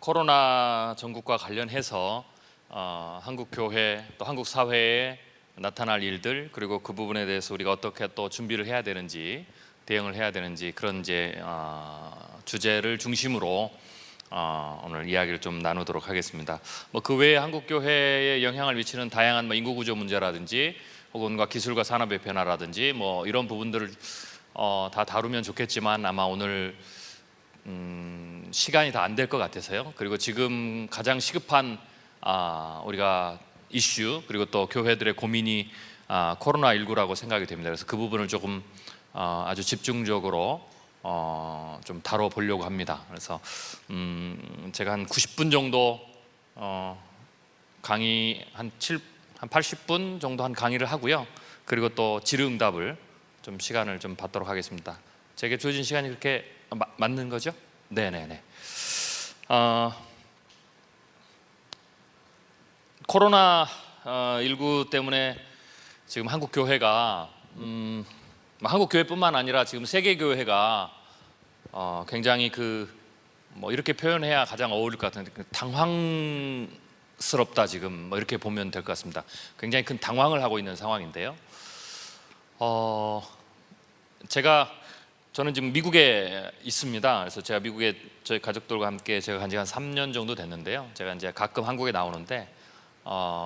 코로나 전국과 관련해서 한국 교회 또 한국 사회에 나타날 일들, 그리고 그 부분에 대해서 우리가 어떻게 또 준비를 해야 되는지, 대응을 해야 되는지, 그런 주제를 중심으로 오늘 이야기를 좀 나누도록 하겠습니다. 그 외에 한국 교회에 영향을 미치는 다양한 인구 구조 문제라든지 혹은 기술과 산업의 변화라든지 이런 부분들을 다 다루면 좋겠지만 아마 오늘 시간이 다 안 될 것 같아서요. 그리고 지금 가장 시급한 우리가 이슈, 그리고 또 교회들의 고민이 코로나19라고 생각이 됩니다. 그래서 그 부분을 조금 아주 집중적으로 좀 다뤄보려고 합니다. 그래서 제가 한 90분 정도 강의 한 80분 정도 한 강의를 하고요. 그리고 또 질의응답을 좀 시간을 좀 받도록 하겠습니다. 제게 주어진 시간이 그렇게 맞는 거죠? 네네네. 코로나19 때문에 지금 한국 교회가 한국 교회뿐만 아니라 지금 세계 교회가 굉장히 이렇게 표현해야 가장 어울릴 것 같은데 당황스럽다, 지금 이렇게 보면 될 것 같습니다. 굉장히 큰 당황을 하고 있는 상황인데요. 저는 지금 미국에 있습니다. 그래서 제가 미국에 저희 가족들과 함께 제가 간 지 한 3년 정도 됐는데요. 제가 이제 가끔 한국에 나오는데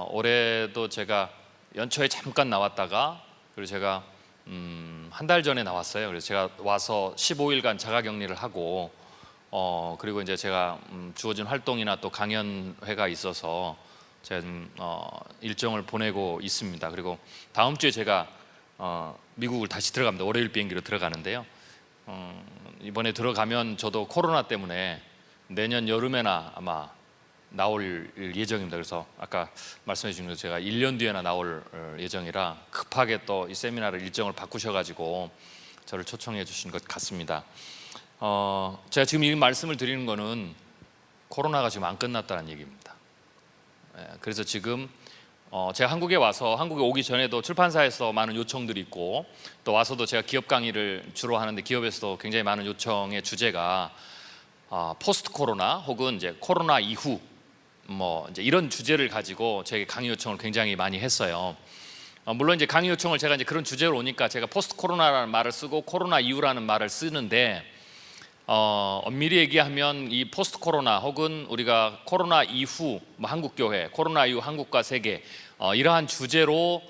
올해도 제가 연초에 잠깐 나왔다가, 그리고 제가 한 달 전에 나왔어요. 그래서 제가 와서 15일간 자가격리를 하고 그리고 이제 제가 주어진 활동이나 또 강연회가 있어서 제가 일정을 보내고 있습니다. 그리고 다음 주에 제가 미국을 다시 들어갑니다. 월요일 비행기로 들어가는데요. 이번에 들어가면 저도 코로나 때문에 내년 여름에나 아마 나올 예정입니다. 그래서 아까 말씀해 주신 것 제가 1년 뒤에나 나올 예정이라 급하게 또 이 세미나를 일정을 바꾸셔가지고 저를 초청해 주신 것 같습니다. 제가 지금 이 말씀을 드리는 거는 코로나가 지금 안 끝났다는 얘기입니다. 그래서 지금 제가 한국에 오기 전에도 출판사에서 많은 요청들이 있고, 또 와서도 제가 기업 강의를 주로 하는데 기업에서도 굉장히 많은 요청의 주제가 포스트 코로나 혹은 이제 코로나 이후 이제 이런 주제를 가지고 제게 강의 요청을 굉장히 많이 했어요. 물론 이제 강의 요청을 제가 이제 그런 주제로 오니까 제가 포스트 코로나라는 말을 쓰고 코로나 이후라는 말을 쓰는데, 엄밀히 얘기하면 이 포스트 코로나 혹은 우리가 코로나 이후 한국 교회, 코로나 이후 한국과 세계 이러한 주제로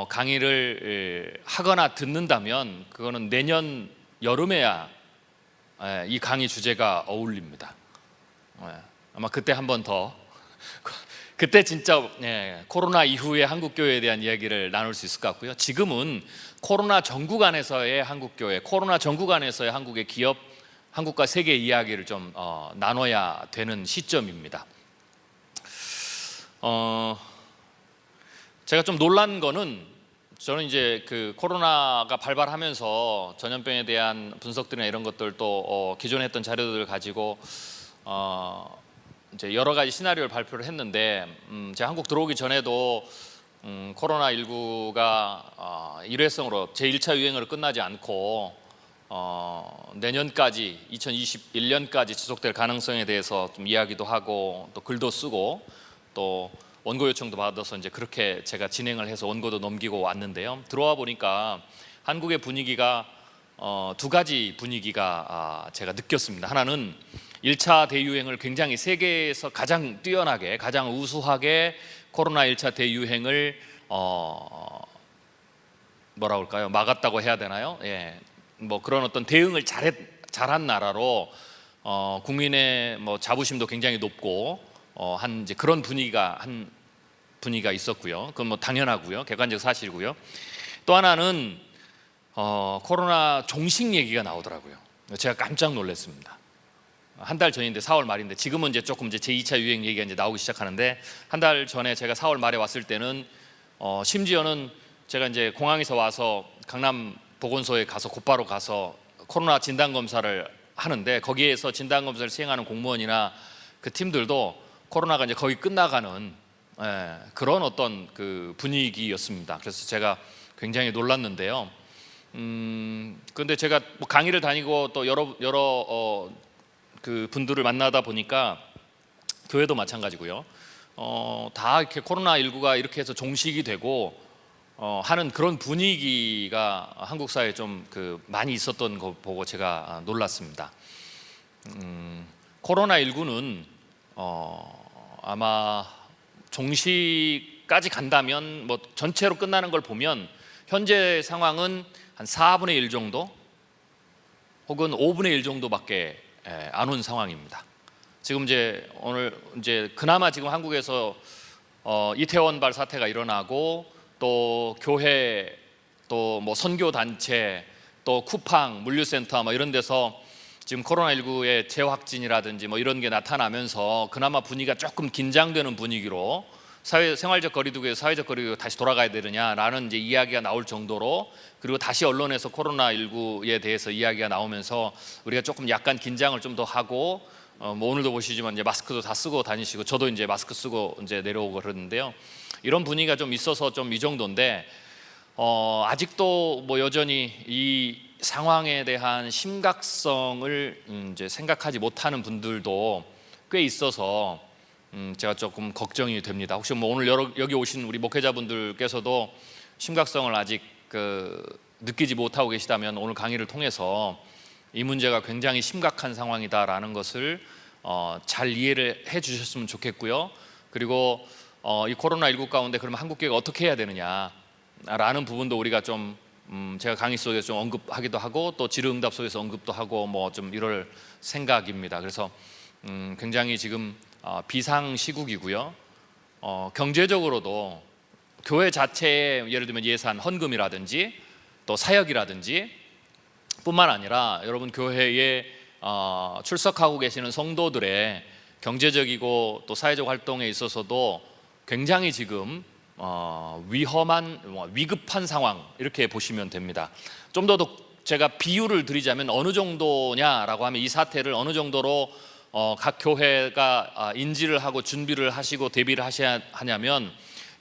강의를 하거나 듣는다면 그거는 내년 여름에야 이 강의 주제가 어울립니다. 아마 그때 한 번 더 그때 진짜 코로나 이후의 한국 교회에 대한 이야기를 나눌 수 있을 것 같고요. 지금은 코로나 전국 안에서의 한국 교회, 코로나 전국 안에서의 한국의 기업, 한국과 세계 이야기를 좀 나눠야 되는 시점입니다. 제가 좀 놀란 거는, 저는 이제 코로나가 발발하면서 전염병에 대한 분석들이나 이런 것들도 기존에 했던 자료들을 가지고 이제 여러 가지 시나리오를 발표를 했는데, 제가 한국 들어오기 전에도 코로나19가 일회성으로 제1차 유행으로 끝나지 않고 내년까지 2021년까지 지속될 가능성에 대해서 좀 이야기도 하고 또 글도 쓰고 또 원고 요청도 받아서 이제 그렇게 제가 진행을 해서 원고도 넘기고 왔는데요. 들어와 보니까 한국의 분위기가 두 가지 분위기가 제가 느꼈습니다. 하나는 1차 대유행을 굉장히 세계에서 가장 뛰어나게, 가장 우수하게 코로나 1차 대유행을 뭐라 그럴까요? 막았다고 해야 되나요? 그런 어떤 대응을 잘한 나라로 국민의 자부심도 굉장히 높고 한 이제 그런 분위기가 있었고요. 그건 당연하고요. 객관적 사실이고요. 또 하나는 코로나 종식 얘기가 나오더라고요. 제가 깜짝 놀랐습니다. 한 달 전인데 4월 말인데 지금은 이제 조금 이제 제2차 유행 얘기가 이제 나오기 시작하는데, 한 달 전에 제가 4월 말에 왔을 때는 심지어는 제가 이제 공항에서 와서 강남 보건소에 가서 곧바로 가서 코로나 진단 검사를 하는데, 거기에서 진단 검사를 시행하는 공무원이나 그 팀들도 코로나가 이제 거의 끝나가는 그런 어떤 분위기였습니다. 그래서 제가 굉장히 놀랐는데요. 그런데 제가 강의를 다니고 또 여러 분들을 만나다 보니까 교회도 마찬가지고요. 다 이렇게 코로나19가 이렇게 해서 종식이 되고 하는 그런 분위기가 한국 사회에 좀 많이 있었던 거 보고 제가 놀랐습니다. 코로나19는 아마 종식까지 간다면 뭐 전체로 끝나는 걸 보면 현재 상황은 한 4분의 1 정도 혹은 5분의 1 정도밖에 안 온 상황입니다. 지금 이제 오늘 이제 그나마 지금 한국에서 이태원발 사태가 일어나고 또 교회 또 뭐 선교 단체 또 쿠팡 물류센터 뭐 이런 데서 지금 코로나19의 재확진이라든지 뭐 이런 게 나타나면서 그나마 분위기가 조금 긴장되는 분위기로 생활적 거리두기에서 사회적 거리두기가 다시 돌아가야 되느냐라는 이제 이야기가 나올 정도로, 그리고 다시 언론에서 코로나19에 대해서 이야기가 나오면서 우리가 조금 약간 긴장을 좀 더 하고 뭐 오늘도 보시지만 이제 마스크도 다 쓰고 다니시고 저도 이제 마스크 쓰고 이제 내려오고 그러는데요. 이런 분위기가 좀 있어서 좀 이 정도인데 아직도 뭐 여전히 이 상황에 대한 심각성을 이제 생각하지 못하는 분들도 꽤 있어서 제가 조금 걱정이 됩니다. 혹시 뭐 오늘 여기 오신 우리 목회자분들께서도 심각성을 아직 느끼지 못하고 계시다면 오늘 강의를 통해서 이 문제가 굉장히 심각한 상황이다라는 것을 잘 이해를 해 주셨으면 좋겠고요. 그리고 이 코로나19 가운데 그러면 한국교회가 어떻게 해야 되느냐라는 부분도 우리가 좀 제가 강의 속에서 좀 언급하기도 하고 또 질의응답 속에서 언급도 하고 뭐 좀 이럴 생각입니다. 그래서 굉장히 지금 비상 시국이고요. 경제적으로도 교회 자체의 예를 들면 예산, 헌금이라든지 또 사역이라든지 뿐만 아니라 여러분 교회에 출석하고 계시는 성도들의 경제적이고 또 사회적 활동에 있어서도 굉장히 지금 위급한 상황 이렇게 보시면 됩니다. 좀 더 제가 비유를 드리자면 어느 정도냐라고 하면 이 사태를 어느 정도로 각 교회가 인지를 하고 준비를 하시고 대비를 하셔야 하냐면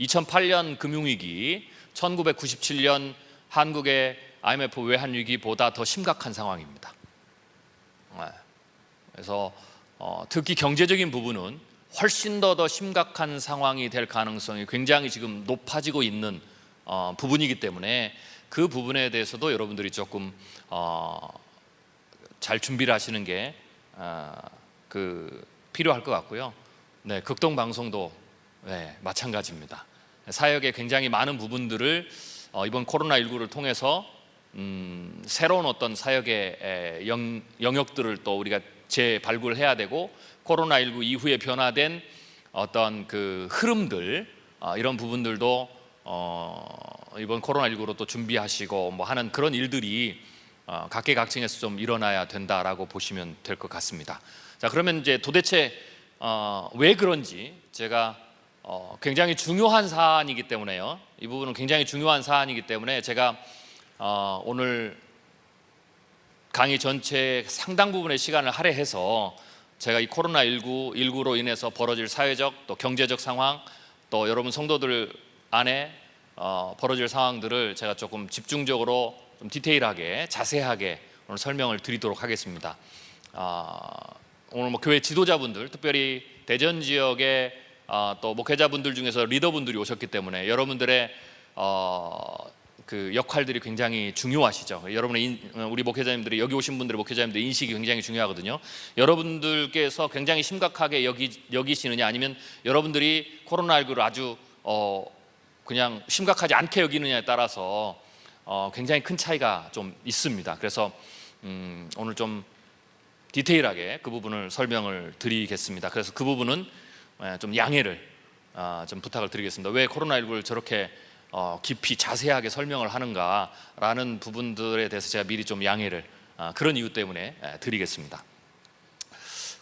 2008년 금융위기, 1997년 한국의 IMF 외환위기보다 더 심각한 상황입니다. 그래서 특히 경제적인 부분은 훨씬 더 심각한 상황이 될 가능성이 굉장히 지금 높아지고 있는 부분이기 때문에 그 부분에 대해서도 여러분들이 조금 잘 준비를 하시는 게 필요할 것 같고요. 네, 극동 방송도 마찬가지입니다. 사역의 굉장히 많은 부분들을 이번 코로나19를 통해서 새로운 어떤 사역의 영역들을 또 우리가 재발굴해야 되고 코로나19 이후에 변화된 어떤 흐름들 이런 부분들도 이번 코로나19로 또 준비하시고 뭐 하는 그런 일들이 각계각층에서 좀 일어나야 된다라고 보시면 될 것 같습니다. 자, 그러면 이제 도대체 왜 그런지 제가 굉장히 중요한 사안이기 때문에요. 이 부분은 굉장히 중요한 사안이기 때문에 제가 오늘 강의 전체 상당 부분의 시간을 할애해서 제가 이 코로나19로 인해서 벌어질 사회적 또 경제적 상황 또 여러분 성도들 안에 벌어질 상황들을 제가 조금 집중적으로 좀 디테일하게 자세하게 오늘 설명을 드리도록 하겠습니다. 오늘 뭐 교회 지도자분들 특별히 대전 지역의 또 목회자분들 중에서 리더분들이 오셨기 때문에 여러분들의 역할들이 굉장히 중요하시죠. 여러분의 우리 목회자님들이 여기 오신 분들의 목회자님들 인식이 굉장히 중요하거든요. 여러분들께서 굉장히 심각하게 여기시느냐 아니면 여러분들이 코로나19를 아주 그냥 심각하지 않게 여기느냐에 따라서 굉장히 큰 차이가 좀 있습니다. 그래서 오늘 좀 디테일하게 그 부분을 설명을 드리겠습니다. 그래서 그 부분은 좀 양해를 좀 부탁을 드리겠습니다. 왜 코로나19를 저렇게 깊이 자세하게 설명을 하는가라는 부분들에 대해서 제가 미리 좀 양해를 그런 이유 때문에 드리겠습니다.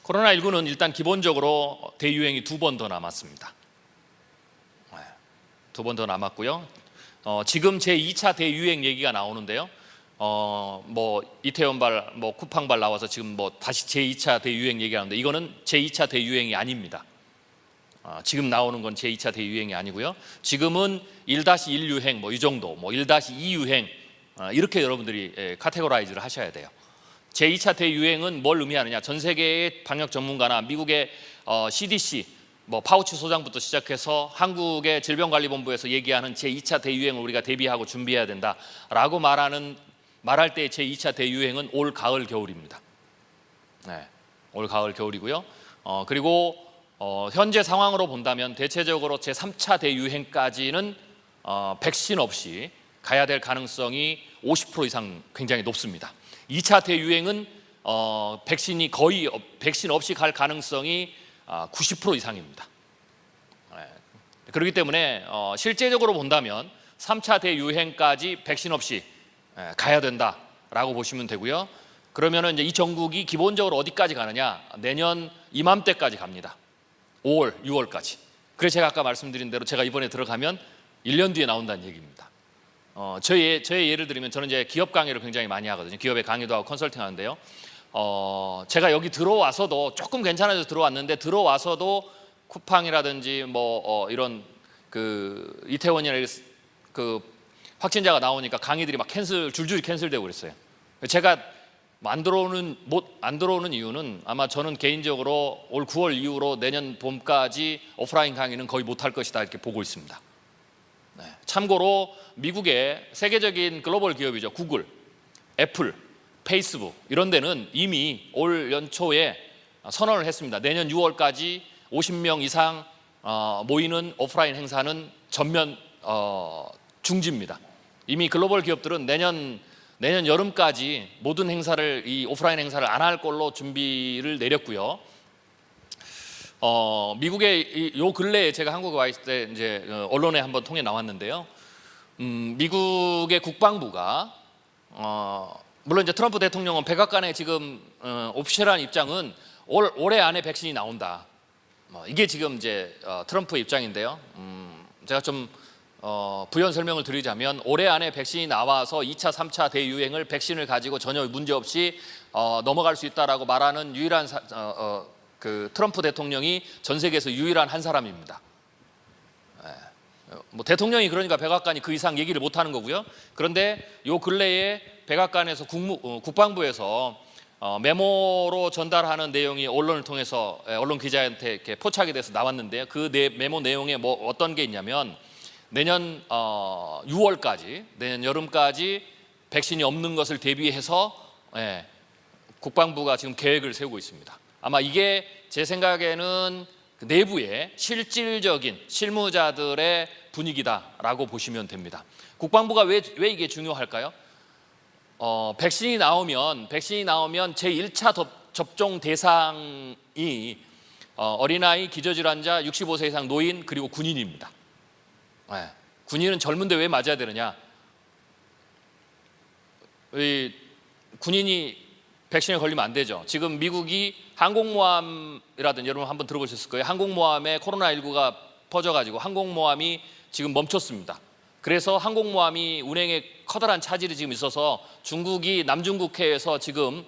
코로나19는 일단 기본적으로 대유행이 2번 더 남았습니다. 2번 더 남았고요. 지금 제2차 대유행 얘기가 나오는데요. 뭐 이태원발, 뭐 쿠팡발 나와서 지금 뭐 다시 제2차 대유행 얘기하는데 이거는 제2차 대유행이 아닙니다. 지금 나오는 건 제2차 대유행이 아니고요. 지금은 1-1 유행 뭐 이 정도, 뭐 1-2 유행 이렇게 여러분들이 카테고라이즈를 하셔야 돼요. 제2차 대유행은 뭘 의미하느냐? 전 세계의 방역 전문가나 미국의 CDC, 파우치 소장부터 시작해서 한국의 질병관리본부에서 얘기하는 제2차 대유행을 우리가 대비하고 준비해야 된다라고 말할 때 제2차 대유행은 올 가을 겨울입니다. 네, 올 가을 겨울이고요. 그리고 현재 상황으로 본다면 대체적으로 제3차 대유행까지는 백신 없이 가야 될 가능성이 50% 이상 굉장히 높습니다. 2차 대유행은 백신 없이 갈 가능성이 90% 이상입니다. 그렇기 때문에 실제적으로 본다면 3차 대유행까지 백신 없이 가야 된다라고 보시면 되고요. 그러면은 이제 이 전국이 기본적으로 어디까지 가느냐? 내년 이맘때까지 갑니다. 5월, 6월까지. 그래서 제가 아까 말씀드린 대로 제가 이번에 들어가면 1년 뒤에 나온다는 얘기입니다. 저의 예를 들면 저는 이제 기업 강의를 굉장히 많이 하거든요. 기업에 강의도 하고 컨설팅 하는데요. 제가 여기 들어와서도 조금 괜찮아져서 들어왔는데 들어와서도 쿠팡이라든지 이런 그 이태원이나 그 확진자가 나오니까 강의들이 막 줄줄이 캔슬되고 그랬어요. 제가 안 들어오는 이유는 아마 저는 개인적으로 올 9월 이후로 내년 봄까지 오프라인 강의는 거의 못할 것이다 이렇게 보고 있습니다. 네. 참고로 미국의 세계적인 글로벌 기업이죠. 구글, 애플, 페이스북 이런 데는 이미 올 연초에 선언을 했습니다. 내년 6월까지 50명 이상 모이는 오프라인 행사는 전면 중지입니다. 이미 글로벌 기업들은 내년 여름까지 모든 행사를 이 오프라인 행사를 안 할 걸로 준비를 내렸고요. 미국의 요 근래에 제가 한국에 와 있을 때 이제 언론에 한번 통해 나왔는데요. 미국의 국방부가 물론 이제 트럼프 대통령은 백악관의 지금 오피셜한 입장은 올해 안에 백신이 나온다. 이게 지금 이제 트럼프의 입장인데요. 제가 좀 부연 설명을 드리자면 올해 안에 백신이 나와서 2차, 3차 대유행을 백신을 가지고 전혀 문제 없이 넘어갈 수 있다라고 말하는 유일한 그 트럼프 대통령이 전 세계에서 유일한 한 사람입니다. 대통령이 그러니까 백악관이 그 이상 얘기를 못 하는 거고요. 그런데 요 근래에 백악관에서 국방부에서 메모로 전달하는 내용이 언론을 통해서 언론 기자한테 이렇게 포착이 돼서 나왔는데요. 그 메모 내용에 어떤 게 있냐면 내년 6월까지 내년 여름까지 백신이 없는 것을 대비해서 국방부가 지금 계획을 세우고 있습니다. 아마 이게 제 생각에는 내부의 실질적인 실무자들의 분위기다라고 보시면 됩니다. 국방부가 왜 이게 중요할까요? 백신이 나오면 제1차 접종 대상이 어린아이, 기저질환자, 65세 이상 노인 그리고 군인입니다. 군인은 젊은데 왜 맞아야 되느냐? 군인이 백신에 걸리면 안 되죠. 지금 미국이 항공모함이라든지 여러분 한번 들어보셨을 거예요. 항공모함에 코로나19가 퍼져가지고 항공모함이 지금 멈췄습니다. 그래서 항공모함이 운행에 커다란 차질이 지금 있어서 중국이 남중국해에서 지금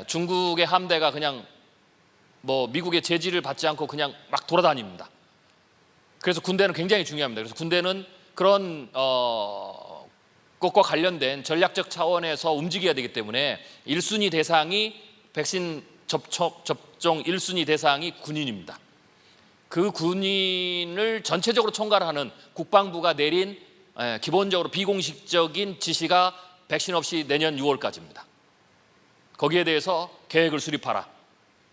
중국의 함대가 그냥 미국의 제지를 받지 않고 그냥 막 돌아다닙니다. 그래서 군대는 굉장히 중요합니다. 그래서 군대는 그런 것과 관련된 전략적 차원에서 움직여야 되기 때문에 1순위 대상이 백신 접종 1순위 대상이 군인입니다. 그 군인을 전체적으로 총괄하는 국방부가 내린 기본적으로 비공식적인 지시가 백신 없이 내년 6월까지입니다. 거기에 대해서 계획을 수립하라.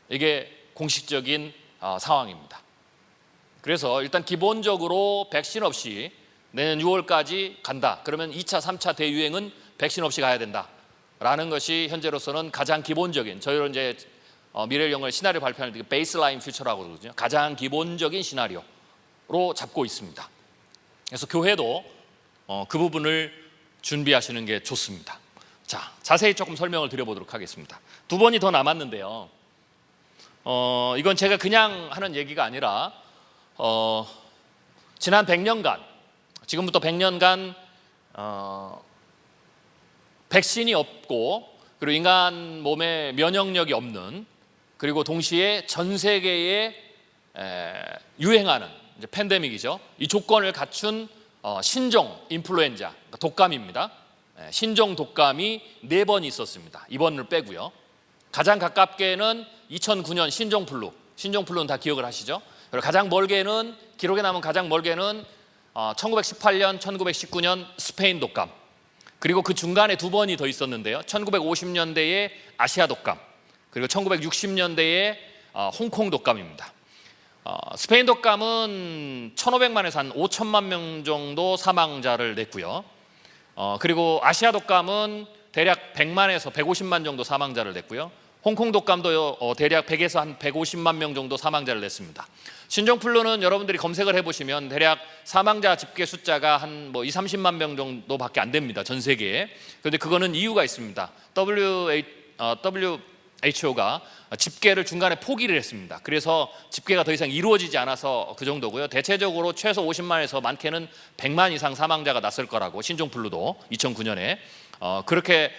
이게 공식적인 상황입니다. 그래서 일단 기본적으로 백신 없이 내년 6월까지 간다. 그러면 2차, 3차 대유행은 백신 없이 가야 된다라는 것이 현재로서는 가장 기본적인 저희로 이제 미래를 연구할 시나리오 발표할 때 베이스라인 퓨처라고 그러거든요. 가장 기본적인 시나리오로 잡고 있습니다. 그래서 교회도 그 부분을 준비하시는 게 좋습니다. 자, 자세히 조금 설명을 드려보도록 하겠습니다. 두 번이 더 남았는데요. 이건 제가 그냥 하는 얘기가 아니라 지난 100년간 지금부터 100년간 백신이 없고 그리고 인간 몸에 면역력이 없는 그리고 동시에 전 세계에 유행하는 이제 팬데믹이죠. 이 조건을 갖춘 신종 인플루엔자 독감입니다. 신종 독감이 4번 있었습니다. 이번을 빼고요. 가장 가깝게는 2009년 신종플루는 다 기억을 하시죠? 그리고 가장 멀게는, 기록에 남은 가장 멀게는 1918년, 1919년 스페인 독감, 그리고 그 중간에 2번이 더 있었는데요. 1950년대에 아시아 독감, 그리고 1960년대에 홍콩 독감입니다. 스페인 독감은 1,500만에서 한 5천만 명 정도 사망자를 냈고요. 그리고 아시아 독감은 대략 100만에서 150만 정도 사망자를 냈고요. 홍콩 독감도 대략 100에서 한 150만 명 정도 사망자를 냈습니다. 신종플루는 여러분들이 검색을 해보시면 대략 사망자 집계 숫자가 한 2, 30만 명 정도밖에 안 됩니다. 전 세계에. 그런데 그거는 이유가 있습니다. WHO가 집계를 중간에 포기를 했습니다. 그래서 집계가 더 이상 이루어지지 않아서 그 정도고요. 대체적으로 최소 50만에서 많게는 100만 이상 사망자가 났을 거라고, 신종플루도 2009년에 그렇게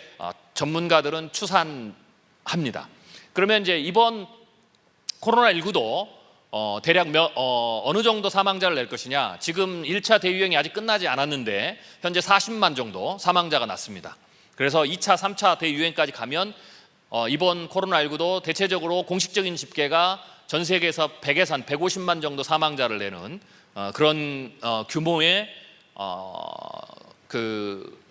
전문가들은 추산합니다. 그러면 이제 이번 코로나19도 대략 어느 정도 사망자를 낼 것이냐. 지금 1차 대유행이 아직 끝나지 않았는데 현재 40만 정도 사망자가 났습니다. 그래서 2차, 3차 대유행까지 가면 이번 코로나19도 대체적으로 공식적인 집계가 전 세계에서 100에서 한 150만 정도 사망자를 내는 그런 규모의 그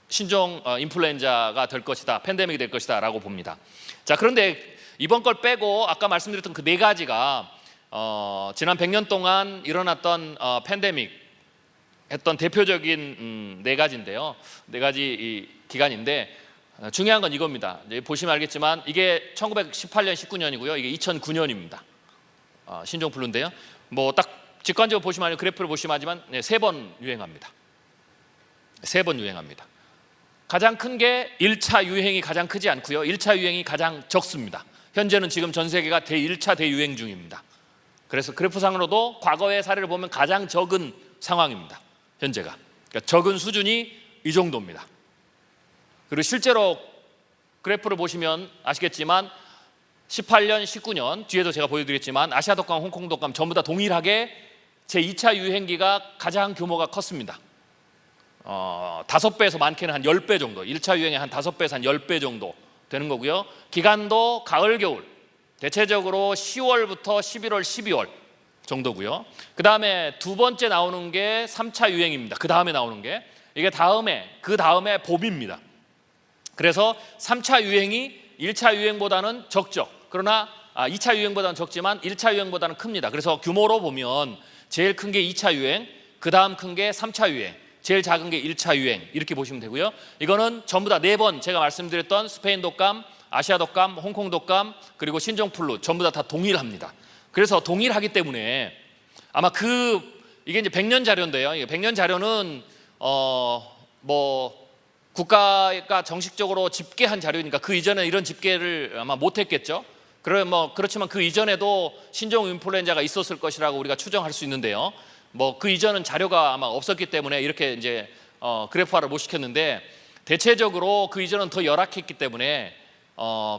신종 인플루엔자가 될 것이다, 팬데믹이 될 것이다 라고 봅니다. 자, 그런데 이번 걸 빼고 아까 말씀드렸던 그 4가지가 지난 100년 동안 일어났던 팬데믹 했던 대표적인 4가지인데요. 4가지 이 기간인데 중요한 건 이겁니다. 이제 보시면 알겠지만 이게 1918년, 19년이고요. 이게 2009년입니다. 신종플루인데요. 뭐 딱 직관적으로 보시면, 그래프를 보시면 하지만 3번 유행합니다. 3번 유행합니다. 가장 큰 게 1차 유행이 가장 크지 않고요. 1차 유행이 가장 적습니다. 현재는 지금 전 세계가 제1차 대유행 중입니다. 그래서 그래프상으로도 과거의 사례를 보면 가장 적은 상황입니다. 현재가. 그러니까 적은 수준이 이 정도입니다. 그리고 실제로 그래프를 보시면 아시겠지만 18년, 19년 뒤에도 제가 보여드렸지만 아시아 독감, 홍콩 독감 전부 다 동일하게 제2차 유행기가 가장 규모가 컸습니다. 5배에서 많게는 한 10배 정도, 1차 유행의 한 5배에서 한 10배 정도 되는 거고요. 기간도 가을, 겨울, 대체적으로 10월부터 11월, 12월 정도고요. 그 다음에 2번째 나오는 게 3차 유행입니다. 그 다음에 나오는 게 이게 그 다음에 봄입니다. 그래서 3차 유행이 1차 유행보다는 적죠. 그러나 2차 유행보다는 적지만 1차 유행보다는 큽니다. 그래서 규모로 보면 제일 큰 게 2차 유행, 그 다음 큰 게 3차 유행, 제일 작은 게 1차 유행, 이렇게 보시면 되고요. 이거는 전부 다 4번 제가 말씀드렸던 스페인 독감, 아시아 독감, 홍콩 독감, 그리고 신종플루 전부 다 동일합니다. 그래서 동일하기 때문에 아마 이게 이제 100년 자료인데요. 100년 자료는 국가가 정식적으로 집계한 자료니까 그 이전에 이런 집계를 아마 못했겠죠. 그렇지만 그 이전에도 신종 인플루엔자가 있었을 것이라고 우리가 추정할 수 있는데요. 그 이전은 자료가 아마 없었기 때문에 이렇게 이제 그래프화를 못 시켰는데, 대체적으로 그 이전은 더 열악했기 때문에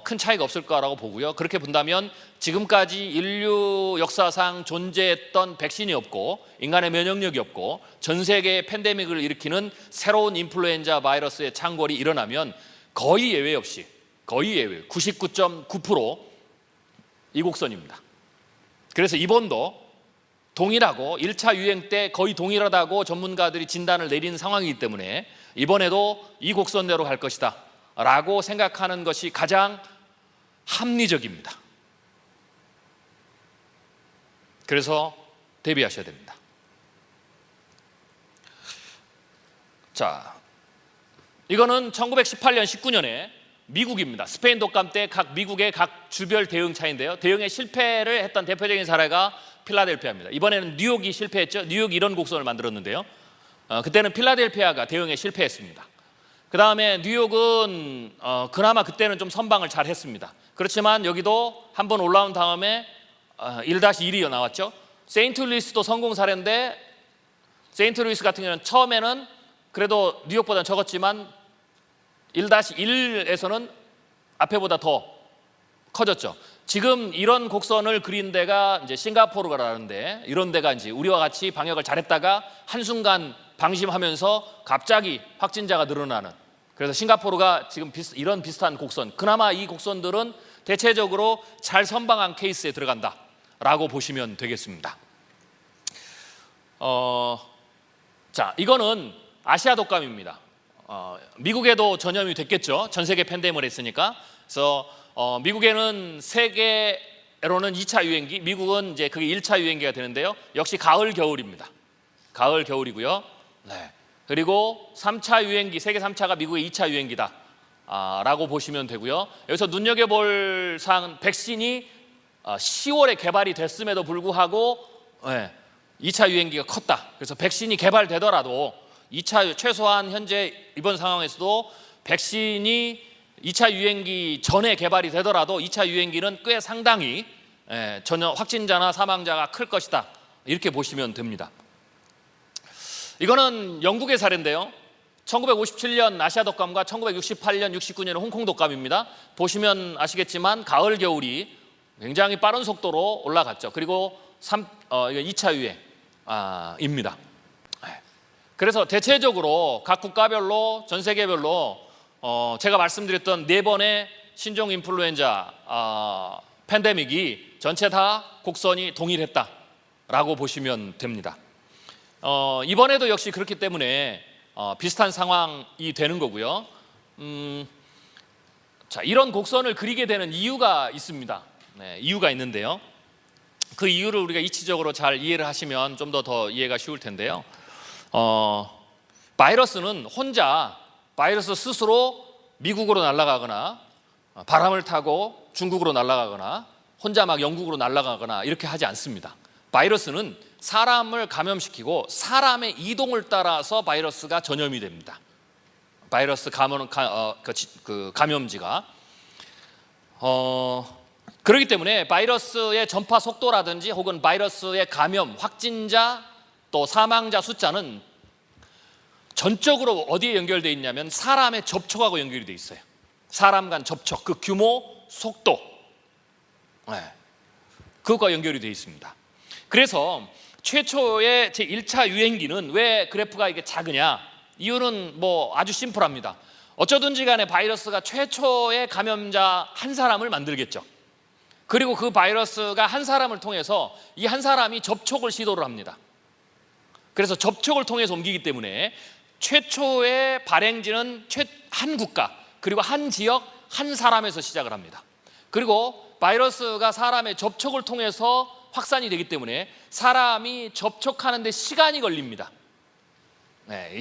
큰 차이가 없을 거라고 보고요. 그렇게 본다면 지금까지 인류 역사상 존재했던 백신이 없고 인간의 면역력이 없고 전 세계의 팬데믹을 일으키는 새로운 인플루엔자 바이러스의 창궐이 일어나면 거의 예외 없이 99.9% 이곡선입니다. 그래서 이번도 동일하고 1차 유행 때 거의 동일하다고 전문가들이 진단을 내린 상황이기 때문에 이번에도 이 곡선대로 갈 것이다 라고 생각하는 것이 가장 합리적입니다. 그래서 대비하셔야 됩니다. 자, 이거는 1918년, 19년에 미국입니다. 스페인 독감 때 미국의 각 주별 대응 차인데요. 대응에 실패를 했던 대표적인 사례가 필라델피아입니다. 이번에는 뉴욕이 실패했죠. 뉴욕이 이런 곡선을 만들었는데요. 그때는 필라델피아가 대응에 실패했습니다. 그 다음에 뉴욕은 그나마 그때는 좀 선방을 잘 했습니다. 그렇지만 여기도 한번 올라온 다음에 1-1이 나왔죠. 세인트루이스도 성공 사례인데, 세인트루이스 같은 경우는 처음에는 그래도 뉴욕보다는 적었지만 1-1에서는 앞에보다 더 커졌죠. 지금 이런 곡선을 그린 데가 이제 싱가포르라는데, 이런 데가 이제 우리와 같이 방역을 잘했다가 한순간 방심하면서 갑자기 확진자가 늘어나는, 그래서 싱가포르가 지금 이런 비슷한 곡선, 그나마 이 곡선들은 대체적으로 잘 선방한 케이스에 들어간다라고 보시면 되겠습니다. 자, 이거는 아시아 독감입니다. 미국에도 전염이 됐겠죠. 전 세계 팬데믹을 했으니까. 그래서 미국에는 세계로는 2차 유행기, 미국은 이제 그게 1차 유행기가 되는데요. 역시 가을 겨울입니다. 가을 겨울이고요. 네. 그리고 3차 유행기, 세계 3차가 미국의 2차 유행기다 라고 보시면 되고요. 여기서 눈여겨볼 사항은 백신이 10월에 개발이 됐음에도 불구하고 2차 유행기가 컸다. 그래서 백신이 개발되더라도 2차, 최소한 현재 이번 상황에서도 백신이 2차 유행기 전에 개발이 되더라도 2차 유행기는 꽤 상당히 전혀 확진자나 사망자가 클 것이다, 이렇게 보시면 됩니다. 이거는 영국의 사례인데요. 1957년 아시아 독감과 1968년, 69년의 홍콩 독감입니다. 보시면 아시겠지만 가을 겨울이 굉장히 빠른 속도로 올라갔죠. 그리고 2차 유행입니다. 그래서 대체적으로 각 국가별로, 전 세계별로 제가 말씀드렸던 4번의 신종 인플루엔자 팬데믹이 전체 다 곡선이 동일했다라고 보시면 됩니다. 이번에도 역시 그렇기 때문에 비슷한 상황이 되는 거고요. 자, 이런 곡선을 그리게 되는 이유가 있습니다. 네, 이유가 있는데요. 그 이유를 우리가 이치적으로 잘 이해를 하시면 좀 더 이해가 쉬울 텐데요. 바이러스는 혼자, 바이러스 스스로 미국으로 날아가거나 바람을 타고 중국으로 날아가거나 혼자 막 영국으로 날아가거나 이렇게 하지 않습니다. 바이러스는 사람을 감염시키고 사람의 이동을 따라서 바이러스가 전염이 됩니다. 바이러스 감염지가 그렇기 때문에 바이러스의 전파 속도라든지 혹은 바이러스의 감염, 확진자 또 사망자 숫자는 전적으로 어디에 연결되어 있냐면 사람의 접촉하고 연결이 되어 있어요. 사람 간 접촉, 그 규모, 속도, 그것과 연결이 되어 있습니다. 그래서 최초의 제1차 유행기는 왜 그래프가 이게 작으냐? 이유는 뭐 아주 심플합니다. 어쩌든지 간에 바이러스가 최초의 감염자 한 사람을 만들겠죠. 그리고 그 바이러스가 한 사람을 통해서 이 한 사람이 접촉을 시도를 합니다. 그래서 접촉을 통해서 옮기기 때문에 최초의 발행지는 한 국가, 그리고 한 지역, 한 사람에서 시작을 합니다. 그리고 바이러스가 사람의 접촉을 통해서 확산이 되기 때문에 사람이 접촉하는 데 시간이 걸립니다.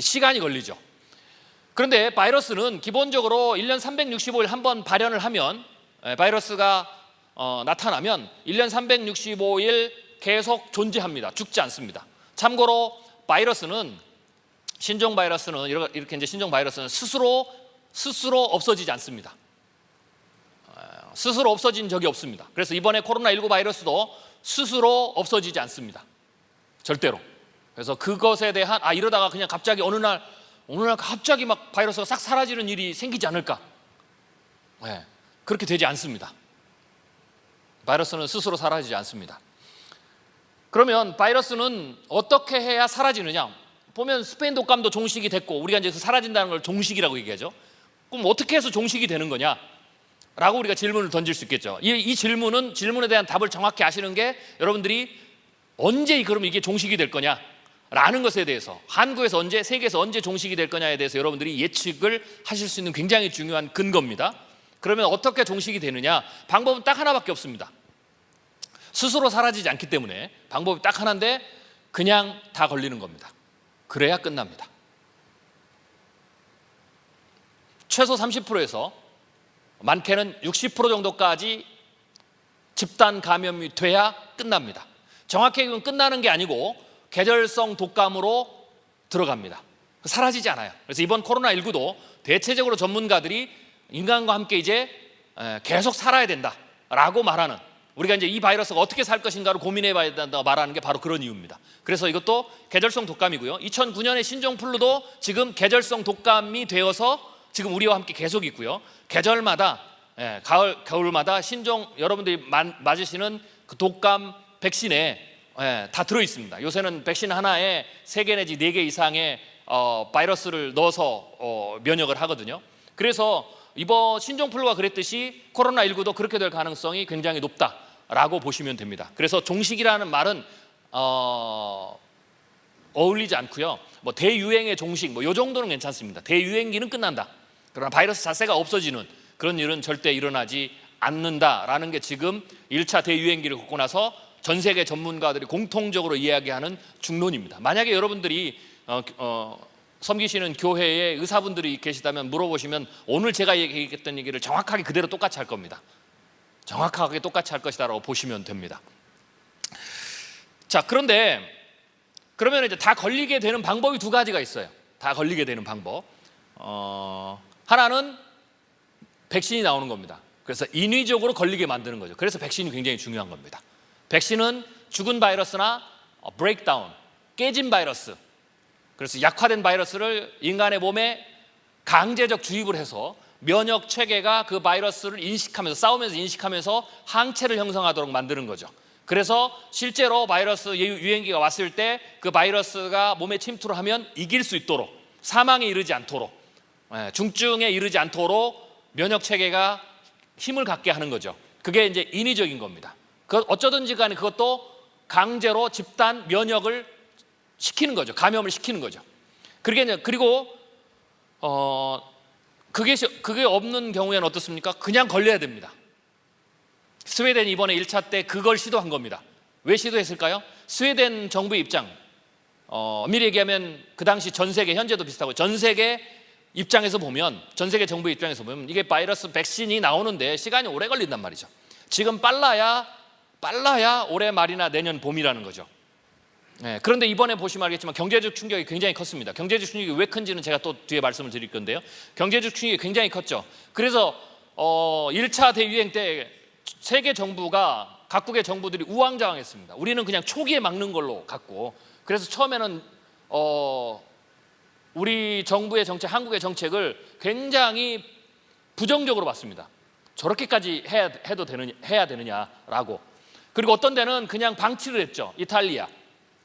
시간이 걸리죠. 그런데 바이러스는 기본적으로 1년 365일 한 번 발현을 하면, 바이러스가 나타나면 1년 365일 계속 존재합니다. 죽지 않습니다. 참고로 바이러스는, 신종 바이러스는 이렇게 이제 신종 바이러스는 스스로 없어지지 않습니다. 스스로 없어진 적이 없습니다. 그래서 이번에 코로나19 바이러스도 스스로 없어지지 않습니다. 절대로. 그래서 그것에 대한 이러다가 그냥 갑자기 어느 날 갑자기 막 바이러스가 싹 사라지는 일이 생기지 않을까? 그렇게 되지 않습니다. 바이러스는 스스로 사라지지 않습니다. 그러면 바이러스는 어떻게 해야 사라지느냐? 보면 스페인 독감도 종식이 됐고, 우리가 이제 사라진다는 걸 종식이라고 얘기하죠. 그럼 어떻게 해서 종식이 되는 거냐? 라고 우리가 질문을 던질 수 있겠죠. 이 질문에 대한 답을 정확히 아시는 게, 여러분들이 언제 그럼 이게 종식이 될 거냐? 라는 것에 대해서, 한국에서 언제, 세계에서 언제 종식이 될 거냐에 대해서 여러분들이 예측을 하실 수 있는 굉장히 중요한 근거입니다. 그러면 어떻게 종식이 되느냐? 방법은 딱 하나밖에 없습니다. 스스로 사라지지 않기 때문에 방법이 딱 하나인데, 그냥 다 걸리는 겁니다. 그래야 끝납니다. 최소 30%에서 많게는 60% 정도까지 집단 감염이 돼야 끝납니다. 정확히 이건 끝나는 게 아니고 계절성 독감으로 들어갑니다. 사라지지 않아요. 그래서 이번 코로나19도 대체적으로 전문가들이 인간과 함께 이제 계속 살아야 된다라고 말하는, 우리가 이제 이 바이러스가 어떻게 살 것인가를 고민해 봐야 된다고 말하는 게 바로 그런 이유입니다. 그래서 이것도 계절성 독감이고요. 2009년의 신종플루도 지금 계절성 독감이 되어서 지금 우리와 함께 계속 있고요. 계절마다, 가을, 겨울마다 여러분들이 맞으시는 그 독감 백신에 다 들어 있습니다. 요새는 백신 하나에 3개 내지 4개 이상의 바이러스를 넣어서 면역을 하거든요. 그래서 이번 신종플루가 그랬듯이 코로나19도 그렇게 될 가능성이 굉장히 높다라고 보시면 됩니다. 그래서 종식이라는 말은 어울리지 않고요. 뭐 대유행의 종식 뭐 이 정도는 괜찮습니다. 대유행기는 끝난다. 그러나 바이러스 자체가 없어지는 그런 일은 절대 일어나지 않는다라는 게 지금 1차 대유행기를 겪고 나서 전 세계 전문가들이 공통적으로 이야기하는 중론입니다. 만약에 여러분들이 섬기시는 교회에 의사분들이 계시다면 물어보시면 오늘 제가 얘기했던 얘기를 정확하게 그대로 똑같이 할 겁니다. 정확하게 똑같이 할 것이다라고 보시면 됩니다. 자, 그런데 그러면 이제 다 걸리게 되는 방법이 2가지가 있어요. 다 걸리게 되는 방법. 하나는 백신이 나오는 겁니다. 그래서 인위적으로 걸리게 만드는 거죠. 그래서 백신이 굉장히 중요한 겁니다. 백신은 죽은 바이러스나 브레이크다운, 깨진 바이러스, 그래서 약화된 바이러스를 인간의 몸에 강제적 주입을 해서 면역 체계가 그 바이러스를 인식하면서 싸우면서 인식하면서 항체를 형성하도록 만드는 거죠. 그래서 실제로 바이러스 유행기가 왔을 때 그 바이러스가 몸에 침투를 하면 이길 수 있도록, 사망에 이르지 않도록, 중증에 이르지 않도록 면역 체계가 힘을 갖게 하는 거죠. 그게 이제 인위적인 겁니다. 어쩌든지 간에 그것도 강제로 집단 면역을 시키는 거죠. 감염을 시키는 거죠. 그리고 그게 없는 경우에는 어떻습니까? 그냥 걸려야 됩니다. 스웨덴이 이번에 1차 때 그걸 시도한 겁니다. 왜 시도했을까요? 스웨덴 정부의 입장, 엄밀히 얘기하면 그 당시 전 세계, 현재도 비슷하고 전 세계 입장에서 보면, 전 세계 정부의 입장에서 보면 이게 바이러스 백신이 나오는데 시간이 오래 걸린단 말이죠. 지금 빨라야 올해 말이나 내년 봄이라는 거죠. 그런데 이번에 보시면 알겠지만 경제적 충격이 굉장히 컸습니다. 경제적 충격이 왜 큰지는 제가 또 뒤에 말씀을 드릴 건데요. 경제적 충격이 굉장히 컸죠. 그래서 1차 대유행 때 세계 정부가, 각국의 정부들이 우왕좌왕했습니다. 우리는 그냥 초기에 막는 걸로 갔고, 그래서 처음에는 우리 정부의 정책, 한국의 정책을 굉장히 부정적으로 봤습니다. 저렇게까지 해야 되느냐라고. 그리고 어떤 데는 그냥 방치를 했죠. 이탈리아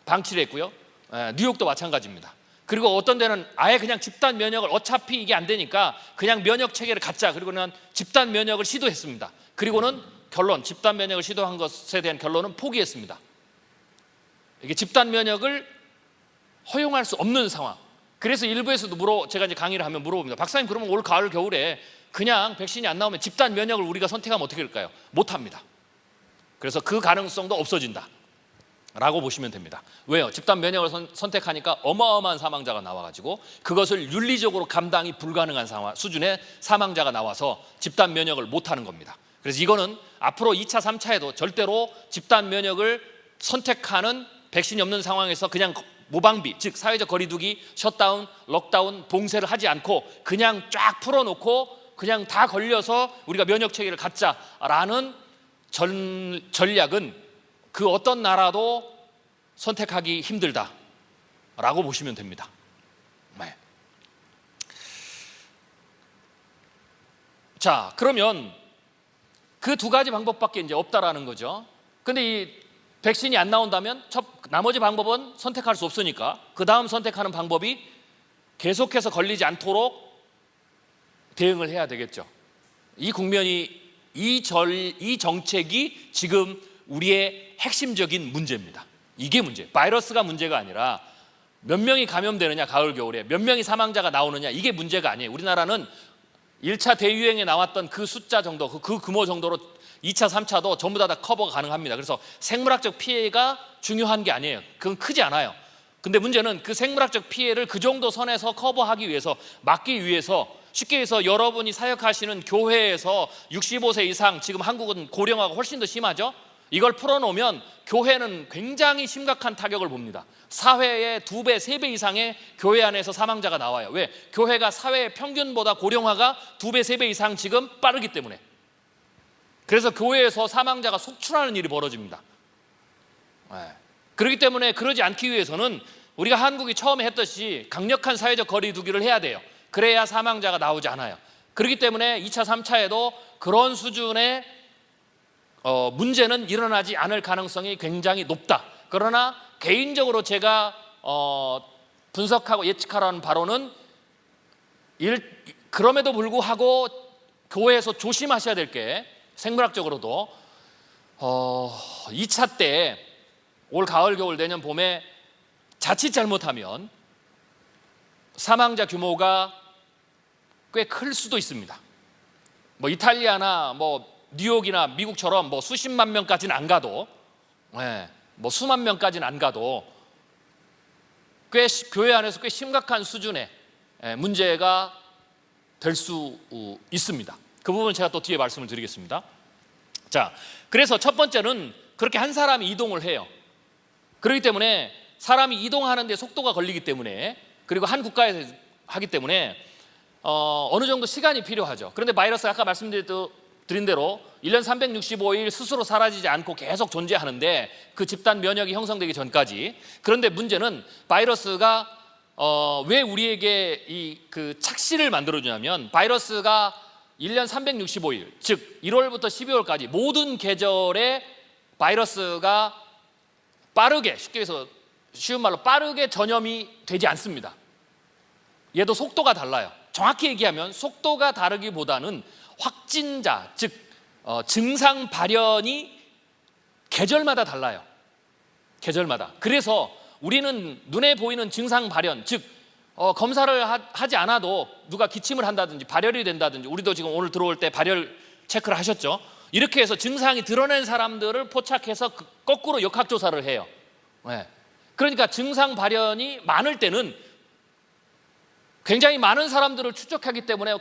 방치를 했고요. 뉴욕도 마찬가지입니다. 그리고 어떤 데는 아예 그냥 집단 면역을, 어차피 이게 안 되니까 그냥 면역 체계를 갖자. 그리고는 집단 면역을 시도했습니다. 그리고는 집단 면역을 시도한 것에 대한 결론은 포기했습니다. 이게 집단 면역을 허용할 수 없는 상황. 그래서 일부에서도 제가 이제 강의를 하면 물어봅니다. 박사님, 그러면 올 가을 겨울에 그냥 백신이 안 나오면 집단 면역을 우리가 선택하면 어떻게 될까요? 못합니다. 그래서 그 가능성도 없어진다 라고 보시면 됩니다. 왜요? 집단 면역을 선택하니까 어마어마한 사망자가 나와가지고 그것을 윤리적으로 감당이 불가능한 수준의 사망자가 나와서 집단 면역을 못하는 겁니다. 그래서 이거는 앞으로 2차, 3차에도 절대로 집단 면역을 선택하는, 백신이 없는 상황에서 그냥 무방비, 즉 사회적 거리두기, 셧다운, 록다운, 봉쇄를 하지 않고 그냥 쫙 풀어놓고 그냥 다 걸려서 우리가 면역 체계를 갖자라는 전략은 그 어떤 나라도 선택하기 힘들다라고 보시면 됩니다. 자, 그러면 그 2가지 방법밖에 이제 없다라는 거죠. 근데 이 백신이 안 나온다면 나머지 방법은 선택할 수 없으니까 그 다음 선택하는 방법이 계속해서 걸리지 않도록 대응을 해야 되겠죠. 이 국면이, 이 정책이 지금 우리의 핵심적인 문제입니다. 이게 문제. 바이러스가 문제가 아니라 몇 명이 감염되느냐, 가을 겨울에 몇 명이 사망자가 나오느냐, 이게 문제가 아니에요. 우리나라는 1차 대유행에 나왔던 그 숫자 정도, 그 규모 정도로 2차, 3차도 전부 다 커버가 가능합니다. 그래서 생물학적 피해가 중요한 게 아니에요. 그건 크지 않아요. 근데 문제는 그 생물학적 피해를 그 정도 선에서 커버하기 위해서, 막기 위해서, 쉽게 해서 여러분이 사역하시는 교회에서 65세 이상, 지금 한국은 고령화가 훨씬 더 심하죠. 이걸 풀어놓으면 교회는 굉장히 심각한 타격을 봅니다. 사회의 2배, 3배 이상의 교회 안에서 사망자가 나와요. 왜? 교회가 사회 평균보다 고령화가 2배, 3배 이상 지금 빠르기 때문에. 그래서 교회에서 사망자가 속출하는 일이 벌어집니다. 그렇기 때문에 그러지 않기 위해서는 우리가 한국이 처음에 했듯이 강력한 사회적 거리두기를 해야 돼요. 그래야 사망자가 나오지 않아요. 그렇기 때문에 2차, 3차에도 그런 수준의 문제는 일어나지 않을 가능성이 굉장히 높다. 그러나 개인적으로 제가 분석하고 예측하라는 바로는 그럼에도 불구하고 교회에서 조심하셔야 될 게, 생물학적으로도 2차 때 올 가을 겨울 내년 봄에 자칫 잘못하면 사망자 규모가 꽤 클 수도 있습니다. 뭐 이탈리아나 뭐 뉴욕이나 미국처럼 뭐 수십만 명까지는 안 가도, 뭐 수만 명까지는 안 가도 꽤 교회 안에서 꽤 심각한 수준의 문제가 될 수 있습니다. 그 부분 제가 또 뒤에 말씀을 드리겠습니다. 자, 그래서 첫 번째는 그렇게 한 사람이 이동을 해요. 그렇기 때문에 사람이 이동하는데 속도가 걸리기 때문에, 그리고 한 국가에서 하기 때문에 어느 정도 시간이 필요하죠. 그런데 바이러스가 아까 말씀드린 대로 1년 365일 스스로 사라지지 않고 계속 존재하는데, 그 집단 면역이 형성되기 전까지. 그런데 문제는 바이러스가 왜 우리에게 그 착시를 만들어주냐면, 바이러스가 1년 365일, 즉 1월부터 12월까지 모든 계절에 바이러스가 빠르게, 쉽게 해서 쉬운 말로 빠르게 전염이 되지 않습니다. 얘도 속도가 달라요. 정확히 얘기하면 속도가 다르기보다는 확진자, 즉 증상 발현이 계절마다 달라요. 계절마다. 그래서 우리는 눈에 보이는 증상 발현, 즉 검사를 하지 않아도 누가 기침을 한다든지 발열이 된다든지, 우리도 지금 오늘 들어올 때 발열 체크를 하셨죠? 이렇게 해서 증상이 드러낸 사람들을 포착해서 거꾸로 역학조사를 해요. 그러니까 증상 발현이 많을 때는 굉장히 많은 사람들을 추적하기 때문에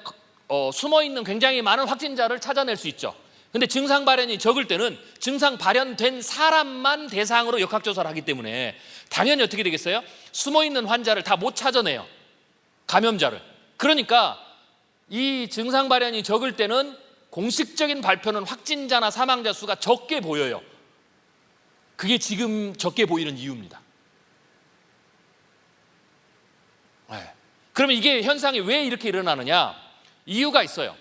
숨어있는 굉장히 많은 확진자를 찾아낼 수 있죠. 근데 증상 발현이 적을 때는 증상 발현된 사람만 대상으로 역학조사를 하기 때문에 당연히 어떻게 되겠어요? 숨어있는 환자를 다 못 찾아내요. 감염자를. 그러니까 이 증상 발현이 적을 때는 공식적인 발표는 확진자나 사망자 수가 적게 보여요. 그게 지금 적게 보이는 이유입니다. 그러면 이게 현상이 왜 이렇게 일어나느냐? 이유가 있어요.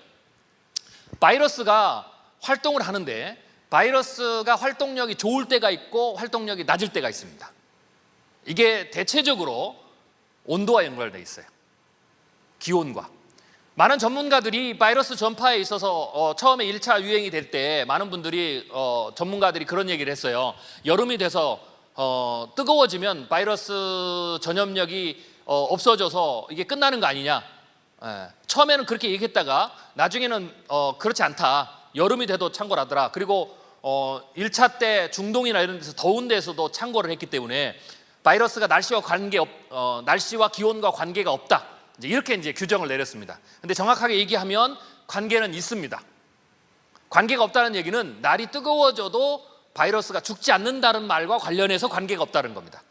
바이러스가 활동을 하는데, 바이러스가 활동력이 좋을 때가 있고 활동력이 낮을 때가 있습니다. 이게 대체적으로 온도와 연관되어 있어요. 기온과. 많은 전문가들이 바이러스 전파에 있어서 처음에 1차 유행이 될 때 많은 분들이 전문가들이 그런 얘기를 했어요. 여름이 돼서 뜨거워지면 바이러스 전염력이 없어져서 이게 끝나는 거 아니냐. 처음에는 그렇게 얘기했다가 나중에는 그렇지 않다. 여름이 돼도 창궐 하더라. 그리고 1차 때 중동이나 이런 데서 더운 데서도 창궐을 했기 때문에 바이러스가 날씨와 기온과 관계가 없다. 이렇게 이제 규정을 내렸습니다. 근데 정확하게 얘기하면 관계는 있습니다. 관계가 없다는 얘기는 날이 뜨거워져도 바이러스가 죽지 않는다는 말과 관련해서 관계가 없다는 겁니다.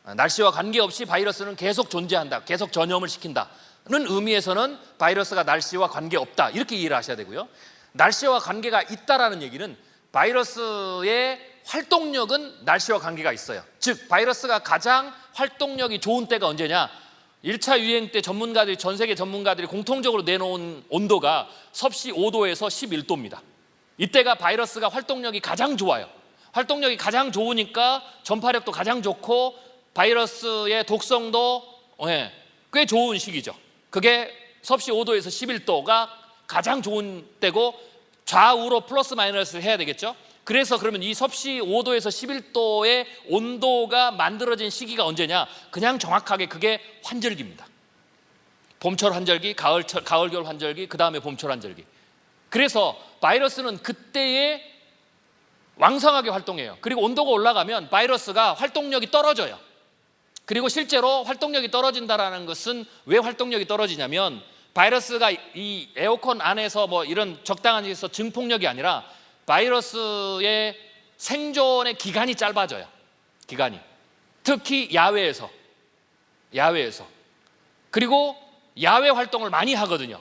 날씨와 관계없이 바이러스는 계속 존재한다, 계속 전염을 시킨다는 의미에서는 바이러스가 날씨와 관계없다, 이렇게 이해를 하셔야 되고요. 날씨와 관계가 있다라는 얘기는 바이러스의 활동력은 날씨와 관계가 있어요. 즉 바이러스가 가장 활동력이 좋은 때가 언제냐? 1차 유행 때 전문가들이, 전 세계 전문가들이 공통적으로 내놓은 온도가 섭씨 5도에서 11도입니다. 이때가 바이러스가 활동력이 가장 좋아요. 활동력이 가장 좋으니까 전파력도 가장 좋고 바이러스의 독성도 꽤 좋은 시기죠. 그게 섭씨 5도에서 11도가 가장 좋은 때고, 좌우로 플러스 마이너스를 해야 되겠죠. 그래서 그러면 이 섭씨 5도에서 11도의 온도가 만들어진 시기가 언제냐? 그냥 정확하게 그게 환절기입니다. 봄철 환절기, 가을 겨울 환절기, 그 다음에 봄철 환절기. 그래서 바이러스는 그때에 왕성하게 활동해요. 그리고 온도가 올라가면 바이러스가 활동력이 떨어져요. 그리고 실제로 활동력이 떨어진다는 것은 왜 활동력이 떨어지냐면, 바이러스가 이 에어컨 안에서 뭐 이런 적당한 데서 증폭력이 아니라 바이러스의 생존의 기간이 짧아져요. 기간이. 특히 야외에서. 그리고 야외 활동을 많이 하거든요.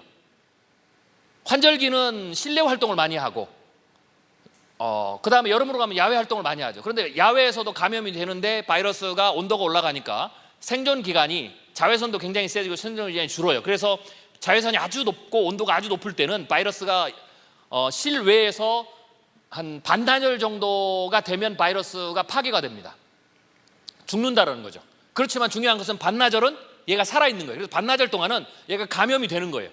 환절기는 실내 활동을 많이 하고, 그 다음에 여름으로 가면 야외 활동을 많이 하죠. 그런데 야외에서도 감염이 되는데 바이러스가 온도가 올라가니까 생존 기간이, 자외선도 굉장히 세지고 생존 기간이 줄어요. 그래서 자외선이 아주 높고 온도가 아주 높을 때는 바이러스가 실외에서 한 반단열 정도가 되면 바이러스가 파괴가 됩니다. 죽는다라는 거죠. 그렇지만 중요한 것은 반나절은 얘가 살아있는 거예요. 그래서 반나절 동안은 얘가 감염이 되는 거예요.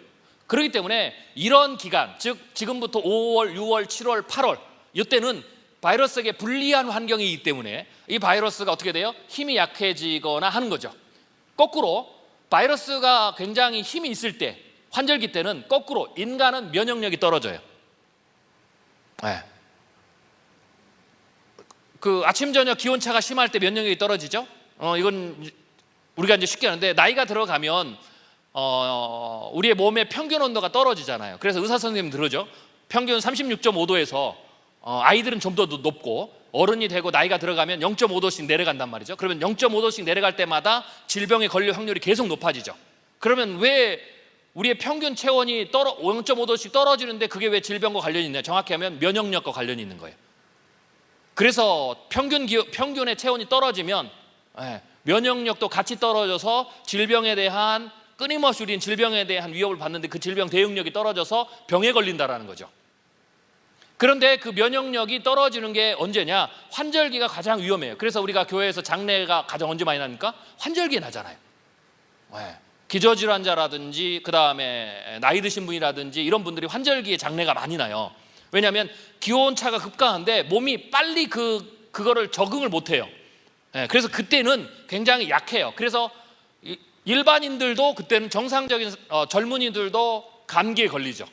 그렇기 때문에 이런 기간, 즉 지금부터 5월, 6월, 7월, 8월 이때는 바이러스에게 불리한 환경이기 때문에 이 바이러스가 어떻게 돼요? 힘이 약해지거나 하는 거죠. 거꾸로 바이러스가 굉장히 힘이 있을 때, 환절기 때는 거꾸로 인간은 면역력이 떨어져요. 네. 그 아침 저녁 기온차가 심할 때 면역력이 떨어지죠. 이건 우리가 이제 쉽게 하는데, 나이가 들어가면 우리의 몸의 평균 온도가 떨어지잖아요. 그래서 의사 선생님 들으죠. 평균 36.5도에서 아이들은 좀 더 높고 어른이 되고 나이가 들어가면 0.5도씩 내려간단 말이죠. 그러면 0.5도씩 내려갈 때마다 질병에 걸릴 확률이 계속 높아지죠. 그러면 왜 우리의 평균 체온이 0.5도씩 떨어지는데 그게 왜 질병과 관련이 있냐? 정확히 하면 면역력과 관련이 있는 거예요. 그래서 평균의 체온이 떨어지면 면역력도 같이 떨어져서 질병에 대한 끊임없이 우리는 질병에 대한 위협을 받는데 그 질병 대응력이 떨어져서 병에 걸린다라는 거죠. 그런데 그 면역력이 떨어지는 게 언제냐? 환절기가 가장 위험해요. 그래서 우리가 교회에서 장례가 가장 언제 많이 나니까 환절기에 나잖아요. 기저질환자라든지 그 다음에 나이 드신 분이라든지 이런 분들이 환절기에 장례가 많이 나요. 왜냐하면 기온차가 급강한데 몸이 빨리 그거를 적응을 못해요. 그래서 그때는 굉장히 약해요. 그래서 일반인들도 그때는 정상적인 젊은이들도 감기에 걸리죠.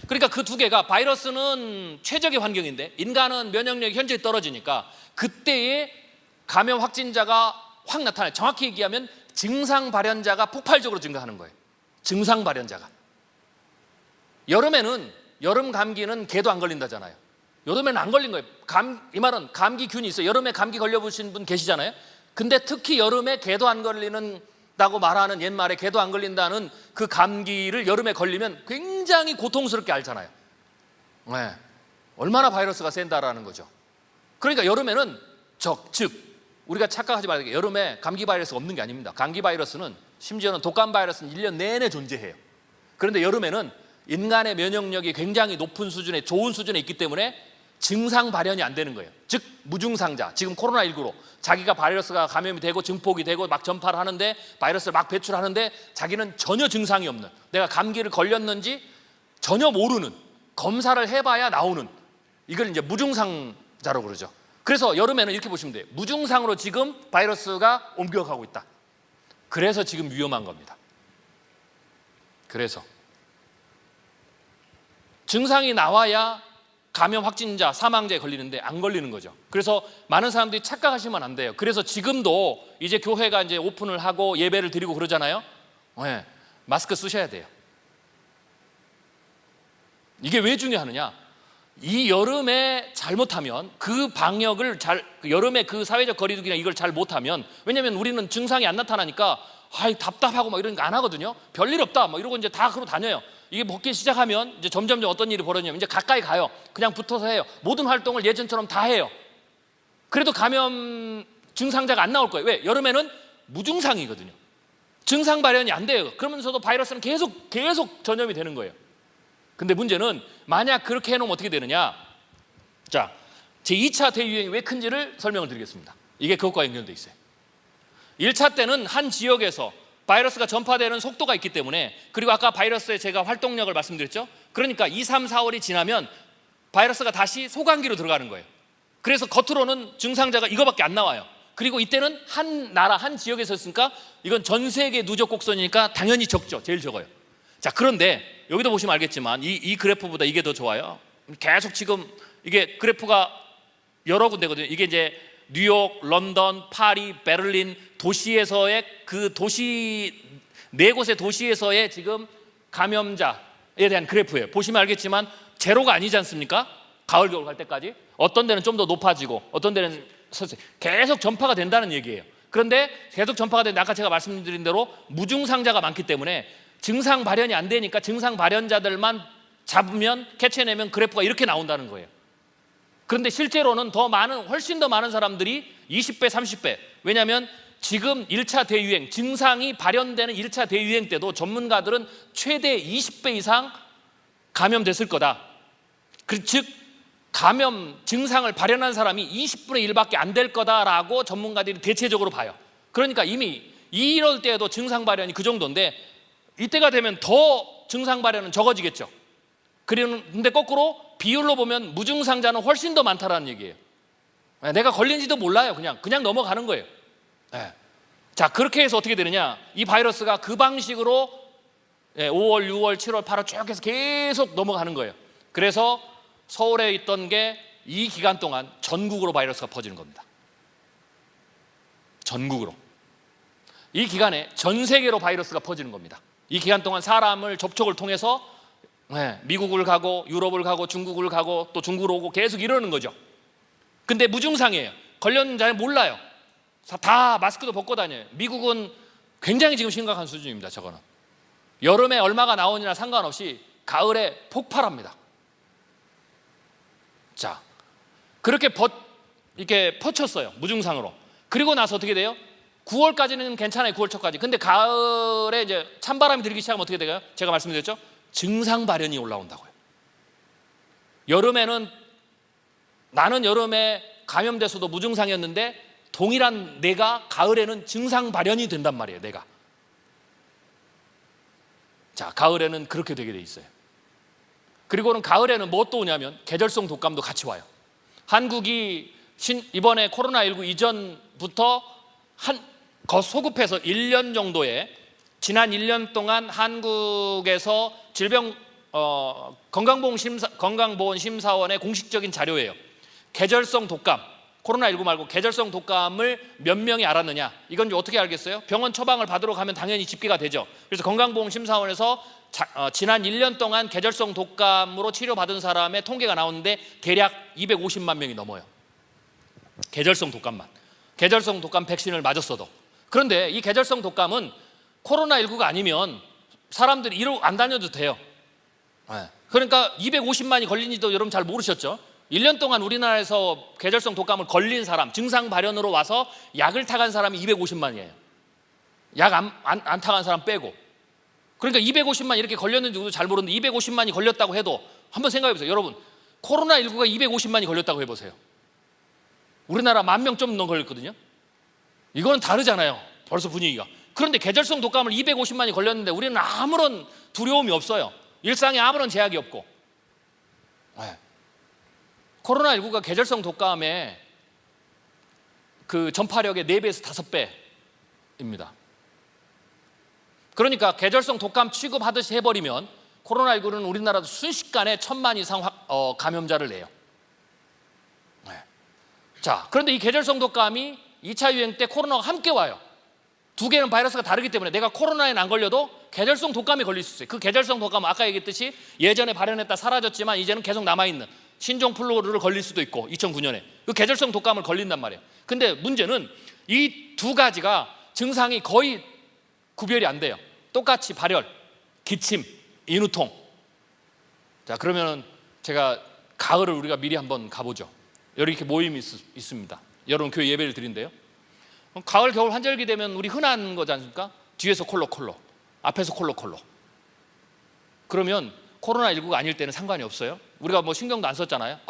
그러니까 그 두 개가, 바이러스는 최적의 환경인데 인간은 면역력이 현저히 떨어지니까 그때의 감염 확진자가 확 나타나요. 정확히 얘기하면 증상 발현자가 폭발적으로 증가하는 거예요. 증상 발현자가. 여름에는, 여름 감기는 개도 안 걸린다잖아요. 여름에는 안 걸린 거예요. 이 말은 감기균이 있어요. 여름에 감기 걸려보신 분 계시잖아요. 근데 특히 여름에 개도 안 걸리는다고 말하는, 옛말에 개도 안 걸린다는 그 감기를 여름에 걸리면 굉장히 고통스럽게 앓잖아요. 얼마나 바이러스가 센다라는 거죠. 그러니까 여름에는 즉 우리가 착각하지 말아야 돼요. 여름에 감기 바이러스가 없는 게 아닙니다. 감기 바이러스는, 심지어는 독감 바이러스는 1년 내내 존재해요. 그런데 여름에는 인간의 면역력이 굉장히 높은 수준에, 좋은 수준에 있기 때문에 증상 발현이 안 되는 거예요. 즉 무증상자, 지금 코로나19로 자기가 바이러스가 감염이 되고 증폭이 되고 막 전파를 하는데, 바이러스를 막 배출하는데 자기는 전혀 증상이 없는, 내가 감기를 걸렸는지 전혀 모르는, 검사를 해봐야 나오는, 이걸 이제 무증상자라고 그러죠. 그래서 여름에는 이렇게 보시면 돼요. 무증상으로 지금 바이러스가 옮겨가고 있다. 그래서 지금 위험한 겁니다. 그래서 증상이 나와야 감염 확진자, 사망자에 걸리는데 안 걸리는 거죠. 그래서 많은 사람들이 착각하시면 안 돼요. 그래서 지금도 이제 교회가 이제 오픈을 하고 예배를 드리고 그러잖아요. 마스크 쓰셔야 돼요. 이게 왜 중요하느냐? 이 여름에 잘못하면 그 방역을 여름에 그 사회적 거리두기나 이걸 잘 못하면, 왜냐면 우리는 증상이 안 나타나니까 답답하고 막 이런 거 안 하거든요. 별일 없다 막 이러고 이제 다 그러고 다녀요. 이게 먹기 시작하면 이제 점점 어떤 일이 벌어지냐면 이제 가까이 가요. 그냥 붙어서 해요. 모든 활동을 예전처럼 다 해요. 그래도 감염 증상자가 안 나올 거예요. 왜? 여름에는 무증상이거든요. 증상 발현이 안 돼요. 그러면서도 바이러스는 계속 전염이 되는 거예요. 근데 문제는 만약 그렇게 해놓으면 어떻게 되느냐? 자, 제2차 대유행이 왜 큰지를 설명을 드리겠습니다. 이게 그것과 연결되어 있어요. 1차 때는 한 지역에서 바이러스가 전파되는 속도가 있기 때문에, 그리고 아까 바이러스의 제가 활동력을 말씀드렸죠. 그러니까 2, 3, 4월이 지나면 바이러스가 다시 소강기로 들어가는 거예요. 그래서 겉으로는 증상자가 이거밖에 안 나와요. 그리고 이때는 한 나라, 한 지역에서 있으니까 이건 전 세계 누적 곡선이니까 당연히 적죠. 제일 적어요. 자, 그런데 여기도 보시면 알겠지만 이 그래프보다 이게 더 좋아요. 계속 지금 이게 그래프가 여러 군데거든요. 이게 이제 뉴욕, 런던, 파리, 베를린 도시에서의 그 도시, 4곳의 도시에서의 지금 감염자에 대한 그래프예요. 보시면 알겠지만 제로가 아니지 않습니까? 가을, 겨울 갈 때까지. 어떤 데는 좀 더 높아지고 어떤 데는 계속 전파가 된다는 얘기예요. 그런데 계속 전파가 되는데 아까 제가 말씀드린 대로 무증상자가 많기 때문에 증상 발현이 안 되니까 증상 발현자들만 잡으면, 캐치해내면 그래프가 이렇게 나온다는 거예요. 그런데 실제로는 훨씬 더 많은 사람들이 20배, 30배. 왜냐하면 지금 1차 대유행, 증상이 발현되는 1차 대유행 때도 전문가들은 최대 20배 이상 감염됐을 거다. 즉 감염 증상을 발현한 사람이 20분의 1밖에 안 될 거다라고 전문가들이 대체적으로 봐요. 그러니까 이미 이럴 때에도 증상 발현이 그 정도인데 이때가 되면 더 증상 발현은 적어지겠죠. 그런데 거꾸로 비율로 보면 무증상자는 훨씬 더 많다라는 얘기예요. 내가 걸린지도 몰라요. 그냥 넘어가는 거예요. 자, 그렇게 해서 어떻게 되느냐, 이 바이러스가 그 방식으로 5월, 6월, 7월, 8월 쭉 해서 계속 넘어가는 거예요. 그래서 서울에 있던 게 이 기간 동안 전국으로 바이러스가 퍼지는 겁니다. 전국으로. 이 기간에 전 세계로 바이러스가 퍼지는 겁니다. 이 기간 동안 사람을 접촉을 통해서 미국을 가고 유럽을 가고 중국을 가고 또 중국으로 오고 계속 이러는 거죠. 근데 무증상이에요. 걸렸는지 잘 몰라요. 다 마스크도 벗고 다녀요. 미국은 굉장히 지금 심각한 수준입니다. 저거는 여름에 얼마가 나오느냐 상관없이 가을에 폭발합니다. 자, 그렇게 이렇게 퍼쳤어요. 무증상으로. 그리고 나서 어떻게 돼요? 9월까지는 괜찮아요. 9월 초까지. 근데 가을에 이제 찬바람이 들기 시작하면 어떻게 돼요? 제가 말씀드렸죠? 증상 발현이 올라온다고요. 여름에는 나는 여름에 감염돼서도 무증상이었는데 동일한 내가 가을에는 증상 발현이 된단 말이에요. 내가. 자, 가을에는 그렇게 되게 돼 있어요. 그리고는 가을에는 뭐 또 오냐면 계절성 독감도 같이 와요. 한국이 이번에 코로나19 이전부터 소급해서 1년 정도에 지난 1년 동안 한국에서 건강보건심사원의 공식적인 자료예요. 계절성 독감, 코로나19 말고 계절성 독감을 몇 명이 알았느냐, 이건 어떻게 알겠어요? 병원 처방을 받으러 가면 당연히 집계가 되죠. 그래서 건강보건심사원에서 지난 1년 동안 계절성 독감으로 치료받은 사람의 통계가 나오는데 대략 250만 명이 넘어요. 계절성 독감만. 계절성 독감 백신을 맞았어도. 그런데 이 계절성 독감은 코로나19가 아니면 사람들이 이러고 안 다녀도 돼요. 그러니까 250만이 걸린지도 여러분 잘 모르셨죠? 1년 동안 우리나라에서 계절성 독감을 걸린 사람, 증상 발현으로 와서 약을 타간 사람이 250만이에요. 약 안 타간 사람 빼고. 그러니까 250만 이렇게 걸렸는지 우리도 잘 모르는데 250만이 걸렸다고 해도 한번 생각해 보세요. 여러분, 코로나19가 250만이 걸렸다고 해보세요. 우리나라 10,000명 좀 넘게 걸렸거든요. 이건 다르잖아요. 벌써 분위기가. 그런데 계절성 독감을 250만이 걸렸는데 우리는 아무런 두려움이 없어요. 일상에 아무런 제약이 없고. 코로나19가 계절성 독감의 그 전파력의 4배에서 5배입니다. 그러니까 계절성 독감 취급하듯이 해버리면 코로나19는 우리나라도 순식간에 1,000만 이상 감염자를 내요. 자, 그런데 이 계절성 독감이 2차 유행 때 코로나가 함께 와요. 두 개는 바이러스가 다르기 때문에 내가 코로나에는 안 걸려도 계절성 독감에 걸릴 수 있어요. 그 계절성 독감은 아까 얘기했듯이 예전에 발현했다 사라졌지만 이제는 계속 남아있는 신종플루를 걸릴 수도 있고 2009년에 그 계절성 독감을 걸린단 말이에요. 근데 문제는 이 두 가지가 증상이 거의 구별이 안 돼요. 똑같이 발열, 기침, 인후통. 자, 그러면은 제가 가을을 우리가 미리 한번 가보죠. 여기 이렇게 모임이 있습니다. 여러분 교회 예배를 드린대요. 가을, 겨울 환절기 되면 우리 흔한 거지 않습니까? 뒤에서 콜록콜록, 앞에서 콜록콜록. 그러면 코로나19가 아닐 때는 상관이 없어요. 우리가 뭐 신경도 안 썼잖아요.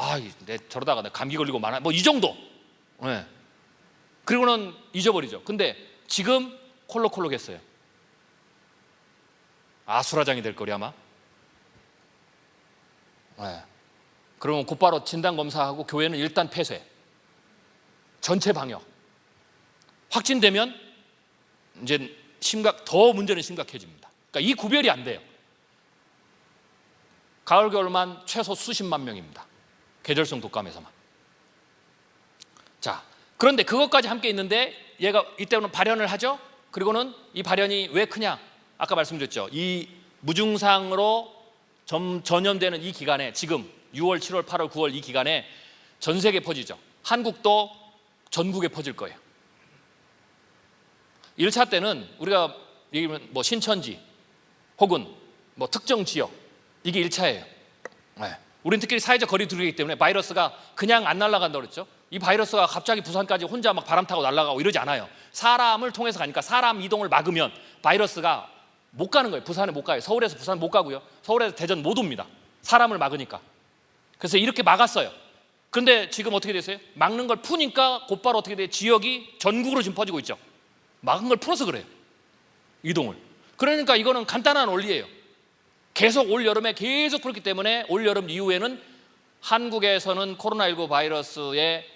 저러다가 내 감기 걸리고 말아. 뭐 이 정도. 그리고는 잊어버리죠. 근데 지금 콜록콜록 했어요. 아수라장이 될 거리 아마. 그러면 곧바로 진단검사하고 교회는 일단 폐쇄. 전체 방역. 확진되면 이제 더 문제는 심각해집니다. 그러니까 이 구별이 안 돼요. 가을, 겨울만 최소 수십만 명입니다. 계절성 독감에서만. 자, 그런데 그것까지 함께 있는데 얘가 이때는 발현을 하죠. 그리고는 이 발현이 왜 크냐? 아까 말씀드렸죠. 이 무증상으로 전염되는 이 기간에 지금 6월, 7월, 8월, 9월 이 기간에 전 세계에 퍼지죠. 한국도 전국에 퍼질 거예요. 1차 때는 우리가 얘기하면 뭐 신천지 혹은 뭐 특정 지역 이게 1차예요. 우리는 특히 사회적 거리 두기이기 때문에 바이러스가 그냥 안 날아간다고 그랬죠. 이 바이러스가 갑자기 부산까지 혼자 막 바람 타고 날아가고 이러지 않아요. 사람을 통해서 가니까 사람 이동을 막으면 바이러스가 못 가는 거예요. 부산에 못 가요. 서울에서 부산 못 가고요. 서울에서 대전 못 옵니다. 사람을 막으니까. 그래서 이렇게 막았어요. 그런데 지금 어떻게 됐어요? 막는 걸 푸니까 곧바로 어떻게 돼요? 지역이 전국으로 지금 퍼지고 있죠. 막은 걸 풀어서 그래요. 이동을. 그러니까 이거는 간단한 원리예요. 계속 올 여름에 계속 그렇기 때문에 올 여름 이후에는 한국에서는 코로나19 바이러스의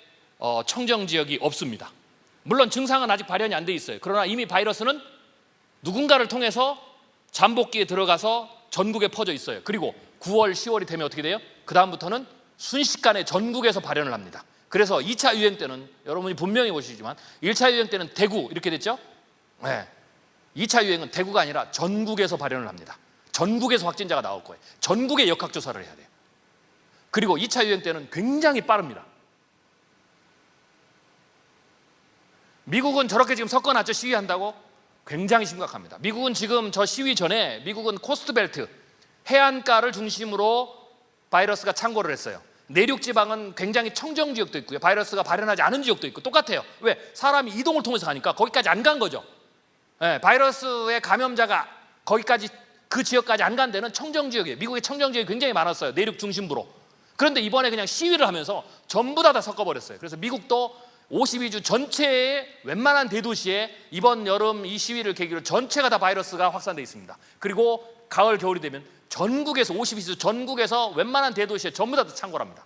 청정 지역이 없습니다. 물론 증상은 아직 발현이 안 돼 있어요. 그러나 이미 바이러스는 누군가를 통해서 잠복기에 들어가서 전국에 퍼져 있어요. 그리고 9월, 10월이 되면 어떻게 돼요? 그 다음부터는 순식간에 전국에서 발현을 합니다. 그래서 2차 유행 때는 여러분이 분명히 보시지만 1차 유행 때는 대구 이렇게 됐죠? 네. 2차 유행은 대구가 아니라 전국에서 발현을 합니다. 전국에서 확진자가 나올 거예요. 전국에 역학조사를 해야 돼요. 그리고 2차 유행 때는 굉장히 빠릅니다. 미국은 저렇게 지금 섞어놨죠. 시위한다고? 굉장히 심각합니다. 미국은 지금 저 시위 전에 미국은 코스트벨트, 해안가를 중심으로 바이러스가 창궐을 했어요. 내륙 지방은 굉장히 청정 지역도 있고요. 바이러스가 발현하지 않은 지역도 있고 똑같아요. 왜? 사람이 이동을 통해서 가니까 거기까지 안 간 거죠. 네, 바이러스의 감염자가 거기까지 그 지역까지 안 간 데는 청정 지역이에요. 미국의 청정 지역이 굉장히 많았어요. 내륙 중심부로. 그런데 이번에 그냥 시위를 하면서 전부 다 섞어버렸어요. 그래서 미국도 52주 전체의 웬만한 대도시에 이번 여름 이 시위를 계기로 전체가 다 바이러스가 확산되어 있습니다. 그리고 가을, 겨울이 되면 전국에서 52주 전국에서 웬만한 대도시에 전부 다 창궐합니다.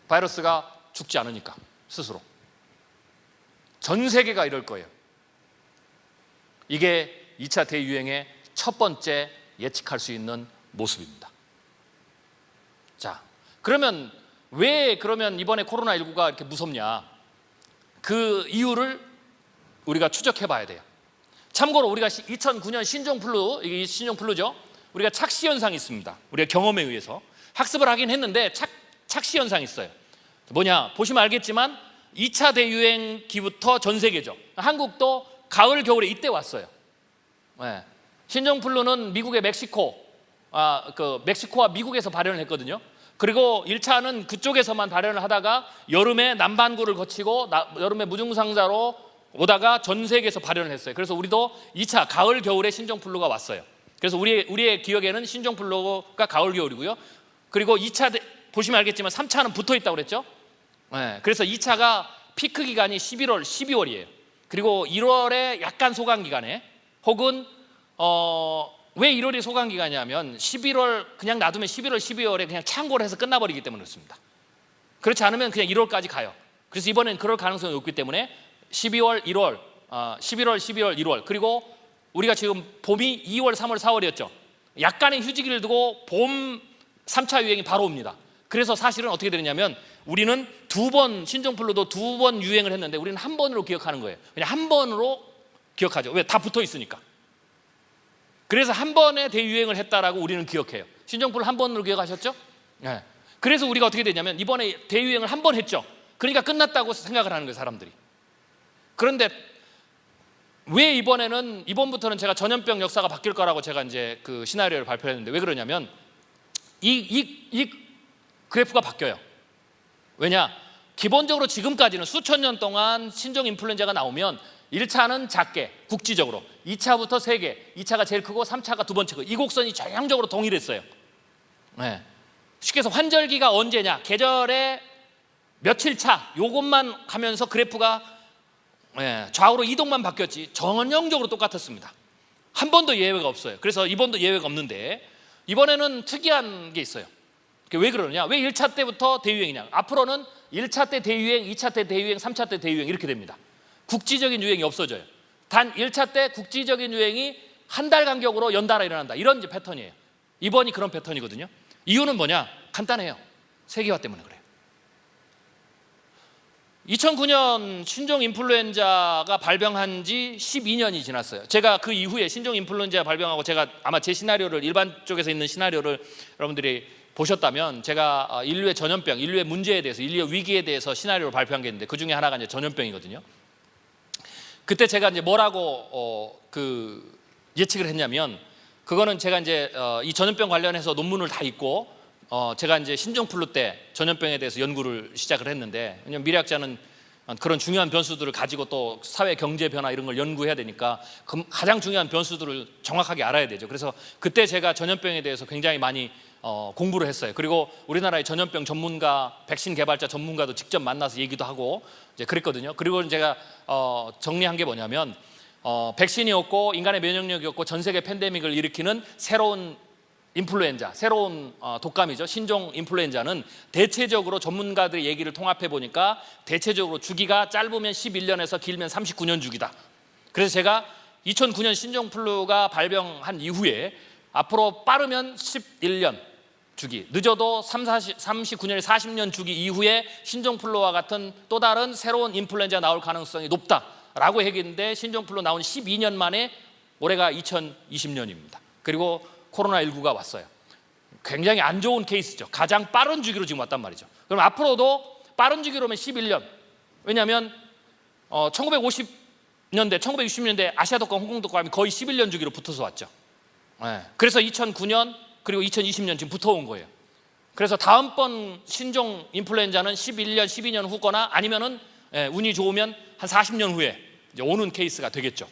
바이러스가 죽지 않으니까 스스로. 전 세계가 이럴 거예요. 이게 2차 대유행의 첫 번째 예측할 수 있는 모습입니다. 자, 그러면 왜 그러면 이번에 코로나19가 이렇게 무섭냐? 그 이유를 우리가 추적해 봐야 돼요. 참고로 우리가 2009년 신종플루, 이게 신종플루죠. 우리가 착시 현상이 있습니다. 우리가 경험에 의해서 학습을 하긴 했는데 착시 현상이 있어요. 뭐냐? 보시면 알겠지만 2차 대유행기부터 전 세계죠. 한국도 가을, 겨울에 이때 왔어요. 네. 신종플루는 미국의 멕시코와 미국에서 발현을 했거든요. 그리고 1차는 그쪽에서만 발현을 하다가 여름에 남반구를 거치고 여름에 무증상자로 오다가 전 세계에서 발현을 했어요. 그래서 우리도 2차 가을, 겨울에 신종플루가 왔어요. 그래서 우리의 기억에는 신종플루가 가을, 겨울이고요. 그리고 2차 보시면 알겠지만 3차는 붙어 있다고 그랬죠. 네. 그래서 2차가 피크 기간이 11월, 12월이에요. 그리고 1월에 약간 소강 기간에 혹은 왜 1월이 소강 기간이냐면 11월 그냥 놔두면 11월, 12월에 그냥 창고를 해서 끝나버리기 때문에 그렇습니다. 그렇지 않으면 그냥 1월까지 가요. 그래서 이번엔 그럴 가능성이 높기 때문에 12월, 1월, 11월, 12월, 1월 그리고 우리가 지금 봄이 2월, 3월, 4월이었죠. 약간의 휴지기를 두고 봄 3차 유행이 바로 옵니다. 그래서 사실은 어떻게 되느냐면 우리는 신종플루도 2번 유행을 했는데 우리는 한 번으로 기억하는 거예요. 그냥 한 번으로 기억하죠. 왜? 다 붙어 있으니까. 그래서 한 번에 대유행을 했다라고 우리는 기억해요. 신종플루 한 번으로 기억하셨죠? 네. 그래서 우리가 어떻게 되냐면 이번에 대유행을 한 번 했죠. 그러니까 끝났다고 생각을 하는 거예요, 사람들이. 그런데 왜 이번부터는 제가 전염병 역사가 바뀔 거라고 제가 이제 그 시나리오를 발표했는데 왜 그러냐면 이 그래프가 바뀌어요. 왜냐? 기본적으로 지금까지는 수천 년 동안 신종 인플루엔자가 나오면 1차는 작게 국지적으로 2차부터 3개 2차가 제일 크고 3차가 두 번째 이 곡선이 전형적으로 동일했어요. 네. 쉽게 해서 환절기가 언제냐 계절의 며칠 차 요것만 하면서 그래프가 좌우로 이동만 바뀌었지 전형적으로 똑같았습니다. 한 번도 예외가 없어요. 그래서 이번도 예외가 없는데 이번에는 특이한 게 있어요. 왜 그러느냐? 왜 1차 때부터 대유행이냐? 앞으로는 1차 때 대유행, 2차 때 대유행, 3차 때 대유행 이렇게 됩니다. 국지적인 유행이 없어져요. 단 1차 때 국지적인 유행이 한 달 간격으로 연달아 일어난다. 이런 이제 패턴이에요. 이번이 그런 패턴이거든요. 이유는 뭐냐? 간단해요. 세계화 때문에 그래요. 2009년 신종 인플루엔자가 발병한 지 12년이 지났어요. 제가 그 이후에 신종 인플루엔자 발병하고 제가 아마 제 시나리오를 일반 쪽에서 있는 시나리오를 여러분들이 보셨다면 제가 인류의 전염병, 인류의 문제에 대해서, 인류의 위기에 대해서 시나리오를 발표한 게 있는데 그 중에 하나가 이제 전염병이거든요. 그때 제가 이제 뭐라고 예측을 했냐면 그거는 제가 이제 이 전염병 관련해서 논문을 다 읽고 제가 이제 신종플루 때 전염병에 대해서 연구를 시작을 했는데 왜냐면 미래학자는 그런 중요한 변수들을 가지고 또 사회 경제 변화 이런 걸 연구해야 되니까 가장 중요한 변수들을 정확하게 알아야 되죠. 그래서 그때 제가 전염병에 대해서 굉장히 많이 공부를 했어요. 그리고 우리나라의 전염병 전문가, 백신 개발자 전문가도 직접 만나서 얘기도 하고 이제 그랬거든요. 그리고 제가 정리한 게 뭐냐면 백신이 없고 인간의 면역력이 없고 전 세계 팬데믹을 일으키는 새로운 인플루엔자, 새로운 독감이죠. 신종 인플루엔자는 대체적으로 전문가들의 얘기를 통합해 보니까 대체적으로 주기가 짧으면 11년에서 길면 39년 주기다. 그래서 제가 2009년 신종플루가 발병한 이후에 앞으로 빠르면 11년 주기, 늦어도 39년에 40년 주기 이후에 신종플루와 같은 또 다른 새로운 인플루엔자 나올 가능성이 높다라고 얘기했는데 신종플루 나온 12년 만에 올해가 2020년입니다. 그리고 코로나19가 왔어요. 굉장히 안 좋은 케이스죠. 가장 빠른 주기로 지금 왔단 말이죠. 그럼 앞으로도 빠른 주기로면 11년. 왜냐하면 1950년대, 1960년대 아시아 독감, 홍콩 독감이 거의 11년 주기로 붙어서 왔죠. 그래서 2009년 그리고 2020년 지금 붙어온 거예요. 그래서 다음번 신종 인플루엔자는 11년, 12년 후거나 아니면은 운이 좋으면 한 40년 후에 이제 오는 케이스가 되겠죠.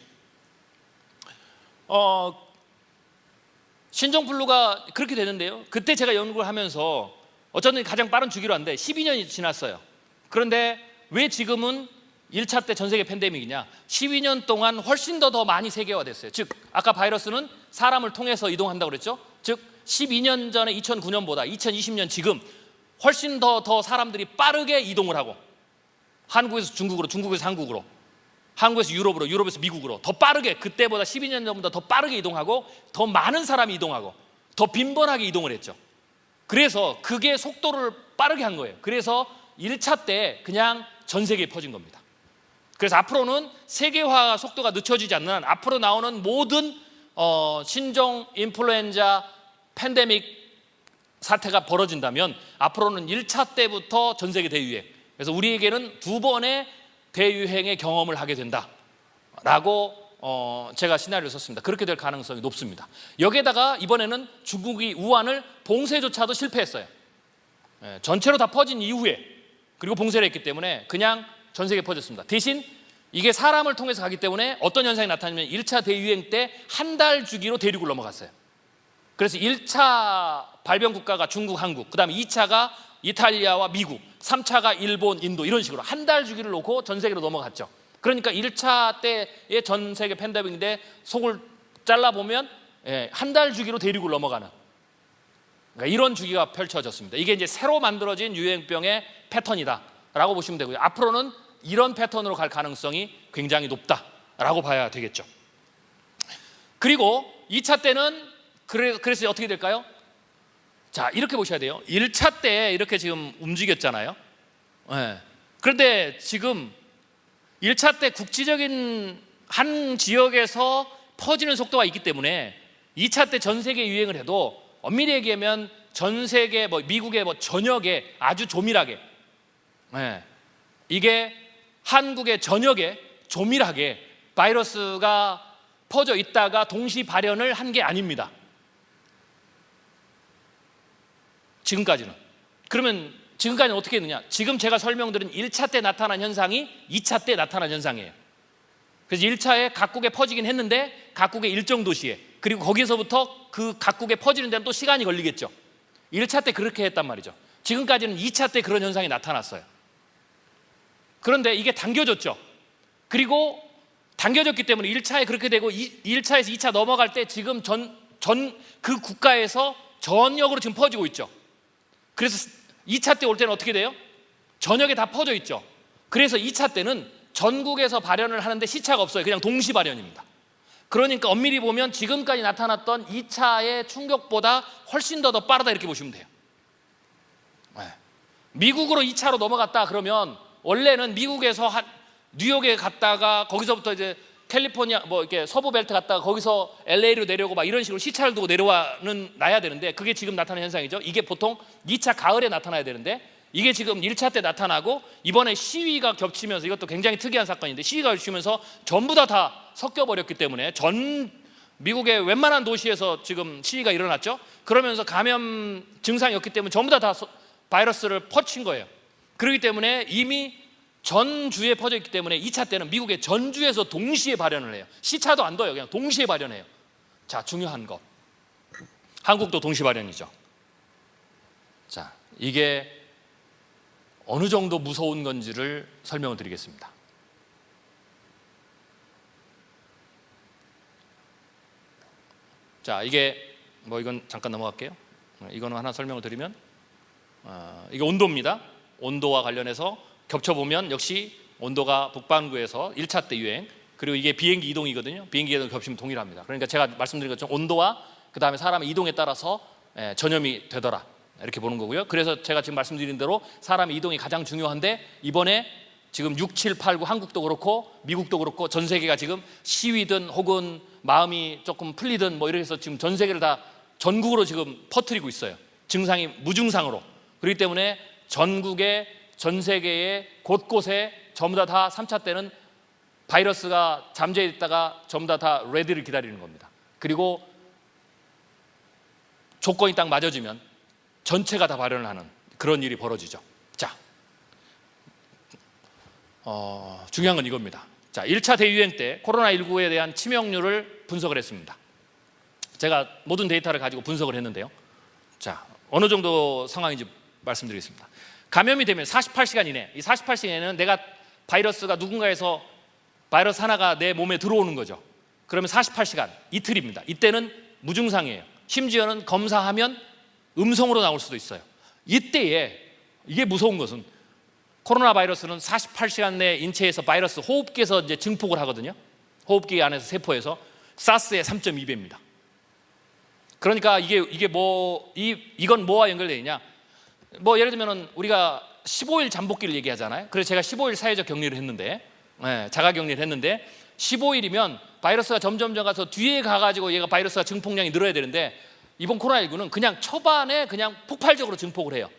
신종플루가 그렇게 되는데요. 그때 제가 연구를 하면서 어쩌면 가장 빠른 주기로 한데 12년이 지났어요. 그런데 왜 지금은 1차 때 전 세계 팬데믹이냐? 12년 동안 훨씬 더 많이 세계화됐어요. 즉 아까 바이러스는 사람을 통해서 이동한다고 그랬죠. 즉 12년 전에 2009년보다 2020년 지금 훨씬 더 사람들이 빠르게 이동을 하고 한국에서 중국으로, 중국에서 한국으로, 한국에서 유럽으로, 유럽에서 미국으로 더 빠르게 그때보다 12년 전보다 더 빠르게 이동하고 더 많은 사람이 이동하고 더 빈번하게 이동을 했죠. 그래서 그게 속도를 빠르게 한 거예요. 그래서 1차 때 그냥 전 세계에 퍼진 겁니다. 그래서 앞으로는 세계화 속도가 늦춰지지 않는 한 앞으로 나오는 모든 신종 인플루엔자 팬데믹 사태가 벌어진다면 앞으로는 1차 때부터 전 세계 대유행, 그래서 우리에게는 두 번의 대유행의 경험을 하게 된다라고 제가 시나리오를 썼습니다. 그렇게 될 가능성이 높습니다. 여기에다가 이번에는 중국이 우한을 봉쇄조차도 실패했어요. 전체로 다 퍼진 이후에 그리고 봉쇄를 했기 때문에 그냥 전 세계에 퍼졌습니다. 대신 이게 사람을 통해서 가기 때문에 어떤 현상이 나타나냐면 1차 대유행 때 한 달 주기로 대륙을 넘어갔어요. 그래서 1차 발병 국가가 중국, 한국, 그 다음에 2차가 이탈리아와 미국, 3차가 일본, 인도 이런 식으로 한 달 주기를 놓고 전 세계로 넘어갔죠. 그러니까 1차 때의 전 세계 팬데믹인데 속을 잘라보면 한 달 주기로 대륙을 넘어가는, 그러니까 이런 주기가 펼쳐졌습니다. 이게 이제 새로 만들어진 유행병의 패턴이다라고 보시면 되고요. 앞으로는 이런 패턴으로 갈 가능성이 굉장히 높다라고 봐야 되겠죠. 그리고 2차 때는 그래서 어떻게 될까요? 자, 이렇게 보셔야 돼요. 1차 때 이렇게 지금 움직였잖아요. 그런데 지금 1차 때 국지적인 한 지역에서 퍼지는 속도가 있기 때문에 2차 때 전 세계 유행을 해도 엄밀히 얘기하면 전 세계 미국의 전역에 아주 조밀하게 이게 한국의 전역에 조밀하게 바이러스가 퍼져 있다가 동시 발현을 한 게 아닙니다. 지금까지는. 그러면 지금까지는 어떻게 했느냐? 지금 제가 설명드린 1차 때 나타난 현상이 2차 때 나타난 현상이에요. 그래서 1차에 각국에 퍼지긴 했는데 각국의 일정 도시에, 그리고 거기서부터 그 각국에 퍼지는 데는 또 시간이 걸리겠죠. 1차 때 그렇게 했단 말이죠. 지금까지는 2차 때 그런 현상이 나타났어요. 그런데 이게 당겨졌죠. 그리고 당겨졌기 때문에 1차에 그렇게 되고 1차에서 2차 넘어갈 때 지금 그 국가에서 전역으로 지금 퍼지고 있죠. 그래서 2차 때 올 때는 어떻게 돼요? 전역에 다 퍼져 있죠. 그래서 2차 때는 전국에서 발현을 하는데 시차가 없어요. 그냥 동시 발현입니다. 그러니까 엄밀히 보면 지금까지 나타났던 2차의 충격보다 훨씬 더 빠르다 이렇게 보시면 돼요. 미국으로 2차로 넘어갔다 그러면 원래는 미국에서 뉴욕에 갔다가 거기서부터 이제 캘리포니아 이렇게 서부 벨트 갔다가 거기서 LA로 내려오고 막 이런 식으로 시차를 두고 나야 되는데 그게 지금 나타나는 현상이죠. 이게 보통 2차 가을에 나타나야 되는데 이게 지금 1차 때 나타나고 이번에 시위가 겹치면서, 이것도 굉장히 특이한 사건인데 시위가 겹치면서 전부 다 섞여버렸기 때문에 전 미국의 웬만한 도시에서 지금 시위가 일어났죠. 그러면서 감염 증상이 없기 때문에 전부 다 바이러스를 퍼친 거예요. 그렇기 때문에 이미 전주에 퍼져 있기 때문에 2차 때는 미국의 전주에서 동시에 발현을 해요. 시차도 안 둬요. 그냥 동시에 발현해요. 자, 중요한 것. 한국도 동시 발현이죠. 자, 이게 어느 정도 무서운 건지를 설명을 드리겠습니다. 자, 이게 이건 잠깐 넘어갈게요. 이거는 하나 설명을 드리면 이게 온도입니다. 온도와 관련해서 겹쳐보면 역시 온도가 북반구에서 1차 때 유행, 그리고 이게 비행기 이동이거든요. 비행기 이동 겹치면 동일합니다. 그러니까 제가 말씀드린 것처럼 온도와 그 다음에 사람의 이동에 따라서 전염이 되더라, 이렇게 보는 거고요. 그래서 제가 지금 말씀드린 대로 사람의 이동이 가장 중요한데, 이번에 지금 6, 7, 8, 9 한국도 그렇고 미국도 그렇고 전 세계가 지금 시위든 혹은 마음이 조금 풀리든 이렇게 해서 지금 전 세계를 다 전국으로 지금 퍼뜨리고 있어요. 증상이 무증상으로. 그렇기 때문에 전국의 전 세계의 곳곳에 전부 다 3차 때는 바이러스가 잠재해 있다가 전부 다 레디를 기다리는 겁니다. 그리고 조건이 딱 맞아지면 전체가 다 발현을 하는 그런 일이 벌어지죠. 자, 중요한 건 이겁니다. 자, 1차 대유행 때 코로나19에 대한 치명률을 분석을 했습니다. 제가 모든 데이터를 가지고 분석을 했는데요. 자, 어느 정도 상황인지 말씀드리겠습니다. 감염이 되면 48시간 이내, 이 48시간 이내는 내가 바이러스가 누군가에서 바이러스 하나가 내 몸에 들어오는 거죠. 그러면 48시간, 이틀입니다. 이때는 무증상이에요. 심지어는 검사하면 음성으로 나올 수도 있어요. 이때에 이게 무서운 것은 코로나 바이러스는 48시간 내 인체에서 바이러스 호흡기에서 이제 증폭을 하거든요. 호흡기 안에서 세포에서 사스의 3.2배입니다. 그러니까 이건 뭐와 연결되어 있냐? 예를 들면 우리가 15일 잠복기를 얘기하잖아요. 그래서 제가 15일 사회적 격리를 했는데, 자가 격리를 했는데 15일이면 바이러스가 점점 가서 뒤에 가가지고 얘가 바이러스가 증폭량이 늘어야 되는데, 이번 코로나19는 그냥 초반에 그냥 폭발적으로 증폭을 해요.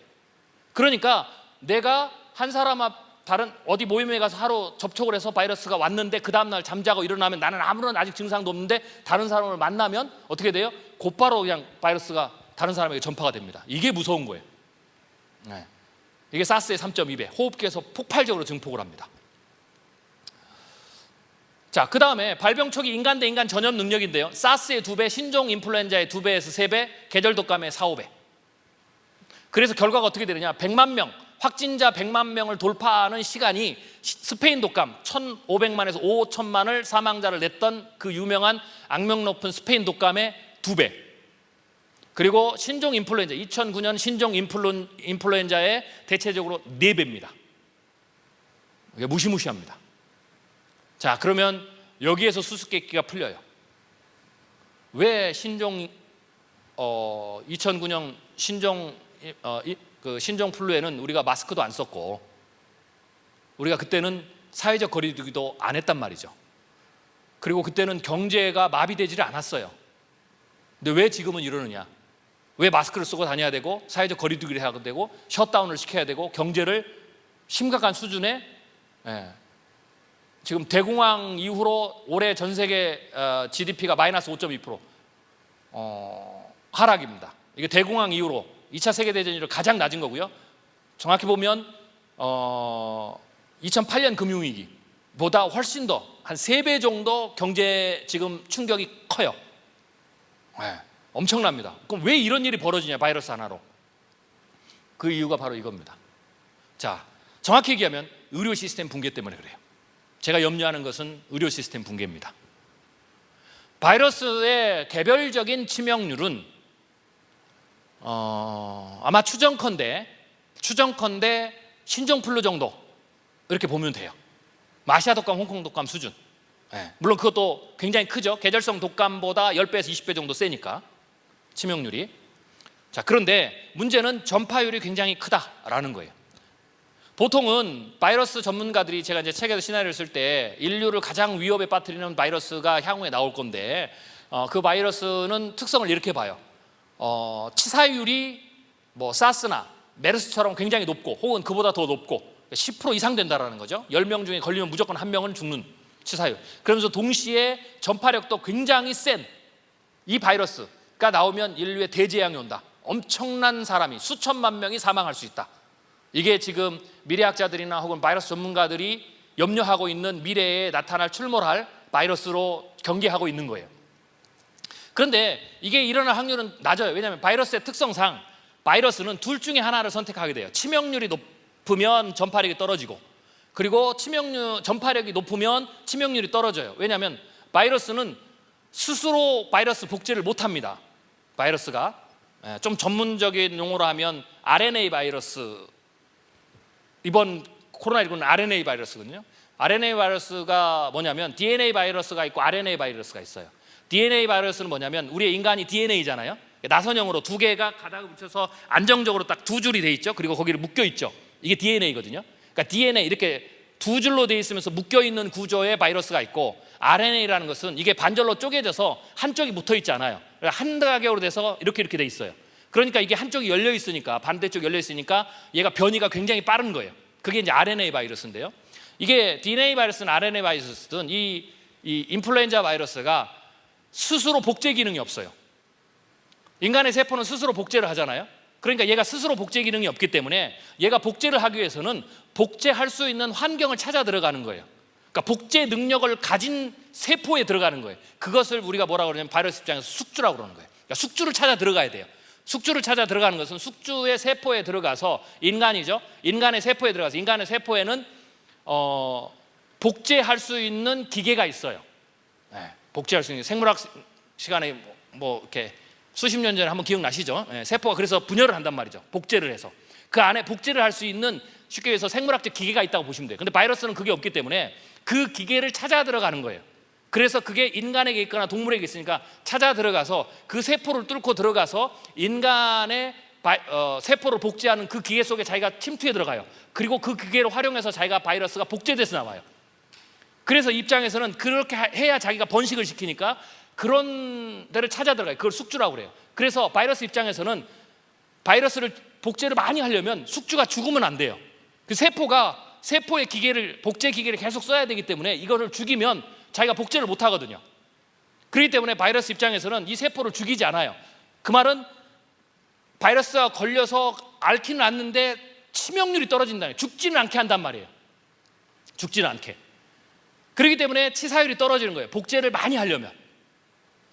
그러니까 내가 한 사람 앞 다른 어디 모임에 가서 하루 접촉을 해서 바이러스가 왔는데 그 다음날 잠자고 일어나면 나는 아무런 아직 증상도 없는데 다른 사람을 만나면 어떻게 돼요? 곧바로 그냥 바이러스가 다른 사람에게 전파가 됩니다. 이게 무서운 거예요. 이게 사스의 3.2배, 호흡기에서 폭발적으로 증폭을 합니다. 자, 그 다음에 발병 초기 인간 대 인간 전염 능력인데요. 사스의 2배, 신종 인플루엔자의 2배에서 3배, 계절 독감의 4, 5배. 그래서 결과가 어떻게 되느냐? 100만 명, 확진자 100만 명을 돌파하는 시간이 스페인 독감 1,500만에서 5천만을 사망자를 냈던 그 유명한 악명 높은 스페인 독감의 2배. 그리고 신종 인플루엔자 2009년 신종 인플루엔자의 대체적으로 4배입니다. 이게 무시무시합니다. 자, 그러면 여기에서 수수께끼가 풀려요. 왜 2009년 신종 플루에는 우리가 마스크도 안 썼고 우리가 그때는 사회적 거리두기도 안 했단 말이죠. 그리고 그때는 경제가 마비되지를 않았어요. 근데 왜 지금은 이러느냐? 왜 마스크를 쓰고 다녀야 되고 사회적 거리두기를 해야 되고 셧다운을 시켜야 되고 경제를 심각한 수준에, 지금 대공황 이후로 올해 전 세계 GDP가 마이너스 5.2% 하락입니다. 이게 대공황 이후로 2차 세계대전 이후로 가장 낮은 거고요. 정확히 보면 2008년 금융위기보다 훨씬 더 한 3배 정도 경제 지금 충격이 커요. 엄청납니다. 그럼 왜 이런 일이 벌어지냐? 바이러스 하나로. 그 이유가 바로 이겁니다. 자, 정확히 얘기하면 의료 시스템 붕괴 때문에 그래요. 제가 염려하는 것은 의료 시스템 붕괴입니다. 바이러스의 개별적인 치명률은 아마 추정컨대 신종플루 정도 이렇게 보면 돼요. 아시아 독감, 홍콩 독감 수준. 물론 그것도 굉장히 크죠. 계절성 독감보다 10배에서 20배 정도 세니까 치명률이. 자, 그런데 문제는 전파율이 굉장히 크다라는 거예요. 보통은 바이러스 전문가들이, 제가 이제 책에서 시나리오를 쓸 때 인류를 가장 위협에 빠뜨리는 바이러스가 향후에 나올 건데, 그 바이러스는 특성을 이렇게 봐요. 치사율이 사스나 메르스처럼 굉장히 높고 혹은 그보다 더 높고 10% 이상 된다라는 거죠. 10명 중에 걸리면 무조건 1명은 죽는 치사율. 그러면서 동시에 전파력도 굉장히 센 이 바이러스가 나오면 인류에 대재앙이 온다. 엄청난 사람이 수천만 명이 사망할 수 있다. 이게 지금 미래학자들이나 혹은 바이러스 전문가들이 염려하고 있는 미래에 나타날 출몰할 바이러스로 경계하고 있는 거예요. 그런데 이게 일어날 확률은 낮아요. 왜냐하면 바이러스의 특성상 바이러스는 둘 중에 하나를 선택하게 돼요. 치명률이 높으면 전파력이 떨어지고, 그리고 전파력이 높으면 치명률이 떨어져요. 왜냐하면 바이러스는 스스로 바이러스 복제를 못합니다. 바이러스가 좀 전문적인 용어로 하면 RNA 바이러스, 이번 코로나19는 RNA 바이러스거든요. RNA 바이러스가 뭐냐면 DNA 바이러스가 있고 RNA 바이러스가 있어요. DNA 바이러스는 뭐냐면 우리의 인간이 DNA잖아요. 나선형으로 두 개가 가닥을 붙여서 안정적으로 딱 두 줄이 돼 있죠. 그리고 거기를 묶여 있죠. 이게 DNA거든요. 그러니까 DNA 이렇게 두 줄로 돼 있으면서 묶여 있는 구조의 바이러스가 있고, RNA라는 것은 이게 반절로 쪼개져서 한쪽이 붙어 있지 않아요. 한 가격으로 돼서 이렇게 돼 있어요. 그러니까 이게 한쪽이 열려 있으니까, 반대쪽 열려 있으니까 얘가 변이가 굉장히 빠른 거예요. 그게 이제 RNA 바이러스인데요. 이게 DNA 바이러스는 RNA 바이러스든 이 인플루엔자 바이러스가 스스로 복제 기능이 없어요. 인간의 세포는 스스로 복제를 하잖아요. 그러니까 얘가 스스로 복제 기능이 없기 때문에 얘가 복제를 하기 위해서는 복제할 수 있는 환경을 찾아 들어가는 거예요. 그러니까 복제 능력을 가진 세포에 들어가는 거예요. 그것을 우리가 뭐라고 그러냐면 바이러스 입장에서 숙주라고 그러는 거예요. 그러니까 숙주를 찾아 들어가야 돼요. 숙주를 찾아 들어가는 것은 숙주의 세포에 들어가서, 인간이죠. 인간의 세포에 들어가서, 인간의 세포에는 복제할 수 있는 기계가 있어요. 복제할 수 있는, 생물학 시간에 뭐 이렇게 수십 년 전에 한번 기억나시죠? 세포가 그래서 분열을 한단 말이죠. 복제를 해서 그 안에 복제를 할 수 있는, 쉽게 해서 생물학적 기계가 있다고 보시면 돼요. 근데 바이러스는 그게 없기 때문에 그 기계를 찾아 들어가는 거예요. 그래서 그게 인간에게 있거나 동물에게 있으니까 찾아 들어가서 그 세포를 뚫고 들어가서 인간의 세포를 복제하는 그 기계 속에 자기가 침투해 들어가요. 그리고 그 기계를 활용해서 자기가 바이러스가 복제돼서 나와요. 그래서 입장에서는 그렇게 해야 자기가 번식을 시키니까 그런 데를 찾아 들어가요. 그걸 숙주라고 그래요. 그래서 바이러스 입장에서는 바이러스를 복제를 많이 하려면 숙주가 죽으면 안 돼요. 그 세포의 기계를, 복제 기계를 계속 써야 되기 때문에 이거를 죽이면 자기가 복제를 못 하거든요. 그렇기 때문에 바이러스 입장에서는 이 세포를 죽이지 않아요. 그 말은 바이러스가 걸려서 앓기는 않는데 치명률이 떨어진다는 거예요. 죽지는 않게 한단 말이에요. 죽지는 않게. 그렇기 때문에 치사율이 떨어지는 거예요. 복제를 많이 하려면.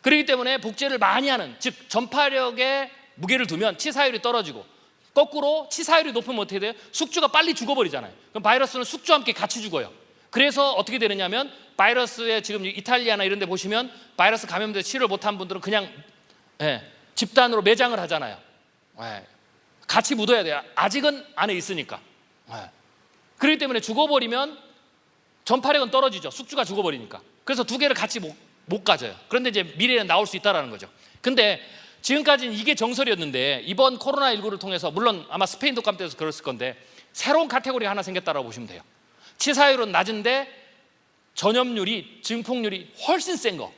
그렇기 때문에 복제를 많이 하는, 즉 전파력에 무게를 두면 치사율이 떨어지고, 거꾸로 치사율이 높으면 어떻게 돼요? 숙주가 빨리 죽어버리잖아요. 그럼 바이러스는 숙주와 함께 같이 죽어요. 그래서 어떻게 되느냐면, 바이러스에 지금 이탈리아나 이런 데 보시면 바이러스 감염돼서 치료를 못한 분들은 그냥 집단으로 매장을 하잖아요. 같이 묻어야 돼요. 아직은 안에 있으니까. 그렇기 때문에 죽어버리면 전파력은 떨어지죠. 숙주가 죽어버리니까. 그래서 두 개를 같이 못 가져요. 그런데 이제 미래에 나올 수 있다는 거죠. 근데 지금까지는 이게 정설이었는데, 이번 코로나19를 통해서, 물론 아마 스페인 독감 때도 그랬을 건데, 새로운 카테고리가 하나 생겼다고 보시면 돼요. 치사율은 낮은데 전염률이, 증폭률이 훨씬 센 거.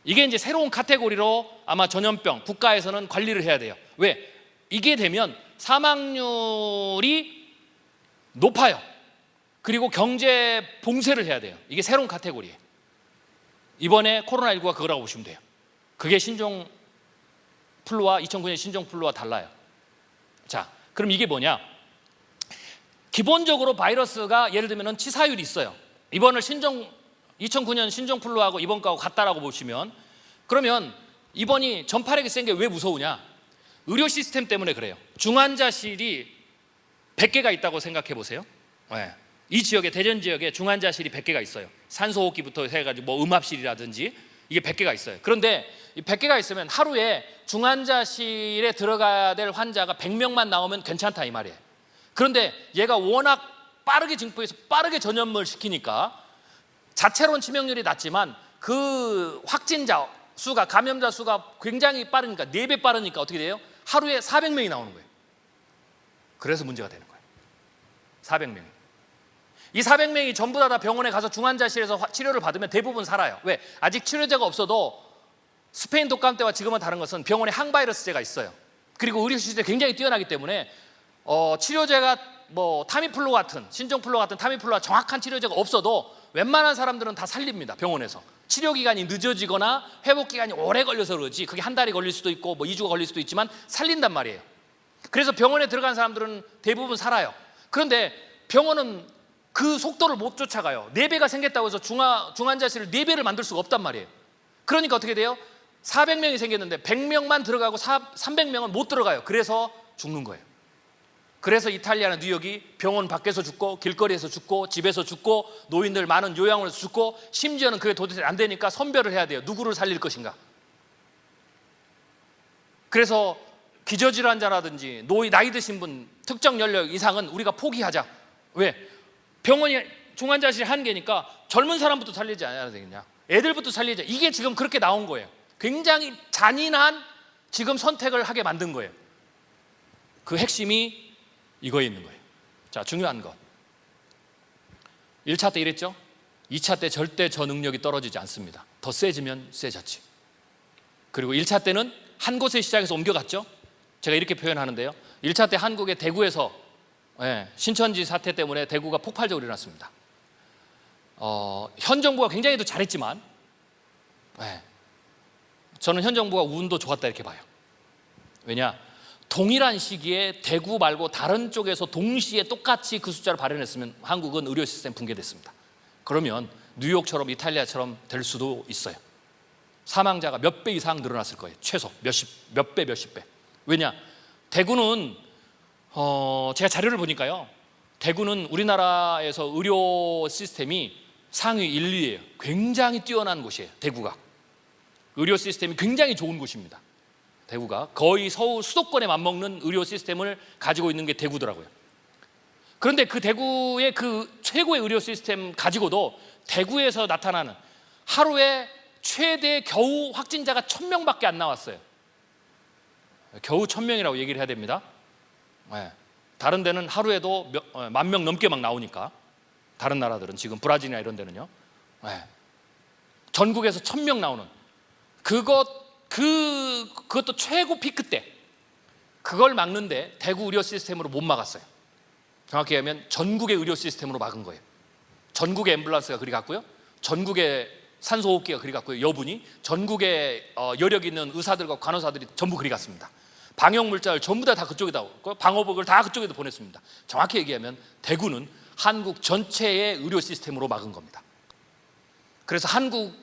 이게 이제 새로운 카테고리로 아마 전염병 국가에서는 관리를 해야 돼요. 왜? 이게 되면 사망률이 높아요. 그리고 경제 봉쇄를 해야 돼요. 이게 새로운 카테고리예요. 이번에 코로나19가 그거라고 보시면 돼요. 그게 신종 플루와 2009년 신종 플루와 달라요. 자, 그럼 이게 뭐냐? 기본적으로 바이러스가 예를 들면 치사율이 있어요. 이번을 2009년 신종 플루하고 이번 거하고 같다라고 보시면, 그러면 이번이 전파력이 센 게 왜 무서우냐? 의료 시스템 때문에 그래요. 중환자실이 100개가 있다고 생각해 보세요. 이 지역에, 대전 지역에 중환자실이 100개가 있어요. 산소호흡기부터 해가지고 뭐 음압실이라든지 이게 100개가 있어요. 그런데 이 100개가 있으면 하루에 중환자실에 들어가야 될 환자가 100명만 나오면 괜찮다 이 말이에요. 그런데 얘가 워낙 빠르게 증폭해서 빠르게 전염을 시키니까 자체로는 치명률이 낮지만 그 확진자 수가, 감염자 수가 굉장히 빠르니까, 4배 빠르니까 어떻게 돼요? 하루에 400명이 나오는 거예요. 그래서 문제가 되는 거예요. 400명. 이 400명이 전부 다 병원에 가서 중환자실에서 치료를 받으면 대부분 살아요. 왜? 아직 치료제가 없어도 스페인 독감 때와 지금은 다른 것은 병원에 항바이러스제가 있어요. 그리고 의료 시스템이 굉장히 뛰어나기 때문에 치료제가 뭐 타미플루 같은, 신종플루 같은 타미플루와 정확한 치료제가 없어도 웬만한 사람들은 다 살립니다. 병원에서. 치료 기간이 늦어지거나 회복 기간이 오래 걸려서 그러지, 그게 한 달이 걸릴 수도 있고 뭐 2주가 걸릴 수도 있지만 살린단 말이에요. 그래서 병원에 들어간 사람들은 대부분 살아요. 그런데 병원은 그 속도를 못 쫓아가요. 4배가 생겼다고 해서 중환자실을 4배를 만들 수가 없단 말이에요. 그러니까 어떻게 돼요? 400명이 생겼는데 100명만 들어가고 300명은 못 들어가요. 그래서 죽는 거예요. 그래서 이탈리아나 뉴욕이 병원 밖에서 죽고 길거리에서 죽고 집에서 죽고 노인들 많은 요양원에서 죽고 심지어는 그게 도대체 안 되니까 선별을 해야 돼요. 누구를 살릴 것인가. 그래서 기저질환자라든지 나이 드신 분 특정 연령 이상은 우리가 포기하자. 왜? 병원이 중환자실이 한계니까 젊은 사람부터 살리지 않아야 되겠냐, 애들부터 살리자. 이게 지금 그렇게 나온 거예요. 굉장히 잔인한 지금 선택을 하게 만든 거예요. 그 핵심이 이거에 있는 거예요. 자, 중요한 것, 1차 때 이랬죠? 2차 때 절대 저 능력이 떨어지지 않습니다. 더 세지면 세졌지. 그리고 1차 때는 한 곳에 시작해서 옮겨갔죠. 제가 이렇게 표현하는데요, 1차 때 한국의 대구에서 신천지 사태 때문에 대구가 폭발적으로 일어났습니다. 현 정부가 굉장히 잘했지만 저는 현 정부가 운도 좋았다 이렇게 봐요. 왜냐? 동일한 시기에 대구 말고 다른 쪽에서 동시에 똑같이 그 숫자를 발현했으면 한국은 의료 시스템 붕괴됐습니다. 그러면 뉴욕처럼 이탈리아처럼 될 수도 있어요. 사망자가 몇 배 이상 늘어났을 거예요. 최소 몇 배, 몇십 배. 왜냐? 대구는 제가 자료를 보니까요, 대구는 우리나라에서 의료 시스템이 상위 1, 2예요. 굉장히 뛰어난 곳이에요. 대구가 의료 시스템이 굉장히 좋은 곳입니다. 대구가 거의 서울 수도권에 맞먹는 의료 시스템을 가지고 있는 게 대구더라고요. 그런데 그 대구의 그 최고의 의료 시스템 가지고도 대구에서 나타나는 하루에 최대 겨우 확진자가 1000명밖에 안 나왔어요. 겨우 1000명이라고 얘기를 해야 됩니다. 다른 데는 하루에도 10,000명 넘게 막 나오니까, 다른 나라들은 지금 브라질이나 이런 데는요, 전국에서 1000명 나오는 그것도 최고 피크 때 그걸 막는데 대구 의료 시스템으로 못 막았어요. 정확히 얘기하면 전국의 의료 시스템으로 막은 거예요. 전국의 앰뷸런스가 그리 갔고요, 전국의 산소호흡기가 그리 갔고요, 여분이 전국의 여력 있는 의사들과 간호사들이 전부 그리 갔습니다. 방역물자를 전부 다 그쪽에다, 방호복을 다 그쪽에다 보냈습니다. 정확히 얘기하면 대구는 한국 전체의 의료 시스템으로 막은 겁니다. 그래서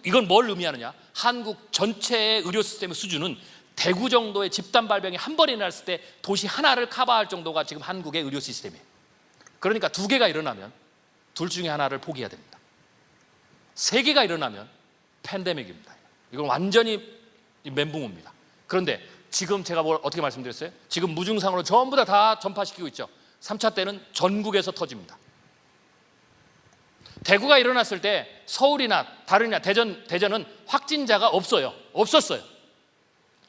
이건 뭘 의미하느냐? 한국 전체의 의료 시스템의 수준은 대구 정도의 집단 발병이 한 번에 일어났을 때 도시 하나를 커버할 정도가 지금 한국의 의료 시스템이에요. 그러니까 2개가 일어나면 둘 중에 하나를 포기해야 됩니다. 3개가 일어나면 팬데믹입니다. 이건 완전히 멘붕입니다. 그런데 지금 제가 어떻게 말씀드렸어요? 지금 무증상으로 전부 다 전파시키고 있죠. 3차 때는 전국에서 터집니다. 대구가 일어났을 때 서울이나 다른이나 대전은 확진자가 없었어요.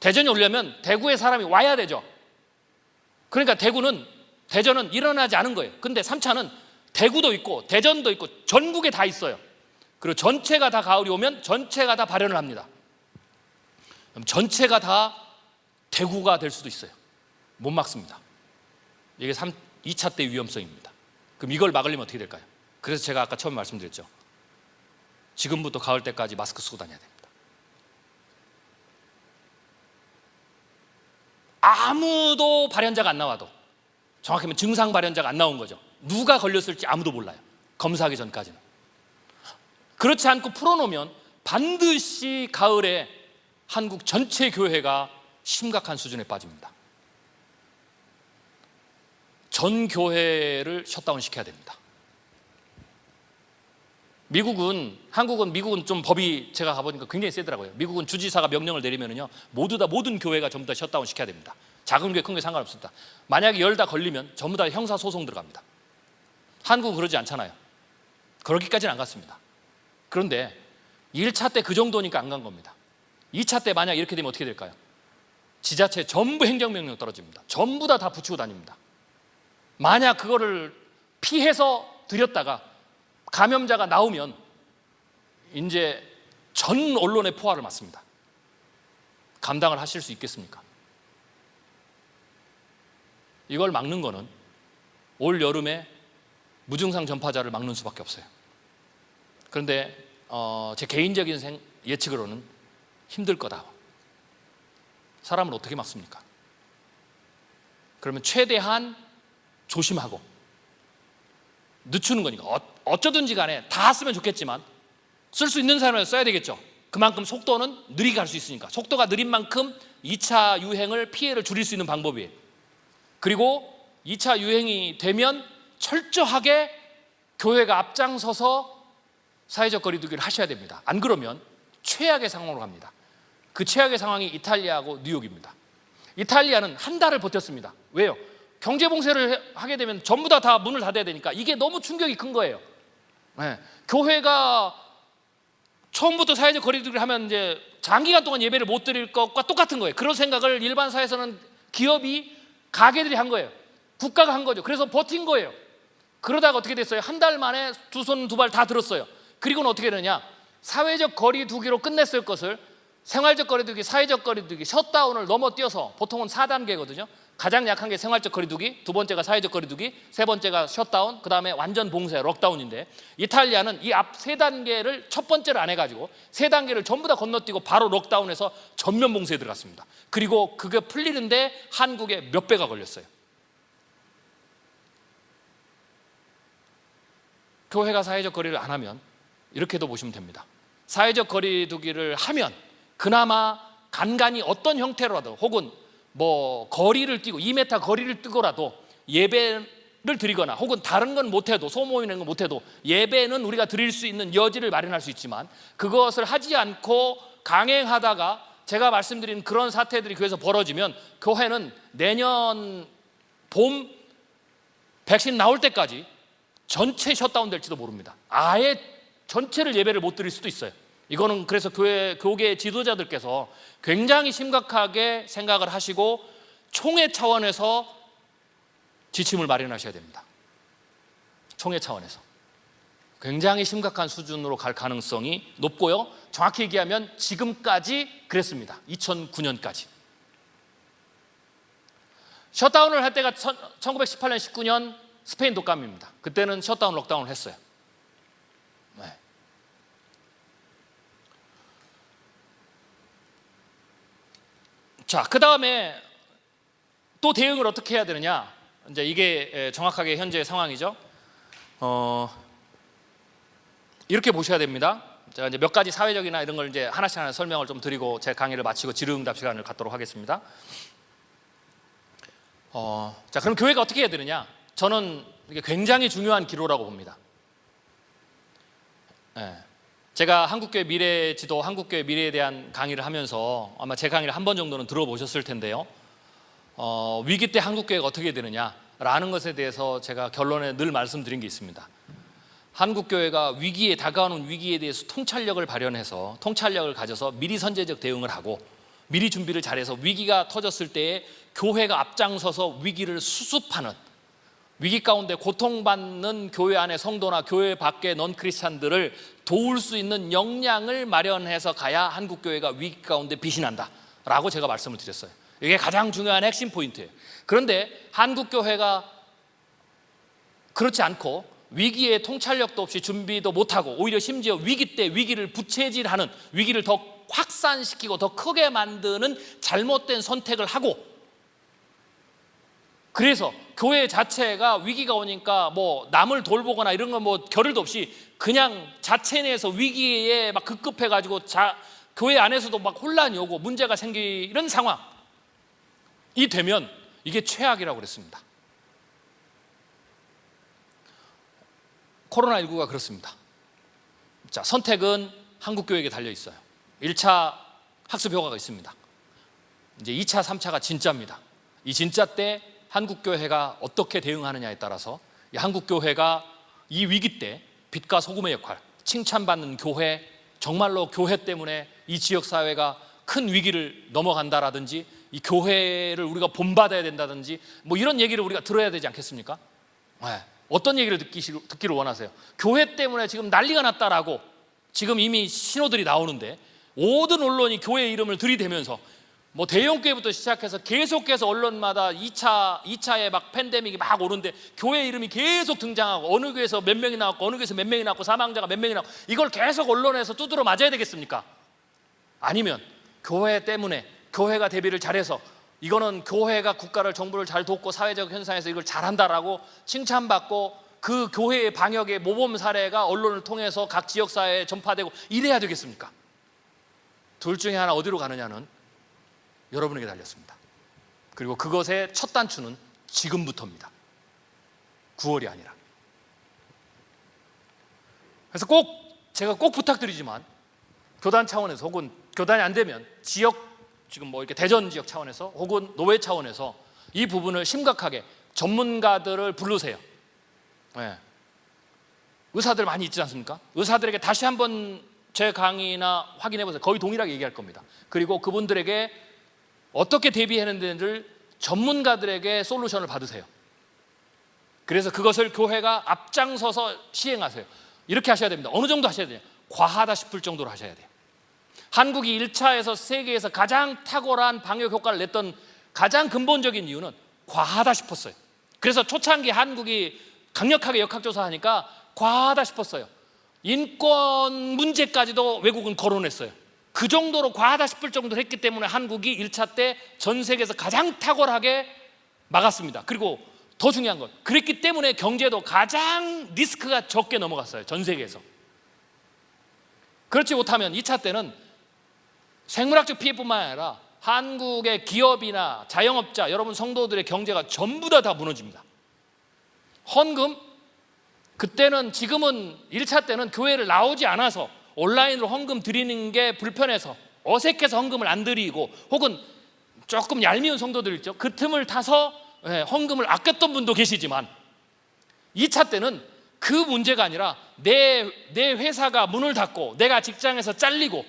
대전이 오려면 대구에 사람이 와야 되죠. 그러니까 대전은 일어나지 않은 거예요. 근데 3차는 대구도 있고 대전도 있고 전국에 다 있어요. 그리고 전체가 다 가을이 오면 전체가 다 발현을 합니다. 그럼 전체가 다 대구가 될 수도 있어요. 못 막습니다. 이게 2차 때 위험성입니다. 그럼 이걸 막으려면 어떻게 될까요? 그래서 제가 아까 처음에 말씀드렸죠. 지금부터 가을 때까지 마스크 쓰고 다녀야 됩니다. 아무도 발현자가 안 나와도, 정확히 하면 증상 발현자가 안 나온 거죠. 누가 걸렸을지 아무도 몰라요. 검사하기 전까지는. 그렇지 않고 풀어놓으면 반드시 가을에 한국 전체 교회가 심각한 수준에 빠집니다. 전 교회를 셧다운 시켜야 됩니다. 미국은 좀 법이 제가 가보니까 굉장히 세더라고요. 미국은 주지사가 명령을 내리면요, 모든 교회가 전부 다 셧다운 시켜야 됩니다. 작은 교회 큰 교회 상관없습니다. 만약에 열다 걸리면 전부 다 형사소송 들어갑니다. 한국은 그러지 않잖아요. 그렇게까지는 안 갔습니다. 그런데 1차 때 그 정도니까 안 간 겁니다. 2차 때 만약 이렇게 되면 어떻게 될까요? 지자체 전부 행정명령 떨어집니다. 전부 다 붙이고 다닙니다. 만약 그거를 피해서 들였다가 감염자가 나오면 이제 전 언론의 포화를 맞습니다. 감당을 하실 수 있겠습니까? 이걸 막는 거는 올 여름에 무증상 전파자를 막는 수밖에 없어요. 그런데 제 개인적인 예측으로는 힘들 거다. 사람을 어떻게 막습니까? 그러면 최대한 조심하고 늦추는 거니까 어쩌든지 간에 다 쓰면 좋겠지만 쓸 수 있는 사람에서 써야 되겠죠. 그만큼 속도는 느리게 갈 수 있으니까 속도가 느린 만큼 2차 유행을 피해를 줄일 수 있는 방법이에요. 그리고 2차 유행이 되면 철저하게 교회가 앞장서서 사회적 거리 두기를 하셔야 됩니다. 안 그러면 최악의 상황으로 갑니다. 그 최악의 상황이 이탈리아하고 뉴욕입니다. 이탈리아는 한 달을 버텼습니다. 왜요? 경제 봉쇄를 하게 되면 전부 다 문을 닫아야 되니까 이게 너무 충격이 큰 거예요. 네. 교회가 처음부터 사회적 거리두기를 하면 이제 장기간 동안 예배를 못 드릴 것과 똑같은 거예요. 그런 생각을 일반 사회에서는 기업이, 가게들이 한 거예요. 국가가 한 거죠. 그래서 버틴 거예요. 그러다가 어떻게 됐어요? 한 달 만에 두 손 두 발 다 들었어요. 그리고는 어떻게 되느냐? 사회적 거리두기로 끝냈을 것을 생활적 거리두기, 사회적 거리두기, 셧다운을 넘어뛰어서 보통은 4단계거든요. 가장 약한 게 생활적 거리두기, 두 번째가 사회적 거리두기, 세 번째가 셧다운, 그 다음에 완전 봉쇄, 록다운인데 이탈리아는 이 앞 세 단계를 첫 번째를 안 해가지고 세 단계를 전부 다 건너뛰고 바로 록다운해서 전면 봉쇄에 들어갔습니다. 그리고 그게 풀리는데 한국에 몇 배가 걸렸어요. 교회가 사회적 거리를 안 하면 이렇게도 보시면 됩니다. 사회적 거리두기를 하면 그나마 간간히 어떤 형태로라도 혹은 뭐 거리를 뛰고 2m 거리를 뛰고라도 예배를 드리거나 혹은 다른 건 못해도 소모이는 건 못해도 예배는 우리가 드릴 수 있는 여지를 마련할 수 있지만 그것을 하지 않고 강행하다가 제가 말씀드린 그런 사태들이 교회에서 벌어지면 교회는 내년 봄 백신 나올 때까지 전체 셧다운 될지도 모릅니다. 아예 전체를 예배를 못 드릴 수도 있어요. 이거는 그래서 교계 지도자들께서 굉장히 심각하게 생각을 하시고 총회 차원에서 지침을 마련하셔야 됩니다. 총회 차원에서 굉장히 심각한 수준으로 갈 가능성이 높고요. 정확히 얘기하면 지금까지 그랬습니다. 2009년까지. 셧다운을 할 때가 1918년, 19년 스페인 독감입니다. 그때는 셧다운, 록다운을 했어요. 네. 자, 그 다음에 또 대응을 어떻게 해야 되느냐? 이제 이게 정확하게 현재의 상황이죠. 이렇게 보셔야 됩니다. 제가 이제 몇 가지 사회적이나 이런 걸 이제 하나씩 하나 설명을 좀 드리고 제 강의를 마치고 질의응답 시간을 갖도록 하겠습니다. 자, 그럼 교회가 어떻게 해야 되느냐? 저는 이게 굉장히 중요한 기로라고 봅니다. 네. 제가 한국교회 미래 지도, 한국교회 미래에 대한 강의를 하면서 아마 제 강의를 한 번 정도는 들어보셨을 텐데요. 위기 때 한국교회가 어떻게 되느냐라는 것에 대해서 제가 결론에 늘 말씀드린 게 있습니다. 한국교회가 위기에 다가오는 위기에 대해서 통찰력을 발현해서 통찰력을 가져서 미리 선제적 대응을 하고 미리 준비를 잘해서 위기가 터졌을 때에 교회가 앞장서서 위기를 수습하는, 위기 가운데 고통받는 교회 안의 성도나 교회 밖의 넌크리스찬들을 도울 수 있는 역량을 마련해서 가야 한국교회가 위기 가운데 빛이 난다라고 제가 말씀을 드렸어요. 이게 가장 중요한 핵심 포인트예요. 그런데 한국교회가 그렇지 않고 위기에 통찰력도 없이 준비도 못하고 오히려 심지어 위기 때 위기를 부채질하는, 위기를 더 확산시키고 더 크게 만드는 잘못된 선택을 하고, 그래서 교회 자체가 위기가 오니까 뭐 남을 돌보거나 이런 건 뭐 겨를도 없이 그냥 자체 내에서 위기에 막 급급해가지고 교회 안에서도 막 혼란이 오고 문제가 생기는 상황이 되면 이게 최악이라고 그랬습니다. 코로나19가 그렇습니다. 자, 선택은 한국교회에게 달려 있어요. 1차 학습 효과가 있습니다. 이제 2차, 3차가 진짜입니다. 이 진짜 때 한국교회가 어떻게 대응하느냐에 따라서 이 한국교회가 이 위기 때 빛과 소금의 역할, 칭찬받는 교회, 정말로 교회 때문에 이 지역사회가 큰 위기를 넘어간다라든지 이 교회를 우리가 본받아야 된다든지 뭐 이런 얘기를 우리가 들어야 되지 않겠습니까? 네. 어떤 얘기를 듣기를 원하세요? 교회 때문에 지금 난리가 났다라고 지금 이미 신호들이 나오는데 모든 언론이 교회 이름을 들이대면서 뭐 대형교회부터 시작해서 계속해서 언론마다 2차에 막 팬데믹이 막 오는데 교회 이름이 계속 등장하고 어느 교회에서 몇 명이 나왔고 어느 교회에서 몇 명이 나왔고 사망자가 몇 명이 나왔고 이걸 계속 언론에서 두드러 맞아야 되겠습니까? 아니면 교회 때문에 교회가 대비를 잘해서 이거는 교회가 국가를 정부를 잘 돕고 사회적 현상에서 이걸 잘한다라고 칭찬받고 그 교회의 방역의 모범 사례가 언론을 통해서 각 지역사회에 전파되고 이래야 되겠습니까? 둘 중에 하나 어디로 가느냐는 여러분에게 달렸습니다. 그리고 그것의 첫 단추는 지금부터입니다. 9월이 아니라. 그래서 제가 꼭 부탁드리지만 교단 차원에서 혹은 교단이 안 되면 지역, 지금 뭐 이렇게 대전 지역 차원에서 혹은 노회 차원에서 이 부분을 심각하게 전문가들을 부르세요. 네. 의사들 많이 있지 않습니까? 의사들에게 다시 한번 제 강의나 확인해 보세요. 거의 동일하게 얘기할 겁니다. 그리고 그분들에게 어떻게 대비하는 데를 전문가들에게 솔루션을 받으세요. 그래서 그것을 교회가 앞장서서 시행하세요. 이렇게 하셔야 됩니다. 어느 정도 하셔야 돼요? 과하다 싶을 정도로 하셔야 돼요. 한국이 1차에서 세계에서 가장 탁월한 방역 효과를 냈던 가장 근본적인 이유는 과하다 싶었어요. 그래서 초창기 한국이 강력하게 역학조사하니까 과하다 싶었어요. 인권 문제까지도 외국은 거론했어요. 그 정도로 과하다 싶을 정도로 했기 때문에 한국이 1차 때 전 세계에서 가장 탁월하게 막았습니다. 그리고 더 중요한 건 그랬기 때문에 경제도 가장 리스크가 적게 넘어갔어요. 전 세계에서. 그렇지 못하면 2차 때는 생물학적 피해뿐만 아니라 한국의 기업이나 자영업자, 여러분 성도들의 경제가 전부 다 무너집니다. 헌금, 그때는 지금은 1차 때는 교회를 나오지 않아서 온라인으로 헌금 드리는 게 불편해서 어색해서 헌금을 안 드리고 혹은 조금 얄미운 성도들 있죠. 그 틈을 타서 헌금을 아꼈던 분도 계시지만 2차 때는 그 문제가 아니라 내 회사가 문을 닫고 내가 직장에서 잘리고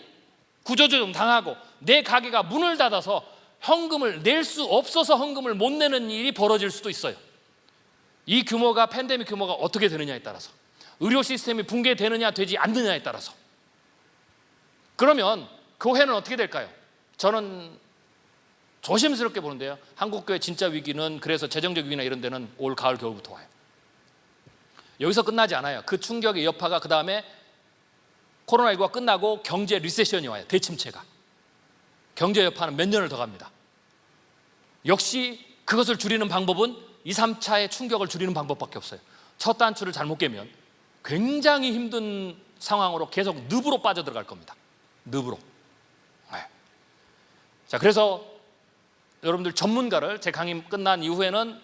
구조조정 당하고 내 가게가 문을 닫아서 헌금을 낼 수 없어서 헌금을 못 내는 일이 벌어질 수도 있어요. 이 규모가 팬데믹 규모가 어떻게 되느냐에 따라서 의료 시스템이 붕괴되느냐 되지 않느냐에 따라서. 그러면 교회는 어떻게 될까요? 저는 조심스럽게 보는데요, 한국교회 진짜 위기는 그래서 재정적 위기나 이런 데는 올 가을 겨울부터 와요. 여기서 끝나지 않아요. 그 충격의 여파가 그 다음에 코로나19가 끝나고 경제 리세션이 와요. 대침체가. 경제 여파는 몇 년을 더 갑니다. 역시 그것을 줄이는 방법은 2, 3차의 충격을 줄이는 방법밖에 없어요. 첫 단추를 잘못 깨면 굉장히 힘든 상황으로 계속 늪으로 빠져들어갈 겁니다. 늪으로. 네. 자, 그래서 여러분들 전문가를 제 강의 끝난 이후에는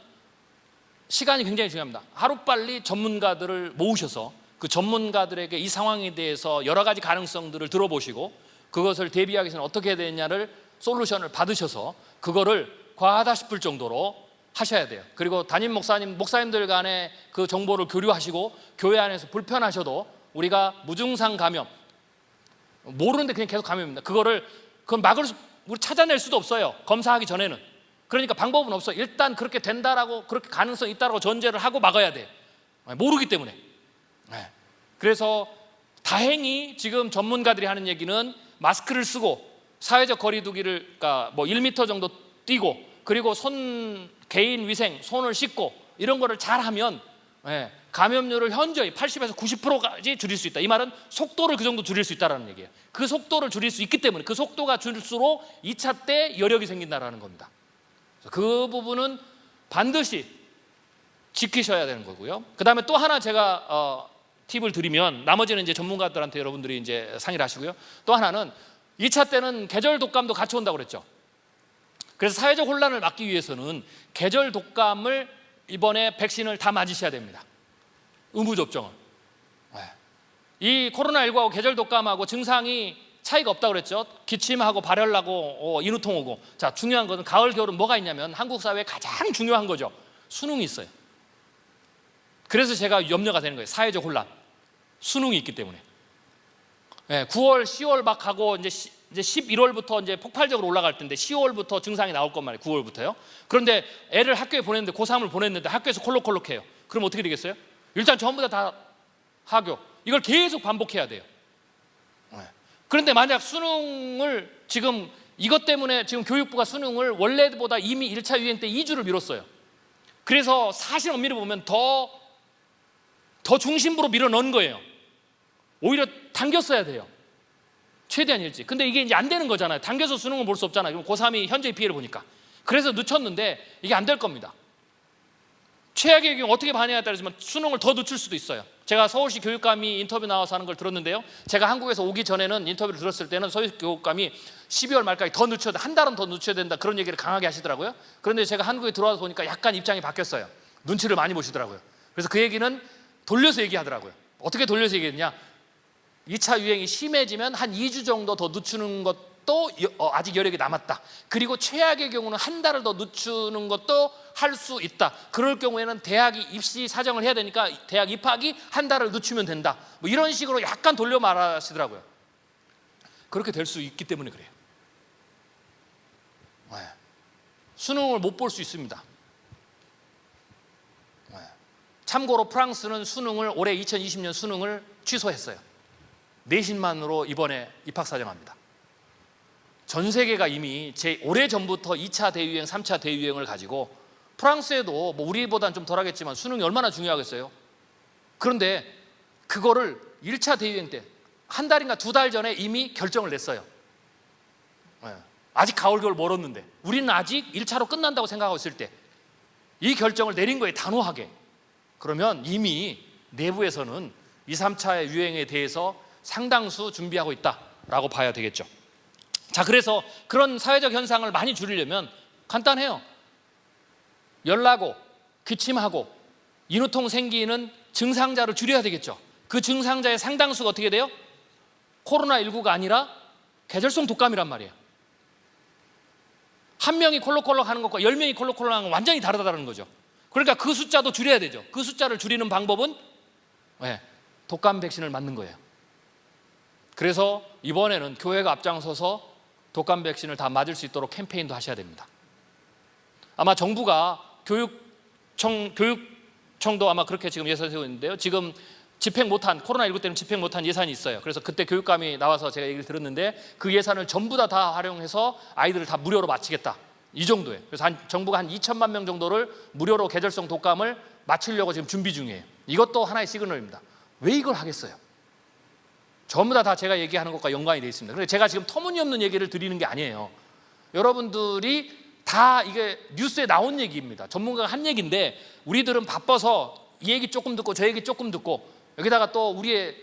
시간이 굉장히 중요합니다. 하루빨리 전문가들을 모으셔서 그 전문가들에게 이 상황에 대해서 여러 가지 가능성들을 들어보시고 그것을 대비하기 위해서는 어떻게 해야 되느냐를 솔루션을 받으셔서 그거를 과하다 싶을 정도로 하셔야 돼요. 그리고 담임 목사님들 간에 그 정보를 교류하시고 교회 안에서 불편하셔도 우리가 무증상 감염, 모르는데 그냥 계속 감염입니다. 그건 우리 찾아낼 수도 없어요. 검사하기 전에는. 그러니까 방법은 없어. 일단 그렇게 된다라고, 그렇게 가능성이 있다라고 전제를 하고 막아야 돼. 모르기 때문에. 그래서 다행히 지금 전문가들이 하는 얘기는 마스크를 쓰고 사회적 거리두기를, 그러니까 뭐 1m 정도 뛰고 그리고 개인 위생, 손을 씻고 이런 거를 잘하면 감염률을 현저히 80에서 90%까지 줄일 수 있다. 이 말은 속도를 그 정도 줄일 수 있다는 얘기예요. 그 속도를 줄일 수 있기 때문에 그 속도가 줄수록 2차 때 여력이 생긴다는 겁니다. 그 부분은 반드시 지키셔야 되는 거고요. 그 다음에 또 하나 제가 팁을 드리면, 나머지는 이제 전문가들한테 여러분들이 이제 상의를 하시고요. 또 하나는 2차 때는 계절 독감도 같이 온다고 그랬죠. 그래서 사회적 혼란을 막기 위해서는 계절 독감을 이번에 백신을 다 맞으셔야 됩니다. 의무 접종을. 이 코로나19하고 계절 독감하고 증상이 차이가 없다고 그랬죠. 기침하고 발열나고 인후통 오고. 자, 중요한 것은 가을 겨울은 뭐가 있냐면 한국 사회에 가장 중요한 거죠. 수능이 있어요. 그래서 제가 염려가 되는 거예요. 사회적 혼란. 수능이 있기 때문에. 9월, 10월 막 하고 이제 11월부터 이제 폭발적으로 올라갈 텐데 10월부터 증상이 나올 것 말이에요. 9월부터요. 그런데 애를 학교에 보냈는데 고3을 보냈는데 학교에서 콜록콜록해요. 그럼 어떻게 되겠어요? 일단 전부 다 하교. 이걸 계속 반복해야 돼요. 그런데 만약 수능을 지금 이것 때문에 지금 교육부가 수능을 원래보다 이미 1차 유행 때 2주를 미뤘어요. 그래서 사실 엄밀히 보면 더 중심부로 밀어 넣은 거예요. 오히려 당겼어야 돼요. 최대한 일찍. 근데 이게 이제 안 되는 거잖아요. 당겨서 수능을 볼 수 없잖아요. 그럼 고3이 현재의 피해를 보니까. 그래서 늦췄는데 이게 안 될 겁니다. 최악의 경우 어떻게 반영에 따르지만 수능을 더 늦출 수도 있어요. 제가 서울시 교육감이 인터뷰 나와서 하는 걸 들었는데요. 제가 한국에서 오기 전에는 인터뷰를 들었을 때는 서울시 교육감이 12월 말까지 더 늦춰야 돼, 한 달은 더 늦춰야 된다, 그런 얘기를 강하게 하시더라고요. 그런데 제가 한국에 들어와서 보니까 약간 입장이 바뀌었어요. 눈치를 많이 보시더라고요. 그래서 그 얘기는 돌려서 얘기하더라고요. 어떻게 돌려서 얘기했냐, 2차 유행이 심해지면 한 2주 정도 더 늦추는 것도 아직 여력이 남았다. 그리고 최악의 경우는 한 달을 더 늦추는 것도 할 수 있다. 그럴 경우에는 대학이 입시 사정을 해야 되니까 대학 입학이 한 달을 늦추면 된다. 뭐 이런 식으로 약간 돌려 말하시더라고요. 그렇게 될 수 있기 때문에 그래요. 네. 수능을 못 볼 수 있습니다. 네. 참고로 프랑스는 수능을 올해 2020년 수능을 취소했어요. 내신만으로 이번에 입학 사정합니다. 전 세계가 이미 오래전부터 2차 대유행, 3차 대유행을 가지고, 프랑스에도 뭐 우리보다는 좀 덜하겠지만 수능이 얼마나 중요하겠어요. 그런데 그거를 1차 대유행 때 한 달인가 2달 전에 이미 결정을 냈어요. 아직 가을 겨울 멀었는데 우리는 아직 1차로 끝난다고 생각하고 있을 때 이 결정을 내린 거예요, 단호하게. 그러면 이미 내부에서는 2, 3차의 유행에 대해서 상당수 준비하고 있다라고 봐야 되겠죠. 자, 그래서 그런 사회적 현상을 많이 줄이려면 간단해요. 열나고 기침하고 인후통 생기는 증상자를 줄여야 되겠죠. 그 증상자의 상당수가 어떻게 돼요? 코로나19가 아니라 계절성 독감이란 말이에요. 한 명이 콜록콜록 하는 것과 10명이 콜록콜록 하는 건 완전히 다르다는 거죠. 그러니까 그 숫자도 줄여야 되죠. 그 숫자를 줄이는 방법은 독감 백신을 맞는 거예요. 그래서 이번에는 교회가 앞장서서 독감 백신을 다 맞을 수 있도록 캠페인도 하셔야 됩니다. 아마 정부가 교육청도 아마 그렇게 지금 예산 세우고 있는데요. 지금 집행 못한, 코로나19 때문에 집행 못한 예산이 있어요. 그래서 그때 교육감이 나와서 제가 얘기를 들었는데 그 예산을 전부 다 활용해서 아이들을 다 무료로 마치겠다, 이 정도예요. 그래서 정부가 한 2천만 명 정도를 무료로 계절성 독감을 마치려고 지금 준비 중이에요. 이것도 하나의 시그널입니다. 왜 이걸 하겠어요? 전부 다 제가 얘기하는 것과 연관이 되어 있습니다. 그런데 제가 지금 터무니없는 얘기를 드리는 게 아니에요. 여러분들이 다 이게 뉴스에 나온 얘기입니다. 전문가가 한 얘기인데 우리들은 바빠서 이 얘기 조금 듣고 저 얘기 조금 듣고 여기다가 또 우리의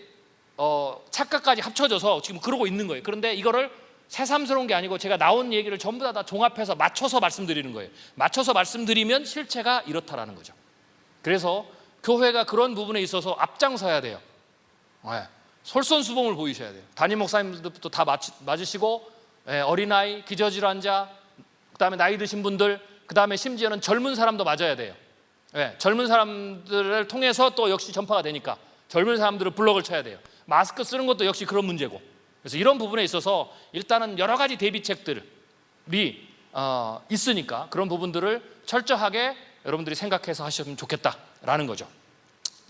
착각까지 합쳐져서 지금 그러고 있는 거예요. 그런데 이거를 새삼스러운 게 아니고 제가 나온 얘기를 전부 다 종합해서 맞춰서 말씀드리는 거예요. 맞춰서 말씀드리면 실체가 이렇다라는 거죠. 그래서 교회가 그런 부분에 있어서 앞장서야 돼요. 솔선수범을 보이셔야 돼요. 담임 목사님들부터 다 맞으시고, 어린아이, 기저질환자, 그 다음에 나이 드신 분들, 그 다음에 심지어는 젊은 사람도 맞아야 돼요. 젊은 사람들을 통해서 또 역시 전파가 되니까 젊은 사람들을 블럭을 쳐야 돼요. 마스크 쓰는 것도 역시 그런 문제고. 그래서 이런 부분에 있어서 일단은 여러 가지 대비책들이 있으니까 그런 부분들을 철저하게 여러분들이 생각해서 하시면 좋겠다라는 거죠.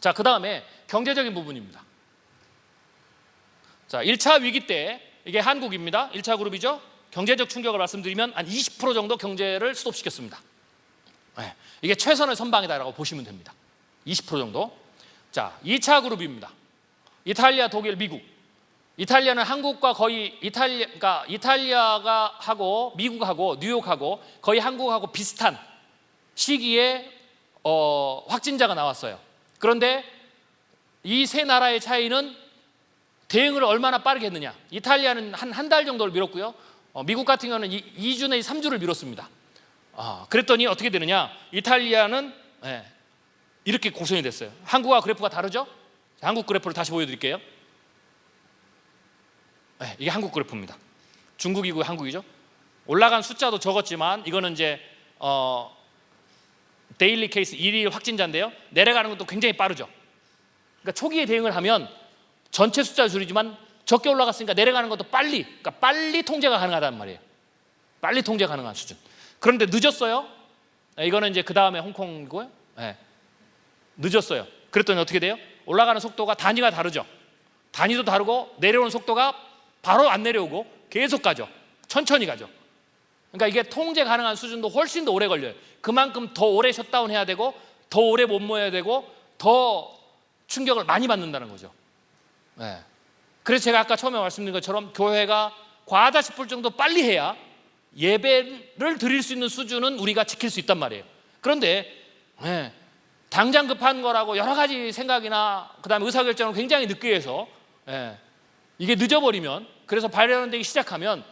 자, 그 다음에 경제적인 부분입니다. 자, 1차 위기 때 이게 한국입니다. 1차 그룹이죠. 경제적 충격을 말씀드리면 한 20% 정도 경제를 스톱시켰습니다. 이게 최선의 선방이다라고 보시면 됩니다. 20% 정도. 자, 2차 그룹입니다. 이탈리아, 독일, 미국. 이탈리아는 한국과 거의 그러니까 이탈리아가 하고 미국하고 뉴욕하고 거의 한국하고 비슷한 시기에 확진자가 나왔어요. 그런데 이 세 나라의 차이는 대응을 얼마나 빠르게 했느냐. 이탈리아는 한 달 정도를 미뤘고요. 미국 같은 경우는 2주 내지 3주를 미뤘습니다. 그랬더니 어떻게 되느냐. 이탈리아는 이렇게 고생이 됐어요. 한국과 그래프가 다르죠? 한국 그래프를 다시 보여드릴게요. 이게 한국 그래프입니다. 중국이고 한국이죠. 올라간 숫자도 적었지만 이거는 이제 데일리 케이스, 일일 확진자인데요. 내려가는 것도 굉장히 빠르죠. 그러니까 초기에 대응을 하면 전체 숫자를 줄이지만 적게 올라갔으니까 내려가는 것도 그러니까 빨리 통제가 가능하단 말이에요. 빨리 통제 가능한 수준. 그런데 늦었어요. 이거는 이제 그 다음에 홍콩이고요. 늦었어요. 그랬더니 어떻게 돼요? 올라가는 속도가 단위가 다르죠. 단위도 다르고 내려오는 속도가 바로 안 내려오고 계속 가죠. 천천히 가죠. 그러니까 이게 통제 가능한 수준도 훨씬 더 오래 걸려요. 그만큼 더 오래 셧다운 해야 되고 더 오래 못 모여야 되고 더 충격을 많이 받는다는 거죠. 그래서 제가 아까 처음에 말씀드린 것처럼 교회가 과하다 싶을 정도 빨리 해야 예배를 드릴 수 있는 수준은 우리가 지킬 수 있단 말이에요. 그런데 당장 급한 거라고 여러 가지 생각이나 그다음에 의사결정을 굉장히 늦게 해서 이게 늦어버리면, 그래서 발현되기 시작하면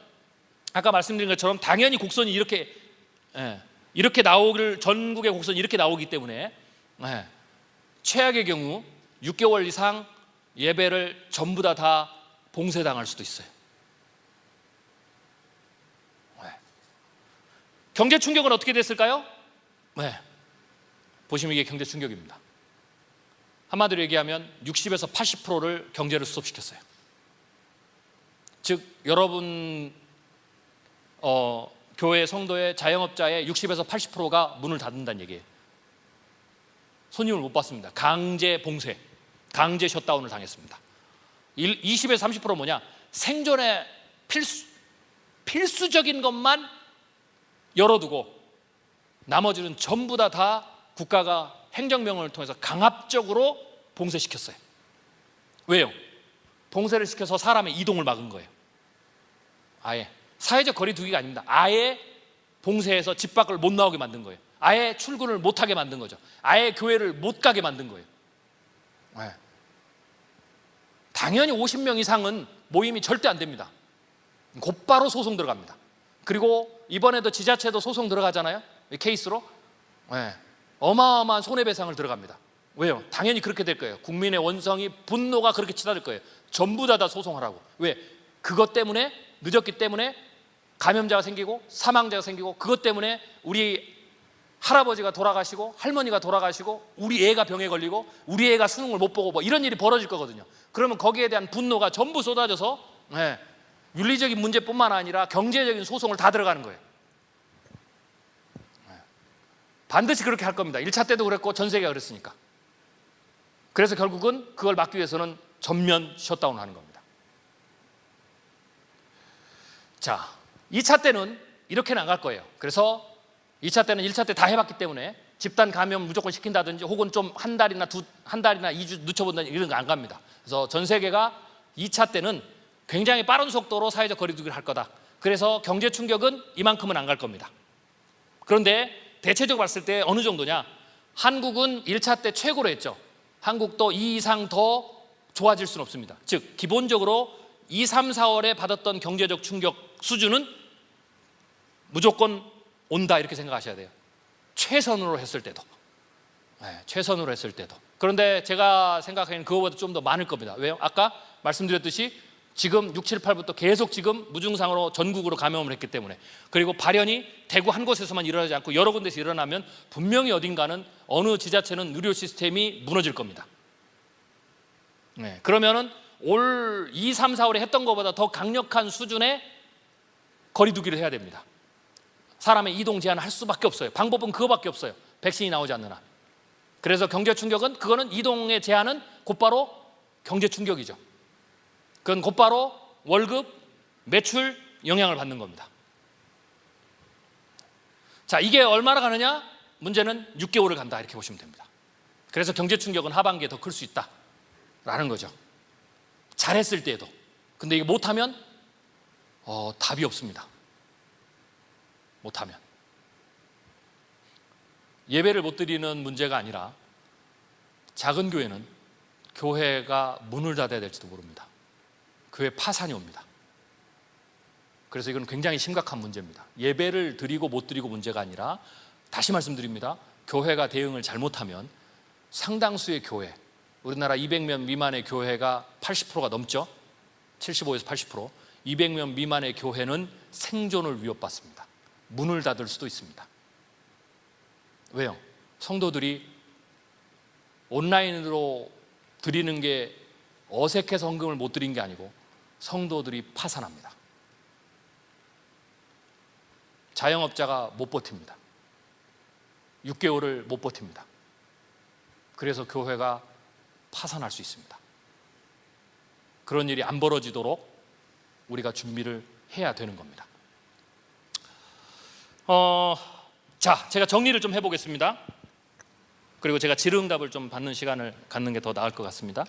아까 말씀드린 것처럼 당연히 곡선이 이렇게 나오길, 전국의 곡선이 이렇게 나오기 때문에 최악의 경우 6개월 이상 예배를 전부 다 봉쇄당할 수도 있어요. 경제 충격은 어떻게 됐을까요? 보시면 이게 경제 충격입니다. 한마디로 얘기하면 60에서 80%를 경제를 수습시켰어요. 즉 여러분 교회 성도의 자영업자의 60에서 80%가 문을 닫는다는 얘기예요. 손님을 못 받습니다. 강제 봉쇄, 강제 셧다운을 당했습니다. 20에서 30%는 뭐냐? 생존에 필수적인 것만 열어두고 나머지는 전부 다 국가가 행정명령을 통해서 강압적으로 봉쇄시켰어요. 왜요? 봉쇄를 시켜서 사람의 이동을 막은 거예요. 아예 사회적 거리 두기가 아닙니다. 아예 봉쇄해서 집 밖을 못 나오게 만든 거예요. 아예 출근을 못하게 만든 거죠. 아예 교회를 못 가게 만든 거예요. 당연히 50명 이상은 모임이 절대 안 됩니다. 곧바로 소송 들어갑니다. 그리고 이번에도 지자체도 소송 들어가잖아요. 이 케이스로 어마어마한 손해배상을 들어갑니다. 왜요? 당연히 그렇게 될 거예요. 국민의 원성이, 분노가 그렇게 치닫을 거예요. 전부 다 소송하라고. 왜? 그것 때문에, 늦었기 때문에 감염자가 생기고 사망자가 생기고, 그것 때문에 우리 할아버지가 돌아가시고 할머니가 돌아가시고 우리 애가 병에 걸리고 우리 애가 수능을 못 보고 뭐 이런 일이 벌어질 거거든요. 그러면 거기에 대한 분노가 전부 쏟아져서 윤리적인 문제뿐만 아니라 경제적인 소송을 다 들어가는 거예요. 반드시 그렇게 할 겁니다. 1차 때도 그랬고 전 세계가 그랬으니까. 그래서 결국은 그걸 막기 위해서는 전면 셧다운을 하는 겁니다. 자, 2차 때는 이렇게는 안 갈 거예요. 그래서 2차 때는 1차 때 다 해봤기 때문에 집단 감염 무조건 시킨다든지 혹은 좀 한 달이나 2주 늦춰본다든지 이런 거 안 갑니다. 그래서 전 세계가 2차 때는 굉장히 빠른 속도로 사회적 거리두기를 할 거다. 그래서 경제 충격은 이만큼은 안 갈 겁니다. 그런데 대체적으로 봤을 때 어느 정도냐? 한국은 1차 때 최고로 했죠. 한국도 2 이상 더 좋아질 수는 없습니다. 즉 기본적으로 2, 3, 4월에 받았던 경제적 충격 수준은 무조건 온다 이렇게 생각하셔야 돼요. 최선으로 했을 때도. 최선으로 했을 때도. 그런데 제가 생각하기에는 그거보다 좀 더 많을 겁니다. 왜요? 아까 말씀드렸듯이 지금 6, 7, 8부터 계속 지금 무증상으로 전국으로 감염을 했기 때문에, 그리고 발현이 대구 한 곳에서만 일어나지 않고 여러 군데서 일어나면 분명히 어딘가는 어느 지자체는 의료 시스템이 무너질 겁니다. 그러면은 올 2, 3, 4월에 했던 것보다 더 강력한 수준의 거리두기를 해야 됩니다. 사람의 이동 제한을 할 수밖에 없어요. 방법은 그거밖에 없어요. 백신이 나오지 않는 한. 그래서 경제 충격은, 그거는 이동의 제한은 곧바로 경제 충격이죠. 그건 곧바로 월급, 매출 영향을 받는 겁니다. 자, 이게 얼마나 가느냐? 문제는 6개월을 간다 이렇게 보시면 됩니다. 그래서 경제 충격은 하반기에 더 클 수 있다라는 거죠. 잘했을 때에도. 근데 이게 못하면 답이 없습니다. 못하면. 예배를 못 드리는 문제가 아니라 작은 교회는 교회가 문을 닫아야 될지도 모릅니다. 교회 파산이 옵니다. 그래서 이건 굉장히 심각한 문제입니다. 예배를 드리고 못 드리고 문제가 아니라, 다시 말씀드립니다. 교회가 대응을 잘못하면 상당수의 교회, 우리나라 200명 미만의 교회가 80%가 넘죠. 75에서 80%. 200명 미만의 교회는 생존을 위협받습니다. 문을 닫을 수도 있습니다. 왜요? 성도들이 온라인으로 드리는 게 어색해서 헌금을 못 드린 게 아니고 성도들이 파산합니다. 자영업자가 못 버팁니다. 6개월을 못 버팁니다. 그래서 교회가 파산할 수 있습니다. 그런 일이 안 벌어지도록 우리가 준비를 해야 되는 겁니다. 자, 제가 정리를 좀 해보겠습니다. 그리고 제가 질의응답을 좀 받는 시간을 갖는 게 더 나을 것 같습니다.